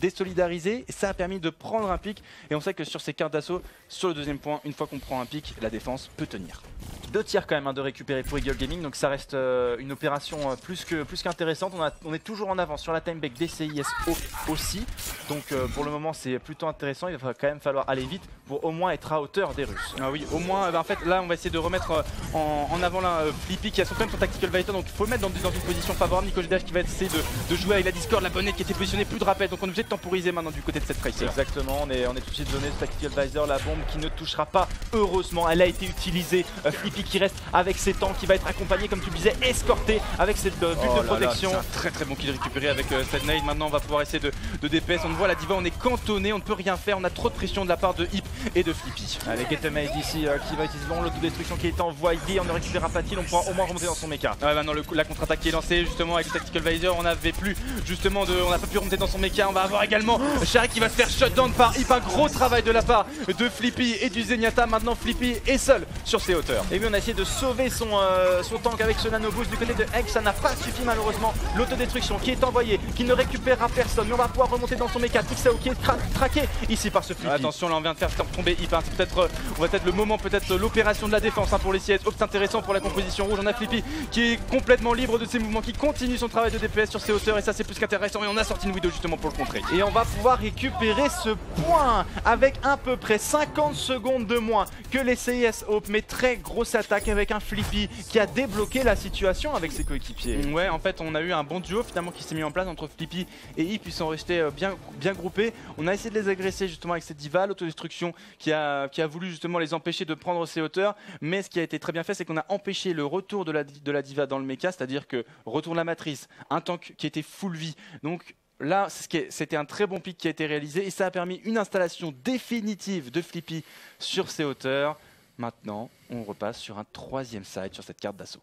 désolidarisé et ça a permis de prendre un pic et on sait que sur ces cartes d'assaut, sur le deuxième point, une fois qu'on prend un pic, la défense peut tenir. 2 tirs quand même de récupérer pour Eagle Gaming, donc ça reste une opération plus qu'intéressante. On est toujours en avance sur la time back des CISO aussi, donc pour le moment c'est plutôt intéressant. Il va quand même falloir aller vite pour au moins être à hauteur des Russes. Ah oui, au moins, en fait là on va essayer de remettre en avant là Flippy qui a quand même son Tactical Vital, donc il faut le mettre dans une position favorable. Nico GDH qui va essayer de jouer avec la Discord, la bonnette qui était positionnée, plus de rappel, donc on est obligé de temporiser maintenant du côté de cette Tracer. Exactement, on est tout de suite donné ce Tactical Visor, la bombe qui ne touchera pas, heureusement elle a été utilisée. Flippy qui reste avec ses tanks, qui va être accompagné comme tu le disais, escorté avec cette bulle de protection. C'est un très bon kill récupéré avec cette nade. Maintenant on va pouvoir essayer de DPS, on voit la diva, on est cantonné, on ne peut rien faire, on a trop de pression de la part de Hip et de Flippy. Allez, Get Amaze ici qui va utiliser l'autodestruction qui est envoyée, on ne récupérera pas de kill, on pourra au moins remonter dans son mecha. Ouais, maintenant la contre-attaque qui est lancée justement avec le Tactical Visor, on n'avait plus justement on n'a pas pu remonter dans son mecha. On va avoir également Sharik qui va se faire shutdown par Hip, un gros travail de la part de Flippy et du Zenyatta. Maintenant Flippy est seul sur ses hauteurs. Et oui, on a essayé de sauver son tank avec ce nano boost du côté de Hank, ça n'a pas suffi malheureusement. L'autodestruction qui est envoyée, qui ne récupérera personne, mais on va pouvoir remonter dans son mecha. Tixao qui est traqué ici par ce Flippy. Attention, là on vient de faire tomber Hip, c'est peut-être le moment, peut-être l'opération de la défense pour les CIS. C'est intéressant pour la composition rouge. On a Flippy qui est complètement libre de ses mouvements, qui continue son travail de DPS sur ses hauteurs et ça c'est plus qu'intéressant et on a sorti une vidéo justement pour le contrer. Et on va pouvoir récupérer ce point avec à peu près 50 secondes de moins que les CIS Hope, mais très grosse attaque avec un Flippy qui a débloqué débloquer la situation avec ses coéquipiers. Ouais, en fait, on a eu un bon duo finalement qui s'est mis en place entre Flippy et Hip. Ils sont restés bien groupés. On a essayé de les agresser justement avec cette diva, l'autodestruction qui a voulu justement les empêcher de prendre ses hauteurs. Mais ce qui a été très bien fait, c'est qu'on a empêché le retour de la diva dans le mecha, c'est-à-dire que retour de la matrice, un tank qui était full vie. Donc là, c'était un très bon pick qui a été réalisé et ça a permis une installation définitive de Flippy sur ses hauteurs. Maintenant, on repasse sur un troisième side sur cette carte d'assaut.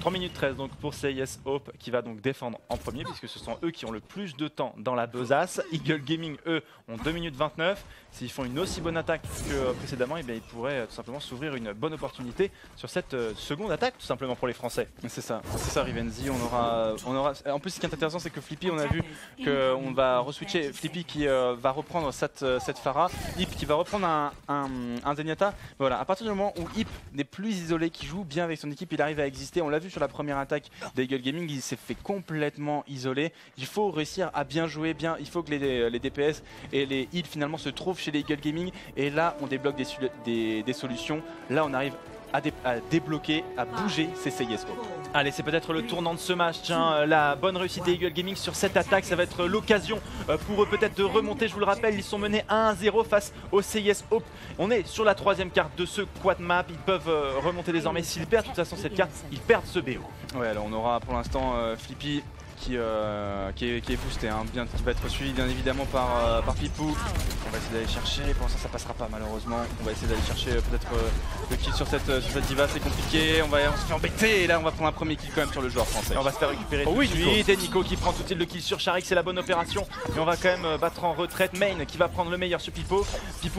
3 minutes 13 donc pour CIS Hope qui va donc défendre en premier puisque ce sont eux qui ont le plus de temps dans la besace. Eagle Gaming eux ont 2 minutes 29. S'ils font une aussi bonne attaque que précédemment, eh bien, ils pourraient tout simplement s'ouvrir une bonne opportunité sur cette seconde attaque tout simplement pour les Français. C'est ça Rivenzi. On aura. En plus, ce qui est intéressant, c'est que Flippy, on a vu qu'on va reswitcher Flippy qui va reprendre cette Pharah, Hip qui va reprendre un Zenyatta. Voilà, à partir du moment où Hip n'est plus isolé, qui joue bien avec son équipe, il arrive à exister. On l'a vu sur la première attaque d'Eagle Gaming, il s'est fait complètement isolé. Il faut réussir à bien jouer, il faut que les DPS et les heals finalement se trouvent chez les Eagle Gaming et là on débloque des solutions. Là on arrive à débloquer, à bouger ces CIS Hope. Allez, c'est peut-être le tournant de ce match. Tiens, la bonne réussite des Eagle Gaming sur cette attaque, ça va être l'occasion pour eux peut-être de remonter. Je vous le rappelle, ils sont menés 1-0 face au CIS Hope. On est sur la troisième carte de ce quad map. Ils peuvent remonter désormais. S'ils perdent de toute façon cette carte, ils perdent ce BO. Ouais, alors on aura pour l'instant Flippy qui est boosté, hein, qui va être suivi bien évidemment par Pipou. On va essayer d'aller chercher, pour l'instant ça passera pas malheureusement. On va essayer d'aller chercher peut-être le kill sur cette diva, c'est compliqué, on se fait embêter et là on va prendre un premier kill quand même sur le joueur français. Et on va se faire récupérer tout de suite et Nico qui prend tout de suite le kill sur Sharik, c'est la bonne opération. Et on va quand même battre en retraite Main qui va prendre le meilleur sur Pipou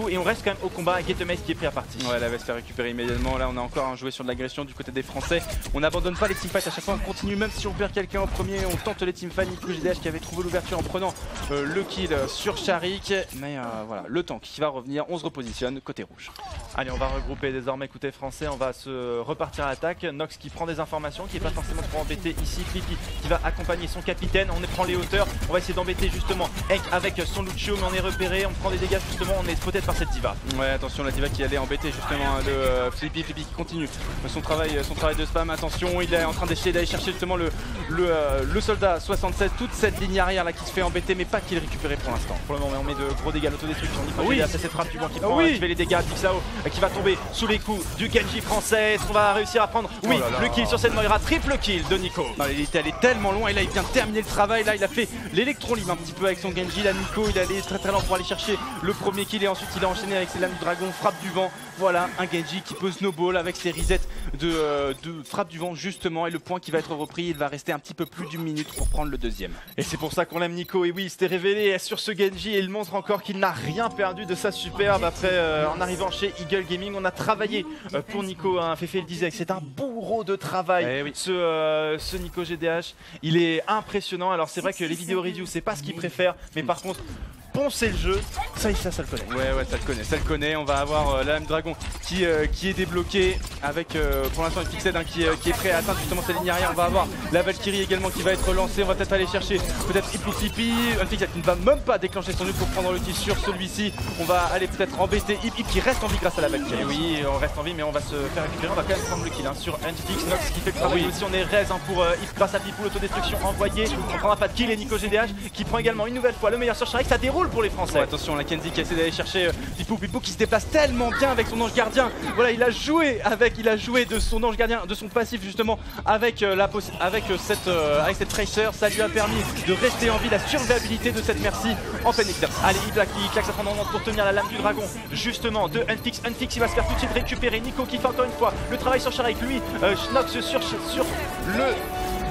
et on reste quand même au combat avec Getemace qui est pris à partie. Ouais, là elle va se faire récupérer immédiatement, là on a encore un joué sur de l'agression du côté des Français. On n'abandonne pas les teamfights à chaque fois, on continue même si on perd quelqu'un en premier, on tente les teamfights. Nico GDH qui avait trouvé l'ouverture en prenant le kill sur Sharik, mais voilà, le tank qui va revenir, on se repositionne côté rouge. Allez, on va regrouper désormais côté français, on va se repartir à l'attaque. Nox qui prend des informations, qui n'est pas forcément trop embêté ici. Flippy qui va accompagner son capitaine, on prend les hauteurs, on va essayer d'embêter justement Hank avec son Lucio, mais on est repéré, on prend des dégâts justement, on est spoté par cette diva. Ouais, attention, la diva qui allait embêter justement le Flippy qui continue son travail de spam. Attention, il est en train d'essayer d'aller chercher justement le soldat 76, toute cette ligne arrière là qui se fait embêter, mais pas qu'il est récupéré pour l'instant. Pour le moment, on met de gros dégâts d'autodestruction. C'est cette frappe du vent qui prend qui fait les dégâts. Pixao qui va tomber sous les coups du Genji français. Est-ce qu'on va réussir à prendre le kill sur cette Moira? Triple kill de Nico. Non, il était allé tellement loin et là il vient de terminer le travail. Là il a fait l'électron-lime un petit peu avec son Genji. Là Nico il allait très très lent pour aller chercher le premier kill et ensuite il a enchaîné avec ses lames du dragon, frappe du vent. Voilà un Genji qui peut snowball avec ses resets de frappe du vent justement, et le point qui va être repris, il va rester un petit peu plus d'une minute pour prendre le deuxième. Et c'est pour ça qu'on l'aime Nico. Et oui, il s'était révélé sur ce Genji et il montre encore qu'il n'a rien perdu de sa superbe. Après en arrivant chez Eagle Gaming, on a travaillé pour Nico, hein. Fefe le disait que c'est un bourreau de travail. Ce Nico GDH, il est impressionnant. Alors c'est vrai que les vidéos review c'est pas ce qu'il préfère, mais par contre poncer le jeu, ça le connaît. Ouais, ça le connaît. On va avoir la lame dragon qui est débloquée avec pour l'instant une Fixed qui est prêt à atteindre justement sa ligne arrière. On va avoir la Valkyrie également qui va être lancée. On va peut-être aller chercher peut-être Hip ou Flippy. Un Fixed qui ne va même pas déclencher son ult pour prendre le kill sur celui-ci. On va aller peut-être embêter Hip qui reste en vie grâce à la Valkyrie. Et oui, on reste en vie, mais on va se faire récupérer. On va quand même prendre le kill sur Antifix. Nox qui fait le travail aussi. On est raise pour Hip grâce à Pipou, l'autodestruction envoyée. On prendra pas de kill et Nico GDH qui prend également une nouvelle fois le meilleur sur Sharik. Ça déroule pour les Français. Ouais, attention, la Kenzie qui essaie d'aller chercher Pipou qui se déplace tellement bien avec son ange gardien. Voilà, il a joué de son ange gardien, de son passif justement avec cette Tracer. Ça lui a permis de rester en vie, la survivabilité de cette Merci en plein exercice. Allez, il claque sa tendance pour tenir la lame du dragon justement de Unfix. Unfix il va se faire tout de suite récupérer. Nico qui fait encore une fois le travail sur Sharik, lui Nox sur le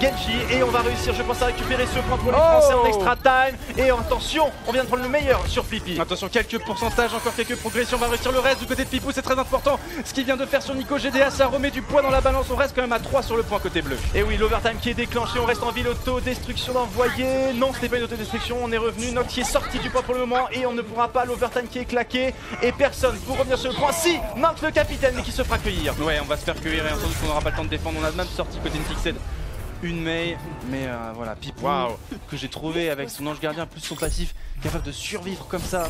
Genji, et on va réussir je pense à récupérer ce point pour les Français en extra time. Et attention, on vient de prendre le meilleur sur Flippy. Attention, quelques pourcentages, encore quelques progressions, on va réussir le reste du côté de Pipou, c'est très important. Ce qu'il vient de faire sur Nico GDH, ça remet du poids dans la balance, on reste quand même à 3 sur le point côté bleu. Et oui, l'overtime qui est déclenché, on reste en vie, l'autodestruction d'envoyer. Non, ce n'est pas une autodestruction, on est revenu. Nox qui est sorti du point pour le moment et on ne pourra pas, l'overtime qui est claqué. Et personne pour revenir sur le point. Si, Nox le capitaine, mais qui se fera cueillir. Ouais, on va se faire cueillir et entendu qu'on n'aura pas le temps de défendre. On a même sorti côté Fixed une Mei, mais voilà, Pipou que j'ai trouvé avec son ange gardien plus son passif, capable de survivre comme ça.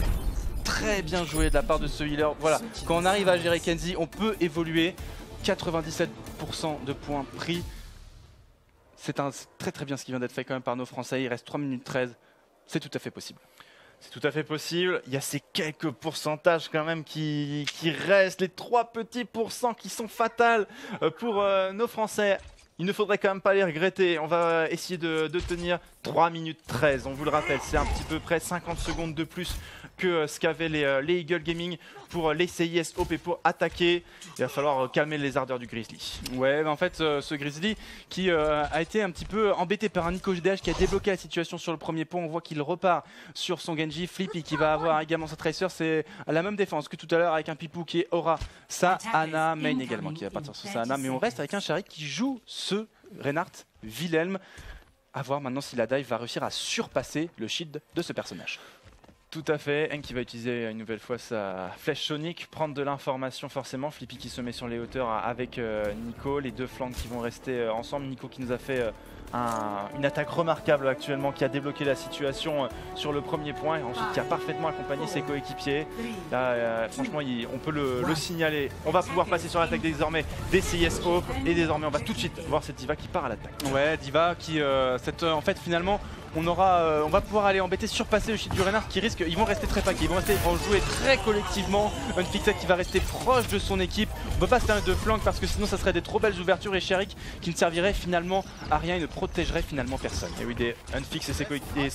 Très bien joué de la part de ce healer. Voilà, quand on arrive à gérer Kenzie, on peut évoluer. 97% de points pris. C'est très bien ce qui vient d'être fait quand même par nos Français. Il reste 3 minutes 13. C'est tout à fait possible. C'est tout à fait possible. Il y a ces quelques pourcentages quand même qui restent. Les 3 petits pourcents qui sont fatals pour nos Français. Il ne faudrait quand même pas les regretter. On va essayer de tenir 3 minutes 13. On vous le rappelle, c'est un petit peu près 50 secondes de plus que ce qu'avaient les Eagle Gaming pour les CIS OP pour attaquer. Il va falloir calmer les ardeurs du Grizzly. Ouais, en fait, ce Grizzly qui a été un petit peu embêté par un Nico GDH qui a débloqué la situation sur le premier point. On voit qu'il repart sur son Genji. Flippy qui va avoir également sa Tracer. C'est la même défense que tout à l'heure avec un Pipou qui est Aura. Sa Ana main également qui va partir sur sa Ana. Mais on reste avec un Sharik qui joue ce Reinhardt Wilhelm. À voir maintenant si la dive va réussir à surpasser le shield de ce personnage. Tout à fait, Henk qui va utiliser une nouvelle fois sa flèche sonique, prendre de l'information forcément, Flippy qui se met sur les hauteurs avec Nico, les deux flancs qui vont rester ensemble, Nico qui nous a fait une attaque remarquable actuellement, qui a débloqué la situation sur le premier point et ensuite qui a parfaitement accompagné ses coéquipiers. Là, franchement, on peut le signaler. On va pouvoir passer sur l'attaque désormais des CIS Hope et désormais on va tout de suite voir cette Diva qui part à l'attaque. Ouais, Diva qui, en fait finalement, on va pouvoir aller embêter, surpasser le shield du Reinhardt qui risque, ils vont rester très paquets, ils vont jouer très collectivement. Unfixed qui va rester proche de son équipe. On peut pas se permettre de flank parce que sinon ça serait des trop belles ouvertures et Sharik qui ne servirait finalement à rien et ne protégerait finalement personne. Et oui, des Unfixed et ses coéquipiers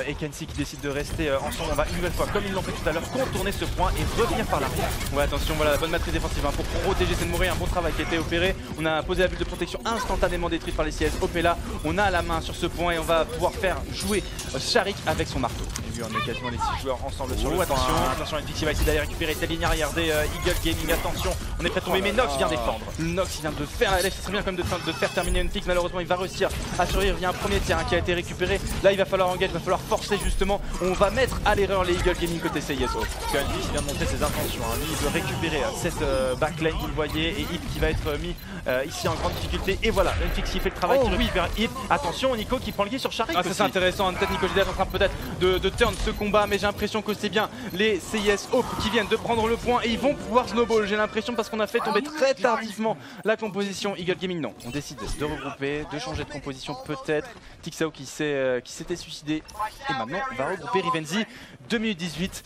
et Kenzie qui décident de rester ensemble. On va une nouvelle fois, comme ils l'ont fait tout à l'heure, contourner ce point et revenir par l'arrière. Ouais, attention, voilà la bonne maîtrise défensive pour protéger Senmori, un bon travail qui a été opéré. On a posé la bulle de protection instantanément détruite par les CS OP là. On a la main sur ce point et on va pouvoir faire jouer Sharik avec son marteau. Et on a quasiment les 6 joueurs ensemble sur le attention. Attention, Unfixed qui va essayer d'aller récupérer cette ligne arrière des Eagle Gaming. Attention, on est prêt à tomber, mais Nox vient défendre. Nox vient de faire la LF, ce serait bien quand même de faire terminer Unfixed. Malheureusement, il va réussir à survivre. Il y a un premier tir qui a été récupéré. Là, il va falloir engage, il va falloir forcer justement. On va mettre à l'erreur les Eagle Gaming côté CISO. Unfixed vient de montrer ses intentions. Lui, il veut récupérer cette backlane, vous le voyez, et Hip qui va être mis ici en grande difficulté. Et voilà, Unfixed qui fait le travail, qui récupère Hip. Attention, Nico qui prend le kill sur Sharik. Ah, ça c'est intéressant. Peut-être Nico GDH en train peut-être de turn ce combat, mais j'ai l'impression que c'est bien les CIS Hope qui viennent de prendre le point et ils vont pouvoir snowball. J'ai l'impression parce qu'on a fait tomber très tardivement la composition Eagle Gaming. Non, on décide de regrouper, de changer de composition peut-être. Tixao qui s'était suicidé et maintenant on va regrouper Rivenzi. 2 minutes 18.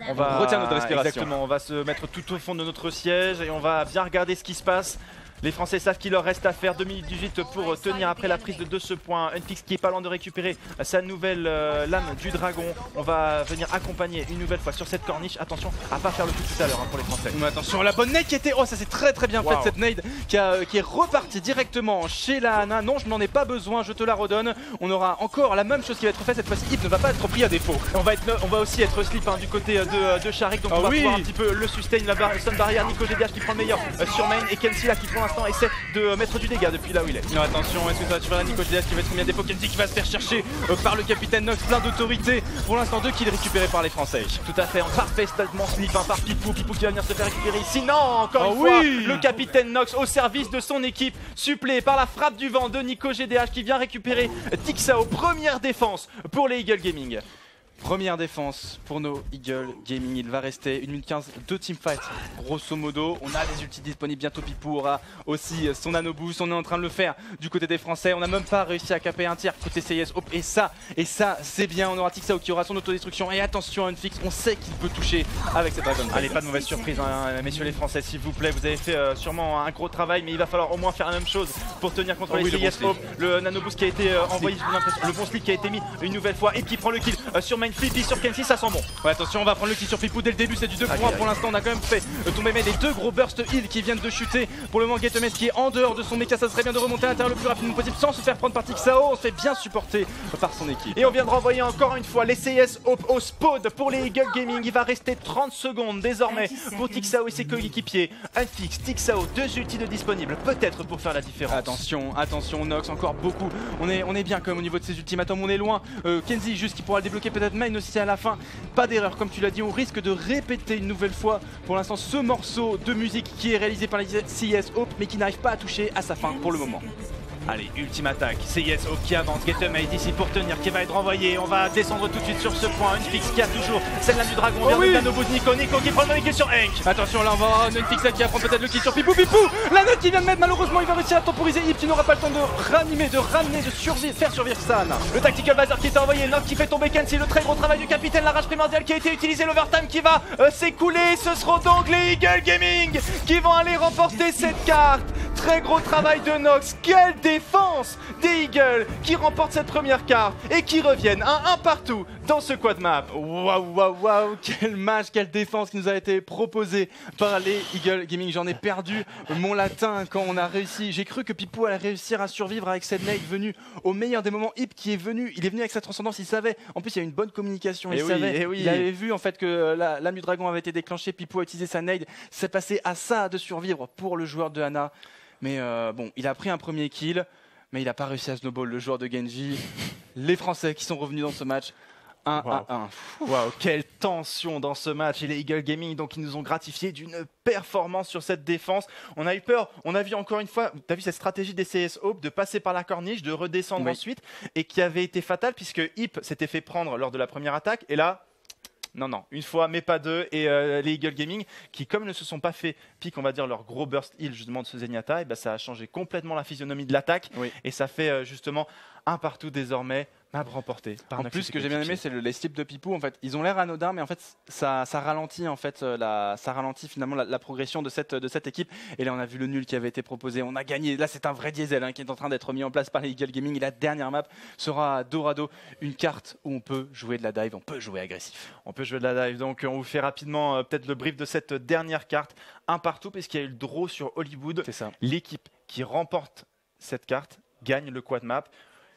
On va retenir notre respiration. Exactement, on va se mettre tout au fond de notre siège et on va bien regarder ce qui se passe. Les Français savent qu'il leur reste à faire. 2 minutes 18 pour tenir après la prise de ce point. Unfixed qui est pas loin de récupérer sa nouvelle lame du dragon. On va venir accompagner une nouvelle fois sur cette corniche. Attention à pas faire le coup tout à l'heure pour les Français. Mais attention, la bonne nade qui était... Oh, ça c'est très bien fait cette nade qui est repartie directement chez la Ana. Non, je n'en ai pas besoin, je te la redonne. On aura encore la même chose qui va être faite cette fois-ci. Hip ne va pas être pris à défaut. On va aussi être slip du côté de Sharik. Donc on va pouvoir un petit peu le sustain, la stun barrière. Nico GDH qui prend le meilleur sur main et Kenzie là qui prend essaie de mettre du dégât depuis là où il est. Non, attention, est-ce que ça va tuer Nico GDH qui va être combien des Kenzie qui va se faire chercher par le capitaine Nox, plein d'autorité. Pour l'instant, 2 kills récupérés par les Français. Tout à fait, parfaitement slip par Pipou qui va venir se faire récupérer ici. Non, encore une fois, le capitaine Nox au service de son équipe, suppléé par la frappe du vent de Nico GDH qui vient récupérer Tixao. Première défense pour les Eagle Gaming. Première défense pour nos Eagle Gaming, il va rester 1 minute 15 de teamfight grosso modo. On a les ultis disponibles bientôt, Pipou aura aussi son nano boost, on est en train de le faire du côté des Français. On n'a même pas réussi à caper un tir côté CIS Hope et ça c'est bien. On aura Tixao qui aura son autodestruction et attention à Unfixed, on sait qu'il peut toucher avec cette Dragon. Allez, pas de mauvaise surprise messieurs les Français s'il vous plaît. Vous avez fait sûrement un gros travail mais il va falloir au moins faire la même chose pour tenir contre les CIS Hope. Le nano boost qui a été envoyé, le bon slip qui a été mis une nouvelle fois et qui prend le kill sur main. Flippy sur Kenzie, ça sent bon. Ouais, attention, on va prendre le kill sur Pipou dès le début, c'est du 2 pour 1 pour l'instant. On a quand même fait tomber mais les 2 gros burst heal qui viennent de chuter. Pour le moment, Getemes qui est en dehors de son méca, ça serait bien de remonter à l'intérieur le plus rapidement possible sans se faire prendre par Tixao. On se fait bien supporter par son équipe. Et on vient de renvoyer encore une fois les CIS Hope au spawn pour les Eagle Gaming. Il va rester 30 secondes désormais pour Tixao et ses coéquipiers. Unfixed, Tixao, 2 ultis de disponibles, peut-être pour faire la différence. Attention, Nox, encore beaucoup. On est bien quand même au niveau de ses ultimatums, on est loin. Kenzie juste qui pourra le débloquer, peut-être Main aussi à la fin. Pas d'erreur, comme tu l'as dit, on risque de répéter une nouvelle fois pour l'instant ce morceau de musique qui est réalisé par les CIS Hope mais qui n'arrive pas à toucher à sa fin pour le moment. Allez, ultime attaque, CIS Hope qui avance, Getemate ici pour tenir, qui va être renvoyé. On va descendre tout de suite sur ce point. Unfix qui a toujours celle là du dragon, vient de Nanoboost Nico qui prend le kill sur Hank. Attention, là on va avoir Unfix qui va prendre peut-être le kill sur Pipou. La note qui vient de mettre, malheureusement il va réussir à temporiser. Ip qui n'aura pas le temps de ramener, de survivre, faire survivre San. Le Tactical Bazar qui est envoyé, Nox qui fait tomber Kenzie, le très gros travail du capitaine, la rage primordiale qui a été utilisée, l'overtime qui va s'écouler. Ce seront donc les Eagle Gaming qui vont aller remporter cette carte. Très gros travail de Nox, quelle défense des Eagles qui remportent cette première carte et qui reviennent un partout dans ce quad map. Waouh, quel match, quelle défense qui nous a été proposée par les Eagle Gaming. J'en ai perdu mon latin quand on a réussi. J'ai cru que Pipou allait réussir à survivre avec cette nade venue au meilleur des moments. Ip qui est venu, il est venu avec sa transcendance, il savait. En plus, il y a une bonne communication, il savait. Il avait vu en fait que la lame du dragon avait été déclenchée, Pipou a utilisé sa nade. C'est passé à ça de survivre pour le joueur de Hana. Mais bon, il a pris un premier kill, mais il n'a pas réussi à snowball le joueur de Genji. Les Français qui sont revenus dans ce match. 1-1. Waouh, quelle tension dans ce match. Et les Eagle Gaming, donc, ils nous ont gratifié d'une performance sur cette défense. On a eu peur, on a vu encore une fois, tu as vu cette stratégie des CS Hope de passer par la corniche, de redescendre ensuite, et qui avait été fatale puisque Ip s'était fait prendre lors de la première attaque. Et là, non, une fois, mais pas deux. Et les Eagle Gaming, qui comme ne se sont pas fait pique, on va dire, leur gros burst heal justement de ce Zenyatta, et ben, ça a changé complètement la physionomie de l'attaque. Et ça fait justement un partout désormais. Map remporté. En plus, ce que j'ai bien aimé, c'est les slips de Pipou. En fait, ils ont l'air anodins, mais en fait, ça ralentit en fait, ça ralentit finalement la progression de cette équipe. Et là, on a vu le nul qui avait été proposé. On a gagné. Là, c'est un vrai diesel qui est en train d'être mis en place par les Eagle Gaming. Et la dernière map sera Dorado, une carte où on peut jouer de la dive, on peut jouer agressif. On peut jouer de la dive. Donc, on vous fait rapidement peut-être le brief de cette dernière carte. Un partout, puisqu'il y a eu le draw sur Hollywood. C'est ça. L'équipe qui remporte cette carte gagne le quad map.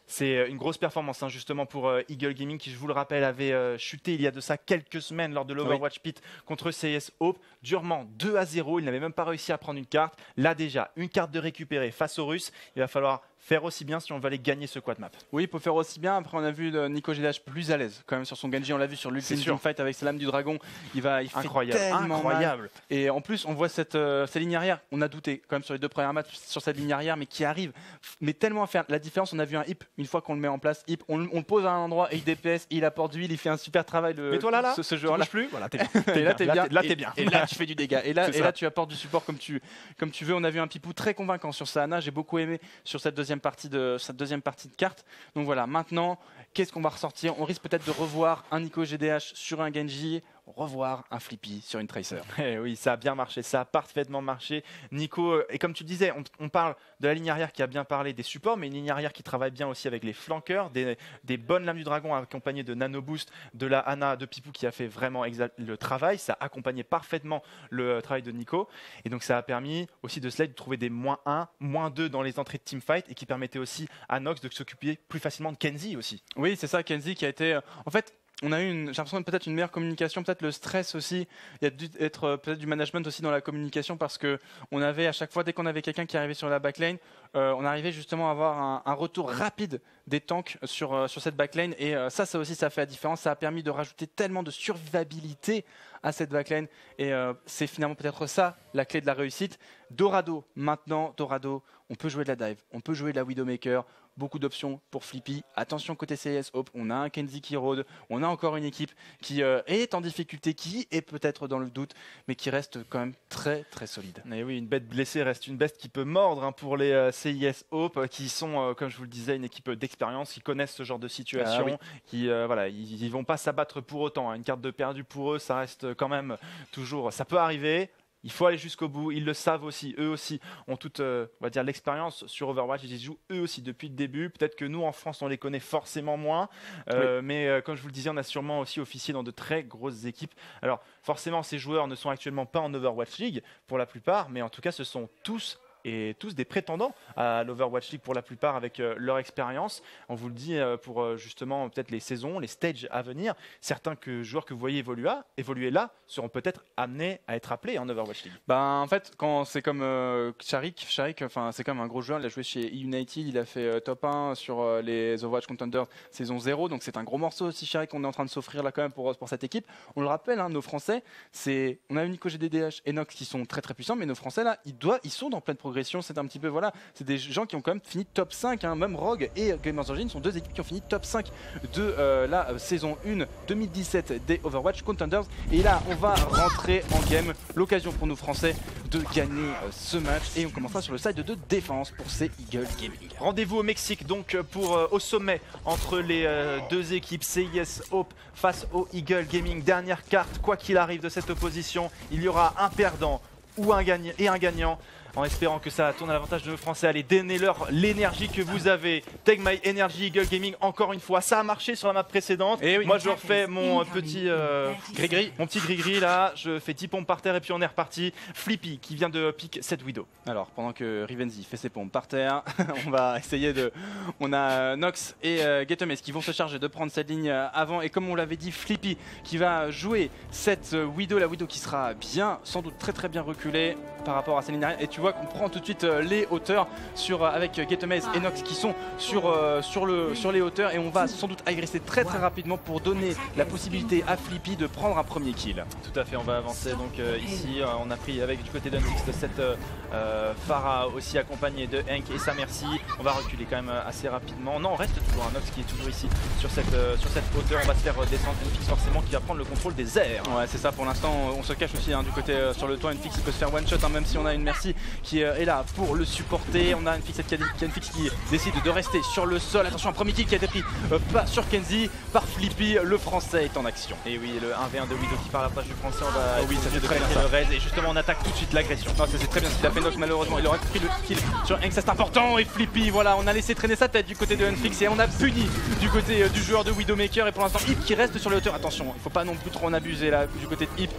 C'est une grosse performance justement pour Eagle Gaming qui, je vous le rappelle, avait chuté il y a de ça quelques semaines lors de l'Overwatch Pit contre CS Hope, durement 2-0. Il n'avait même pas réussi à prendre une carte. Là déjà, une carte de récupérer face aux Russes. Il va falloir faire aussi bien si on veut aller gagner ce quad map. Oui, il peut faire aussi bien. Après, on a vu Nico GDH plus à l'aise quand même sur son Genji. On l'a vu sur l'Ultimate Teamfight avec sa lame du dragon. Il fait incroyable. Et en plus, on voit cette ligne arrière. On a douté quand même sur les deux premières matchs sur cette ligne arrière, mais qui arrive mais tellement à faire la différence. On a vu un Hip, une fois qu'on le met en place, Hip, on le pose à un endroit et il DPS, il apporte d'huile, il fait un super travail. Mais toi là, ce joueur-là. Plus. Voilà, t'es bien. Là, t'es bien. Et là, tu fais du dégât. Et là, tu apportes du support comme tu veux. On a vu un Pipou très convaincant sur sa Hana. J'ai beaucoup aimé sur cette deuxième partie de carte. Donc voilà, maintenant, qu'est-ce qu'on va ressortir? On risque peut-être de revoir un Nico GDH sur un Genji, revoir un Flippy sur une Tracer. Oui, ça a bien marché, ça a parfaitement marché. Nico, et comme tu disais, on parle de la ligne arrière qui a bien parlé des supports, mais une ligne arrière qui travaille bien aussi avec les flanqueurs, des bonnes lames du dragon accompagnées de Nanoboost, de la Hana, de Pipou qui a fait vraiment le travail. Ça a accompagné parfaitement le travail de Nico. Et donc ça a permis aussi de Slade de trouver des -1, -2 dans les entrées de teamfight et qui permettait aussi à Nox de s'occuper plus facilement de Kenzie aussi. Oui, c'est ça, Kenzie qui a été... En fait, on a eu, j'ai l'impression, peut-être une meilleure communication, peut-être le stress aussi. Il y a dû être peut-être du management aussi dans la communication parce qu'on avait à chaque fois, dès qu'on avait quelqu'un qui arrivait sur la backline, on arrivait justement à avoir un retour rapide des tanks sur cette backline. Et ça aussi, ça a fait la différence. Ça a permis de rajouter tellement de survivabilité à cette backline. Et c'est finalement peut-être ça, la clé de la réussite. Dorado, maintenant, on peut jouer de la dive, on peut jouer de la Widowmaker. Beaucoup d'options pour Flippy. Attention côté CS Hope, on a un Kenzie qui rôde, on a encore une équipe qui est en difficulté, qui est peut-être dans le doute, mais qui reste quand même très très solide. Et oui, une bête blessée reste une bête qui peut mordre pour les CIS Hope, qui sont, comme je vous le disais, une équipe d'expérience, qui connaissent ce genre de situation, qui ils vont pas s'abattre pour autant. Une carte de perdu pour eux, ça reste quand même toujours, ça peut arriver. Il faut aller jusqu'au bout, ils le savent aussi, eux aussi ont toute on va dire, l'expérience sur Overwatch, ils y jouent eux aussi depuis le début. Peut-être que nous en France on les connaît forcément moins, mais comme je vous le disais, on a sûrement aussi officié dans de très grosses équipes. Alors forcément ces joueurs ne sont actuellement pas en Overwatch League pour la plupart, mais en tout cas ce sont tous des prétendants à l'Overwatch League pour la plupart avec leur expérience. On vous le dit pour justement peut-être les saisons, les stages à venir. Certains joueurs que vous voyez évoluer là seront peut-être amenés à être appelés en Overwatch League. En fait, quand c'est comme Sharik, c'est comme un gros joueur. Il a joué chez United, il a fait top 1 sur les Overwatch Contenders saison 0. Donc c'est un gros morceau aussi, Sharik, qu'on est en train de s'offrir là quand même pour cette équipe. On le rappelle, nos Français, on a Nico GDH et Nox qui sont très très puissants, mais nos Français là, ils sont dans pleine progression. progression. C'est un petit peu, voilà, c'est des gens qui ont quand même fini top 5, hein. Même Rogue et Gamers Origin sont deux équipes qui ont fini top 5 de la saison 1 2017 des Overwatch Contenders. Et là, on va rentrer en game. L'occasion pour nous Français de gagner ce match. Et on commencera sur le side de défense pour ces Eagle Gaming. Rendez-vous au Mexique donc pour au sommet entre les deux équipes CIS Hope face au Eagle Gaming. Dernière carte, quoi qu'il arrive de cette opposition, il y aura un perdant ou un gagnant. En espérant que ça tourne à l'avantage de nos Français. Allez, donnez-leur l'énergie que vous avez. Take My Energy, Eagle Gaming, encore une fois. Ça a marché sur la map précédente. Et oui. Moi, je refais mon petit gris-gris là. Je fais 10 pompes par terre et puis on est reparti. Flippy qui vient de pick cette Widow. Alors, pendant que Rivenzi fait ses pompes par terre, on va essayer de... On a Nox et Getomes qui vont se charger de prendre cette ligne avant. Et comme on l'avait dit, Flippy qui va jouer cette Widow. La Widow qui sera bien, sans doute très bien reculée par rapport à sa ligne arrière. Et tu vois qu'on prend tout de suite les hauteurs avec Getomes et Nox qui sont sur les hauteurs. Et on va sans doute agresser très rapidement pour donner la possibilité à Flippy de prendre un premier kill. Tout à fait, on va avancer. Donc ici, on a pris avec du côté d'Untix de cette Pharah aussi accompagné de Hank et sa Merci. On va reculer quand même assez rapidement. Non, on reste toujours un Nox qui est toujours ici sur cette hauteur. On va se faire descendre Unfix forcément qui va prendre le contrôle des airs. Ouais, c'est ça pour l'instant. On se cache aussi du côté sur le toit. Unfix il peut se faire one shot même si on a une Merci qui est là pour le supporter. On a Unfix qui décide de rester sur le sol. Attention, un premier kill qui a été pris pas sur Kenzie par Flippy. Le français est en action. Et oui, le 1v1 de Widow qui part à la place du français. On va oui, ça fait très bien le raise et justement on attaque tout de suite l'agression. Non, ça c'est très bien ce qu'il a fait Nox, malheureusement il aurait pris le kill sur Hank, ça c'est important. Et Flippy, voilà, on a laissé traîner sa tête du côté de Unfix et on a puni du côté du joueur de Widowmaker. Et pour l'instant Hip qui reste sur les hauteurs. Attention, il faut pas non plus trop en abuser là du côté de Hip.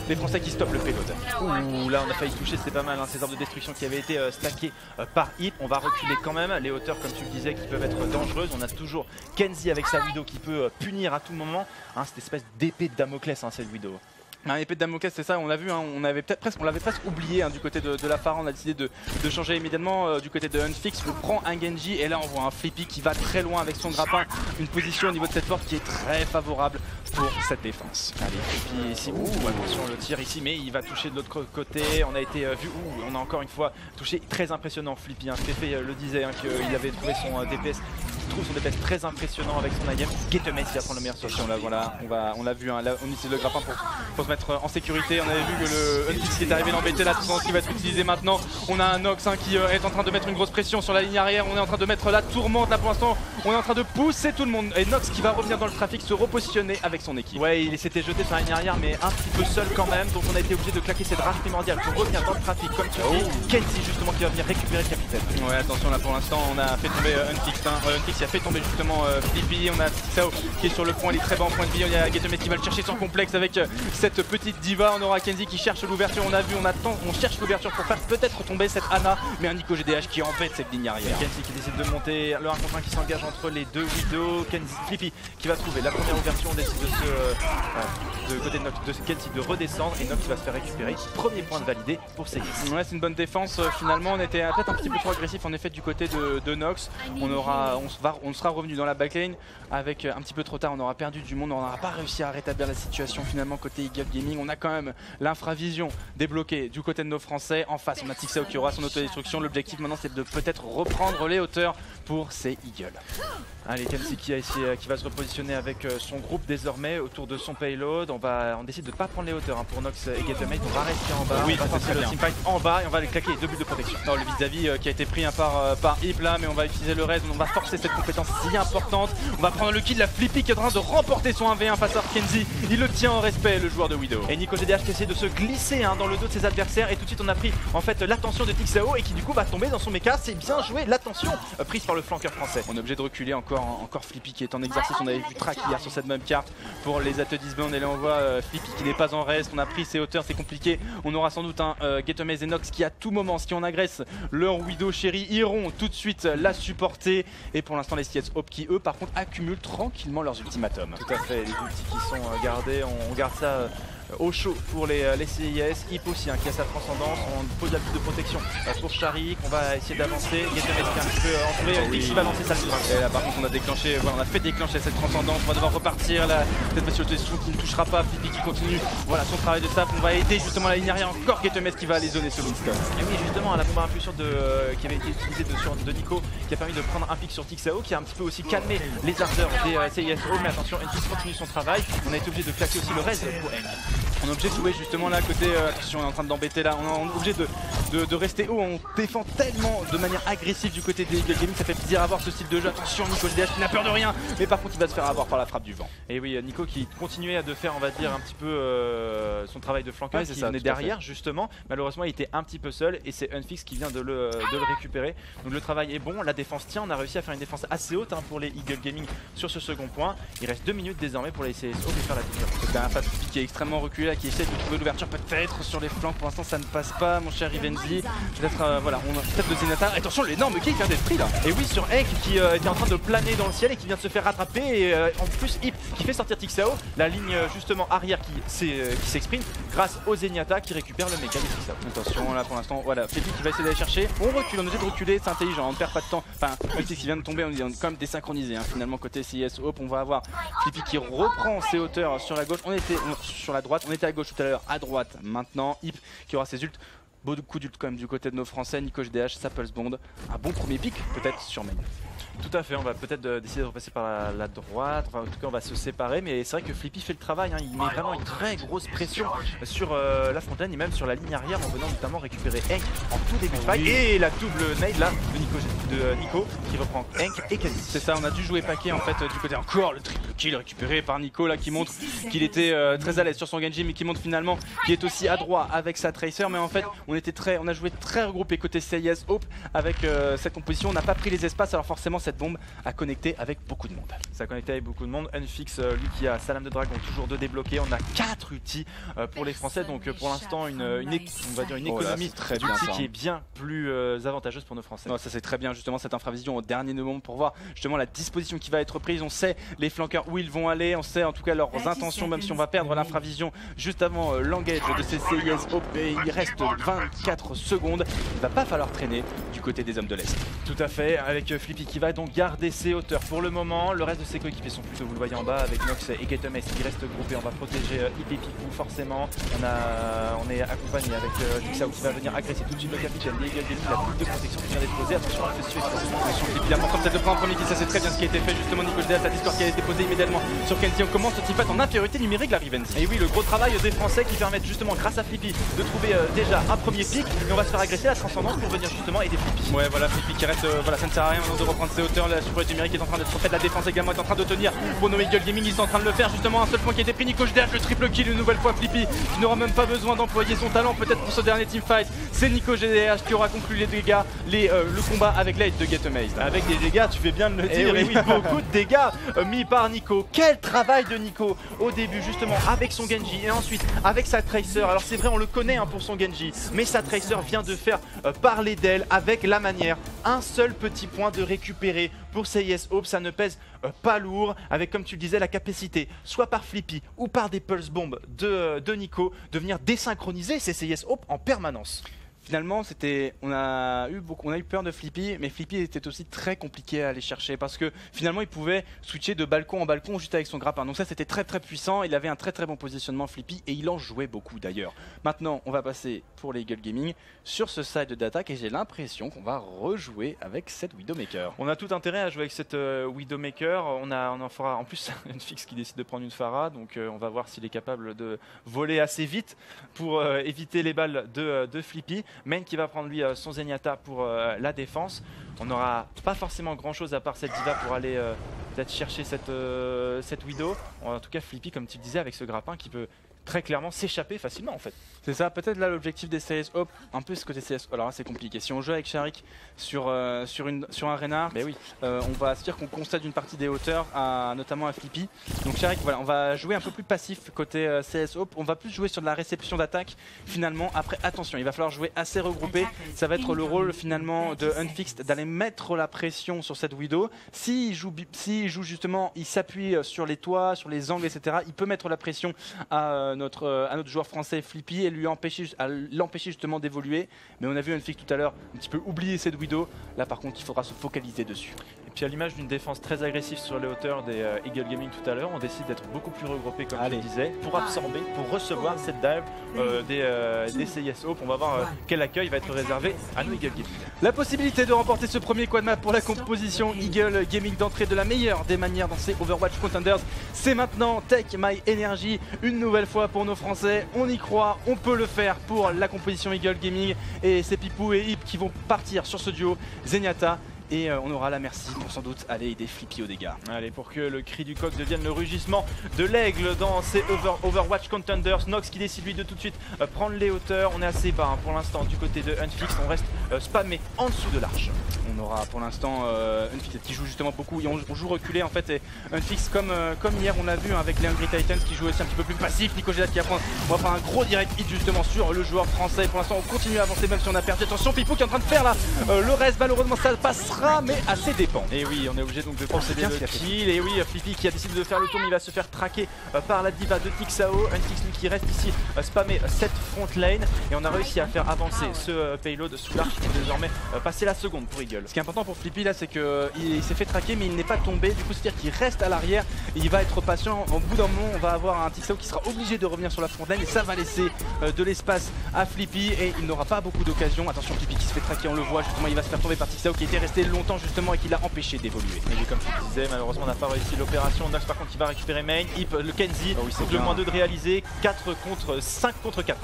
Les Français qui stoppent le payload. Ouh, là on a failli toucher, c'était pas mal hein, ces arbres de destruction qui avaient été stackés par Hip. On va reculer quand même, les hauteurs comme tu le disais qui peuvent être dangereuses. On a toujours Kenzie avec sa Widow qui peut punir à tout moment hein, cette espèce d'épée de Damoclès hein, cette Widow. Un épée de Damoclès, c'est ça, on l'a vu, hein, on l'avait presque oublié hein, du côté de la Pharah. On a décidé de changer immédiatement du côté de Unfix. On prend un Genji et là on voit un Flippy qui va très loin avec son grappin. Une position au niveau de cette porte qui est très favorable pour cette défense. Allez, Flippy ici, attention le tir ici, mais il va toucher de l'autre côté. On a été vu, on a encore une fois touché, très impressionnant Flippy. Hein. Fefe le disait hein, qu'il avait trouvé son DPS. Trouve son DPS très impressionnant avec son IM. Getomes qui va prendre le meilleur solution là, voilà, on l'a vu, hein, là, on utilise le grappin pour se mettre en sécurité. On avait vu que le Unfix qui est arrivé l'embêter là, qui va être utilisé maintenant. On a un Nox hein, qui est en train de mettre une grosse pression sur la ligne arrière. On est en train de mettre la tourmente là pour l'instant. On est en train de pousser tout le monde. Et Nox qui va revenir dans le trafic, se repositionner avec son équipe. Ouais, il s'était jeté sur la ligne arrière, mais un petit peu seul quand même. Donc on a été obligé de claquer cette rage primordiale pour revenir dans le trafic comme tu dis. Kenzie justement qui va venir récupérer le capitaine. Ouais, attention là pour l'instant, on a fait tomber Unfix. Unfix qui a fait tomber justement Flippy. On a Sao qui est sur le point, il est très bas en point de vie. Il y a Getomes qui va le chercher sans complexe avec cette petite diva. On aura Kenzie qui cherche l'ouverture. On a vu, on cherche l'ouverture pour faire peut-être tomber cette Ana, mais un Nico GDH qui embête cette ligne arrière. Kenzie qui décide de monter, le 1 contre 1 qui s'engage entre les deux Widow. Flippy qui va trouver la première ouverture. On décide de côté de Kenzie de redescendre et Nox va se faire récupérer. Premier point de validé pour CIS. Ouais, c'est une bonne défense finalement. On était peut-être un petit peu trop agressif en effet du côté de Nox. On sera revenu dans la backlane avec un petit peu trop tard. On aura perdu du monde. On n'aura pas réussi à rétablir la situation finalement côté Eagle Gaming. On a quand même l'infravision débloquée du côté de nos Français. En face, on a Tixao qui aura son autodestruction. L'objectif maintenant, c'est de peut-être reprendre les hauteurs pour ces Eagles. Allez, Kenzie qui va se repositionner avec son groupe désormais autour de son payload. On décide de ne pas prendre les hauteurs hein, pour Nox et Getomes. On va rester en bas. Oui, on va faire le teamfight en bas et on va aller claquer les 2 buts de protection. Non, le vis-à-vis qui a été pris hein, par Hip là, mais on va utiliser le reste. On va forcer cette compétence si importante. On va prendre le kill de la Flippy qui est en train de remporter son 1v1 face à Kenzie. Il le tient en respect, le joueur de Widow. Et Nico GDH qui essaie de se glisser hein, dans le dos de ses adversaires. Et tout de suite, on a pris en fait l'attention de Tixao et qui du coup va tomber dans son méca. C'est bien joué, l'attention prise par le flanqueur français. On est obligé de reculer encore Flippy qui est en exercice. On avait vu Track hier sur cette même carte pour les Atedisbound et là on voit Flippy qui n'est pas en reste. On a pris ses hauteurs, c'est compliqué. On aura sans doute un Getomes et Nox qui à tout moment, si on agresse leur Widow chérie, iront tout de suite la supporter. Et pour l'instant les CIS Hope qui eux par contre accumulent tranquillement leurs ultimatums. Tout à fait, les ultis qui sont gardés, on garde ça au chaud pour les CIS. Hip aussi qui a sa transcendance, on pose la bulle de protection pour Sharik, on va essayer d'avancer. GTMS qui est un petit peu entouré, Dixie va lancer sa bulle. Et là par contre on a déclenché, voilà, on a fait déclencher cette transcendance, on va devoir repartir là, cette bestiole qui ne touchera pas, Flippy qui continue, voilà son travail de staff, on va aider justement la ligne arrière, encore GTMS qui va aller zoner ce Winston. Et oui justement la bombe à impulsion qui avait été utilisée de Nico, qui a permis de prendre un pic sur Tixao, qui a un petit peu aussi calmé les ardeurs des CISO, mais attention, Enfix continue son travail, on a été obligé de claquer aussi le reste pour Eng. On est obligé de jouer justement là à côté, attention on est en train d'embêter là, on est obligé de rester haut, on défend tellement de manière agressive du côté des Eagle Gaming, ça fait plaisir à voir ce style de jeu. Attention Nico GDH qui n'a peur de rien, mais par contre il va se faire avoir par la frappe du vent. Et oui Nico qui continuait de faire on va dire un petit peu son travail de flanqueur, qui venait derrière justement, malheureusement il était un petit peu seul et c'est Enfix qui vient de le récupérer. Donc le travail est bon, la défense tient, on a réussi à faire une défense assez haute pour les Eagle Gaming sur ce second point. Il reste 2 minutes désormais pour les CSO de faire la tenue. C'est un face qui est extrêmement reculé, qui essaie de trouver l'ouverture peut-être sur les flancs, pour l'instant ça ne passe pas mon cher Rivenzi. Peut-être voilà, on a peut-être de Zenyatta. Attention l'énorme kick vient d'être pris là. Et oui sur Ek qui était en train de planer dans le ciel et qui vient de se faire rattraper et en plus Hip qui fait sortir Tixao, la ligne justement arrière qui s'exprime grâce au Zenyatta qui récupère le méca de Tixao. Attention là pour l'instant, voilà, Flippy qui va essayer d'aller chercher. On recule, on essaie de reculer, c'est intelligent, on ne perd pas de temps. Enfin, Enfix qui vient de tomber, on est quand même désynchronisé finalement côté CIS Hope. On va avoir Flippy qui reprend ses hauteurs sur la gauche, on était sur la droite, on était à gauche tout à l'heure, à droite maintenant. Hip qui aura ses ults, beaucoup d'ults quand même du côté de nos Français. Nico GDH, sa Pulse Bond, un bon premier pick peut-être sur main. Tout à fait, on va peut-être décider de repasser par la droite, enfin en tout cas on va se séparer, mais c'est vrai que Flippy fait le travail, il met vraiment une très grosse pression sur la frontline et même sur la ligne arrière en venant notamment récupérer Enk en tout début de fight et la double nade là de Nico qui reprend Enk et Kenny. C'est ça, on a dû jouer paquet en fait du côté, encore le triple kill récupéré par Nico là qui montre qu'il était très à l'aise sur son Genji, mais qui montre finalement qu'il est aussi adroit avec sa Tracer. Mais en fait on a joué très regroupé côté CIS Hope avec cette composition, on n'a pas pris les espaces, alors forcément cette bombe a connecté avec beaucoup de monde. Ça a connecté avec beaucoup de monde. Enfix, lui qui a sa lame de dragon toujours de débloquer. On a 4 ultis pour les Français, donc pour l'instant on va dire une économie d'ultis qui est bien plus avantageuse pour nos Français. Non, ça c'est très bien justement cette infravision au dernier moment pour voir justement la disposition qui va être prise. On sait les flanqueurs où ils vont aller, on sait en tout cas leurs intentions, même si on va perdre l'infravision juste avant l'engage de ces CIS Hope et il reste 24 secondes. Il va pas falloir traîner du côté des hommes de l'Est. Tout à fait, avec Flippy qui va donc garder ses hauteurs pour le moment. Le reste de ses coéquipiers sont plutôt, vous le voyez en bas, avec Nox et GTMS qui restent groupés. On va protéger Hip et Picou forcément. On est accompagné avec Tixao qui va venir agresser tout de suite le capitaine des Eagle Gaming. La boule de protection qui vient d'être posée. Attention à ce sujet. Évidemment, comme peut-être de prendre un premier kill, ça c'est très bien ce qui a été fait justement. Nico GDH, la discord qui a été posée immédiatement sur Kenzie. On commence ce teamfight en infériorité numérique, la Rivenzi. Et oui, le gros travail des Français qui permettent justement, grâce à Flippy, de trouver déjà un premier pic. Et on va se faire agresser la transcendance pour venir justement aider Flippy. Ouais, voilà, Flippy qui reste, voilà, ça ne sert à rien de reprendre ses hauteurs. La supériorité numérique est en train d'être faite, la défense également est en train de tenir pour nos Eagle Gaming. Ils sont en train de le faire justement, un seul point qui a été pris. Nico GDH, le triple kill une nouvelle fois. Flippy qui n'aura même pas besoin d'employer son talent peut-être pour ce dernier teamfight. C'est Nico GDH qui aura conclu les dégâts, le combat avec l'aide de GetAmazed. Avec des dégâts, tu fais bien de le dire, et oui, beaucoup de dégâts mis par Nico. Quel travail de Nico au début justement avec son Genji et ensuite avec sa Tracer. Alors c'est vrai, on le connaît pour son Genji, mais sa Tracer vient de faire parler d'elle avec la manière. Un seul petit point de récupérer pour CIS Hope, ça ne pèse pas lourd, avec comme tu le disais la capacité, soit par Flippy ou par des pulse bombes de Nico, de venir désynchroniser ces CIS Hope en permanence. Finalement, on a eu peur de Flippy, mais Flippy était aussi très compliqué à aller chercher parce que finalement il pouvait switcher de balcon en balcon juste avec son grappin. Donc ça c'était très très puissant, il avait un très très bon positionnement Flippy et il en jouait beaucoup d'ailleurs. Maintenant on va passer pour les Eagle Gaming sur ce side d'attaque et j'ai l'impression qu'on va rejouer avec cette Widowmaker. On a tout intérêt à jouer avec cette Widowmaker, on en fera en plus Enfix qui décide de prendre une Pharah, donc on va voir s'il est capable de voler assez vite pour éviter les balles de Flippy. Main qui va prendre lui son Zenyatta pour la défense. On n'aura pas forcément grand chose à part cette diva pour aller peut-être chercher cette Widow. En tout cas Flippy, comme tu le disais, avec ce grappin qui peut très clairement s'échapper facilement en fait. C'est ça, peut-être là l'objectif des CS Hope, un peu ce côté CS Hope, alors là c'est compliqué. Si on joue avec Sharik sur un Reinhardt, oui. On va se dire qu'on constate une partie des hauteurs, notamment à Flippy. Donc Sharik, voilà, on va jouer un peu plus passif côté CS Hope, on va plus jouer sur de la réception d'attaque finalement. Après attention, il va falloir jouer assez regroupé, ça va être le rôle finalement de Unfixed d'aller mettre la pression sur cette Widow. S'il joue justement, il s'appuie sur les toits, sur les angles, etc. Il peut mettre la pression à notre joueur français Flippy et l'empêcher justement d'évoluer. Mais on a vu Unfix tout à l'heure un petit peu oublier cette Widow. Là par contre il faudra se focaliser dessus. Et puis à l'image d'une défense très agressive sur les hauteurs des Eagle Gaming tout à l'heure, on décide d'être beaucoup plus regroupé comme je le disais, pour absorber, pour recevoir cette dive des CIS Hope. On va voir quel accueil va être réservé à nos Eagle Gaming. La possibilité de remporter ce premier quad map pour la composition Eagle Gaming d'entrée de la meilleure des manières dans ces Overwatch Contenders, c'est maintenant. Take My Energy une nouvelle fois pour nos Français. On y croit, on peut le faire pour la composition Eagle Gaming et c'est Pipou et Hip qui vont partir sur ce duo Zenyatta. Et on aura la merci pour sans doute aller aider Flippy aux dégâts. Allez, pour que le cri du coq devienne le rugissement de l'aigle dans ces Overwatch Contenders. Nox qui décide lui de tout de suite prendre les hauteurs. On est assez bas pour l'instant du côté de Unfix. On reste spammé en dessous de l'arche. On aura pour l'instant Unfix qui joue justement beaucoup. Et on joue reculé en fait. Et Unfix comme hier on l'a vu avec les Hungry Titans qui joue aussi un petit peu plus passif. Nicogédat qui apprend. On va faire un gros direct hit justement sur le joueur français. Pour l'instant on continue à avancer même si on a perdu. Attention Pipou qui est en train de faire là le reste. Malheureusement ça passera. Mais à ses dépens. Et oui, on est obligé donc de procéder le kill. Et oui, Flippy qui a décidé de faire le tour, mais il va se faire traquer par la diva de Tixao. Unfix lui qui reste ici spammer cette front lane. Et on a réussi à faire avancer ce payload sous l'arche qui peut désormais passer la seconde pour Eagle. Ce qui est important pour Flippy là, c'est qu'il s'est fait traquer, mais il n'est pas tombé. Du coup, c'est-à-dire qu'il reste à l'arrière. Il va être patient. Au bout d'un moment, on va avoir un Tixao qui sera obligé de revenir sur la front lane. Et ça va laisser de l'espace à Flippy. Et il n'aura pas beaucoup d'occasions. Attention, Flippy qui se fait traquer, on le voit justement. Il va se faire tomber par Tixao qui était resté longtemps justement et qui l'a empêché d'évoluer. Et comme tu disais, malheureusement on n'a pas réussi l'opération. Nox par contre il va récupérer main, Hip le Kenzie, donc le moins 2 de réaliser, 5 contre 4.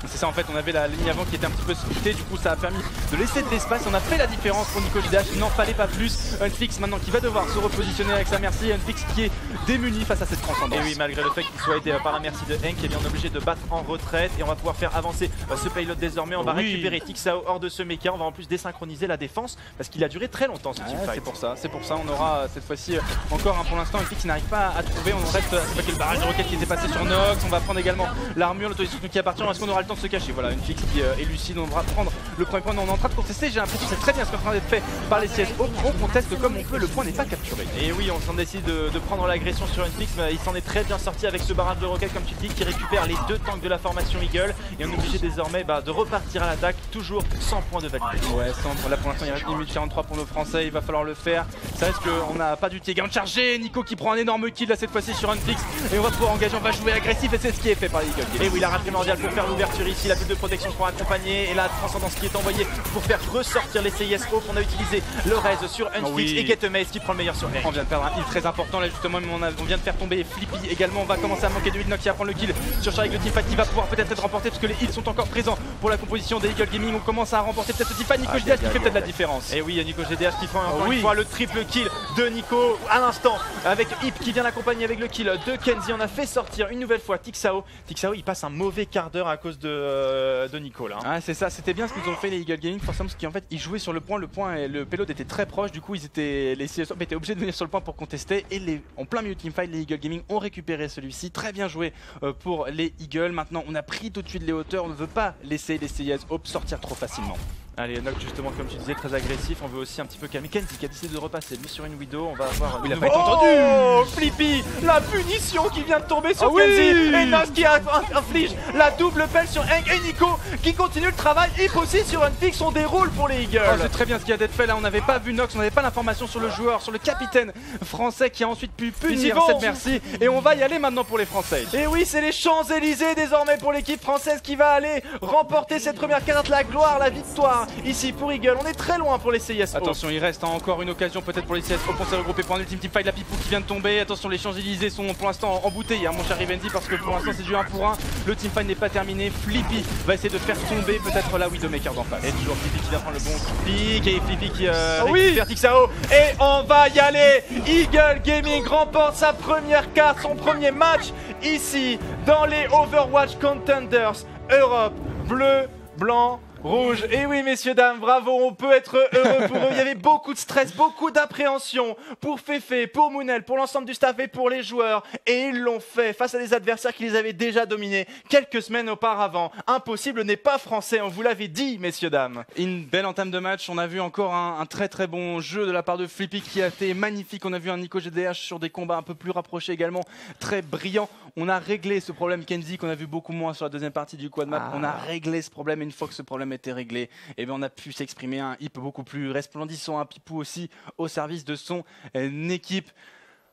C'est ça en fait, on avait la ligne avant qui était un petit peu splittée, du coup ça a permis de laisser de l'espace, on a fait la différence pour Nicogédat, il n'en fallait pas plus. Unfix maintenant qui va devoir se repositionner avec sa merci, Unfix qui est démuni face à cette transcendance. Et oui, malgré le fait qu'il soit aidé par la merci de Henk, on est obligé de battre en retraite et on va pouvoir faire avancer ce payload désormais. On va récupérer Tixao hors de ce mecha, on va en plus désynchroniser la défense parce qu'il a duré très longtemps ce teamfight. C'est pour ça, on aura cette fois-ci encore pour l'instant Unfix n'arrive pas à trouver, on reste, c'est pas que le barrage de roquette qui était passé sur Nox, on va prendre également l'armure, l'autodestruction qui appartient, est-ce qu'on aura le temps de se cacher? Voilà, Unfix qui est lucide, on devra prendre le premier point, on est en train de contester, j'ai l'impression que c'est très bien ce qui est en train d'être fait par les CS Hope, on conteste comme on peut, le point n'est pas capturé. Et oui, on s'en décide de prendre l'agression sur Unfix, mais il s'en est très bien sorti avec ce barrage de roquette comme tu dis, qui récupère les 2 tanks de la formation Eagle, et on est obligé désormais de repartir à l'attaque, toujours sans point de validation. Ouais, là pour l'instant il reste 1 minute 43 pour nos Français, il va falloir le faire, ça reste qu'on n'a pas du T-Gun chargé, Nico qui prend un énorme kill là cette fois-ci sur Unfix, et on va pouvoir engager, on va jouer agressif et c'est ce qui est fait par les Eagle. Et oui, la rate primordiale pour faire l'ouverture ici, la bulle de protection pour accompagner, et la transcendance qui est envoyée pour faire ressortir les CIS Hope. On a utilisé le raise sur Unfix et Getamaze qui prend le meilleur sur Henk. On vient de perdre un heal très important là justement, mais on vient de faire tomber Flippy également, on va commencer à manquer de heal. Nox qui va prendre le kill sur Charlie, le teamfight qui va pouvoir peut-être être remporté parce que les heals sont encore présents pour la composition des Eagle Gaming. On commence à remporter peut-être ce teamfight, Nicogédat qui fait peut-être la différence. Et oui, Nicogédat qui fait encore une fois le triple kill de Nico à l'instant avec Hip qui vient l'accompagner avec le kill de Kenzie. On a fait sortir une nouvelle fois Tixao. Tixao il passe un mauvais quart d'heure à cause de Nico là. Ah c'est ça, c'était bien ce qu'ils ont fait les Eagle Gaming forcément parce qu'en fait ils jouaient sur le point et le payload était très proche, du coup les CSO étaient obligés de venir sur le point pour contester et en plein milieu de teamfight les Eagle Gaming ont récupéré celui-ci, très bien joué pour les Eagles. Maintenant on a pris tout de suite les hauteurs, on ne veut pas laisser les CIS Hope sortir trop facilement. Allez, Nox justement comme tu disais très agressif, on veut aussi un petit peu calmer Kenzie qui a décidé de repasser lui sur une Widow, on va avoir... Il a pas été entendu. Flippy, la punition qui vient de tomber sur Kenzie et Nox qui inflige la double pelle sur Henk et Nico qui continue le travail, Hip aussi sur Unfix, on déroule pour les Eagles. C'est très bien ce qui a d'être fait là, on n'avait pas vu Nox, on n'avait pas l'information sur le joueur, sur le capitaine français qui a ensuite pu punir cette merci et on va y aller maintenant pour les Français. Et oui, c'est les Champs-Élysées désormais pour l'équipe française qui va aller remporter cette première carte, la gloire, la victoire. Ici pour Eagle, on est très loin pour les CIS Hope. Attention, il reste encore une occasion peut-être pour les CIS Hope. On s'est regroupé pour un ultime teamfight. La Pipou qui vient de tomber. Attention, les Champs-Élysées sont pour l'instant embouteillés, mon cher Rivendi, parce que pour l'instant c'est du 1 pour 1. Le teamfight n'est pas terminé. Flippy va essayer de faire tomber peut-être la Widowmaker d'en face. Et toujours Flippy qui vient prendre le bon pick et Flippy qui récupère Tixao. Et on va y aller. Eagle Gaming remporte sa première carte, son premier match ici dans les Overwatch Contenders Europe. Bleu, blanc, Rouge, et oui messieurs dames, bravo, on peut être heureux pour eux. Il y avait beaucoup de stress, beaucoup d'appréhension pour Fefe, pour Mounel, pour l'ensemble du staff et pour les joueurs. Et ils l'ont fait face à des adversaires qui les avaient déjà dominés quelques semaines auparavant. Impossible n'est pas français, on vous l'avait dit messieurs dames. Une belle entame de match, on a vu encore un très très bon jeu de la part de Flippy qui a été magnifique. On a vu un Nico GDH sur des combats un peu plus rapprochés également, très brillant. On a réglé ce problème Kenzie qu'on a vu beaucoup moins sur la deuxième partie du quad map. On a réglé ce problème et une fois que ce problème était réglé, et bien on a pu s'exprimer un hip beaucoup plus resplendissant, un Pipou aussi au service de son équipe.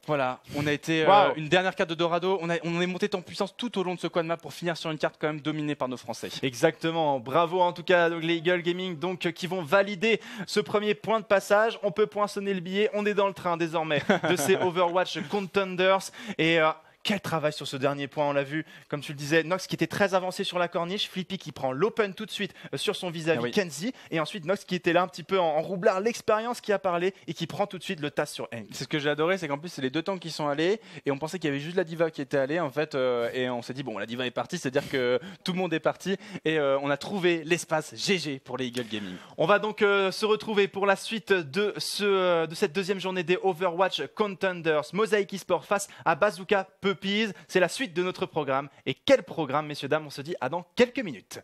Voilà, on a été une dernière carte de Dorado, on est monté en puissance tout au long de ce quad map pour finir sur une carte quand même dominée par nos Français. Exactement, bravo en tout cas les Eagle Gaming donc, qui vont valider ce premier point de passage. On peut poinçonner le billet, on est dans le train désormais de ces Overwatch Contenders et... quel travail sur ce dernier point, on l'a vu, comme tu le disais, Nox qui était très avancé sur la corniche, Flippy qui prend l'open tout de suite sur son vis-à-vis Kenzie, et ensuite Nox qui était là un petit peu en roublard, l'expérience qui a parlé et qui prend tout de suite le tasse sur Hank. C'est ce que j'ai adoré, c'est qu'en plus c'est les deux tanks qui sont allés, et on pensait qu'il y avait juste la Diva qui était allée en fait, et on s'est dit bon la Diva est partie, c'est-à-dire que tout le monde est parti, et on a trouvé l'espace GG pour les Eagle Gaming. On va donc se retrouver pour la suite de cette deuxième journée des Overwatch Contenders. Mosaic Esports face à Bazooka Puppies. C'est la suite de notre programme. Et quel programme, messieurs, dames, on se dit à dans quelques minutes.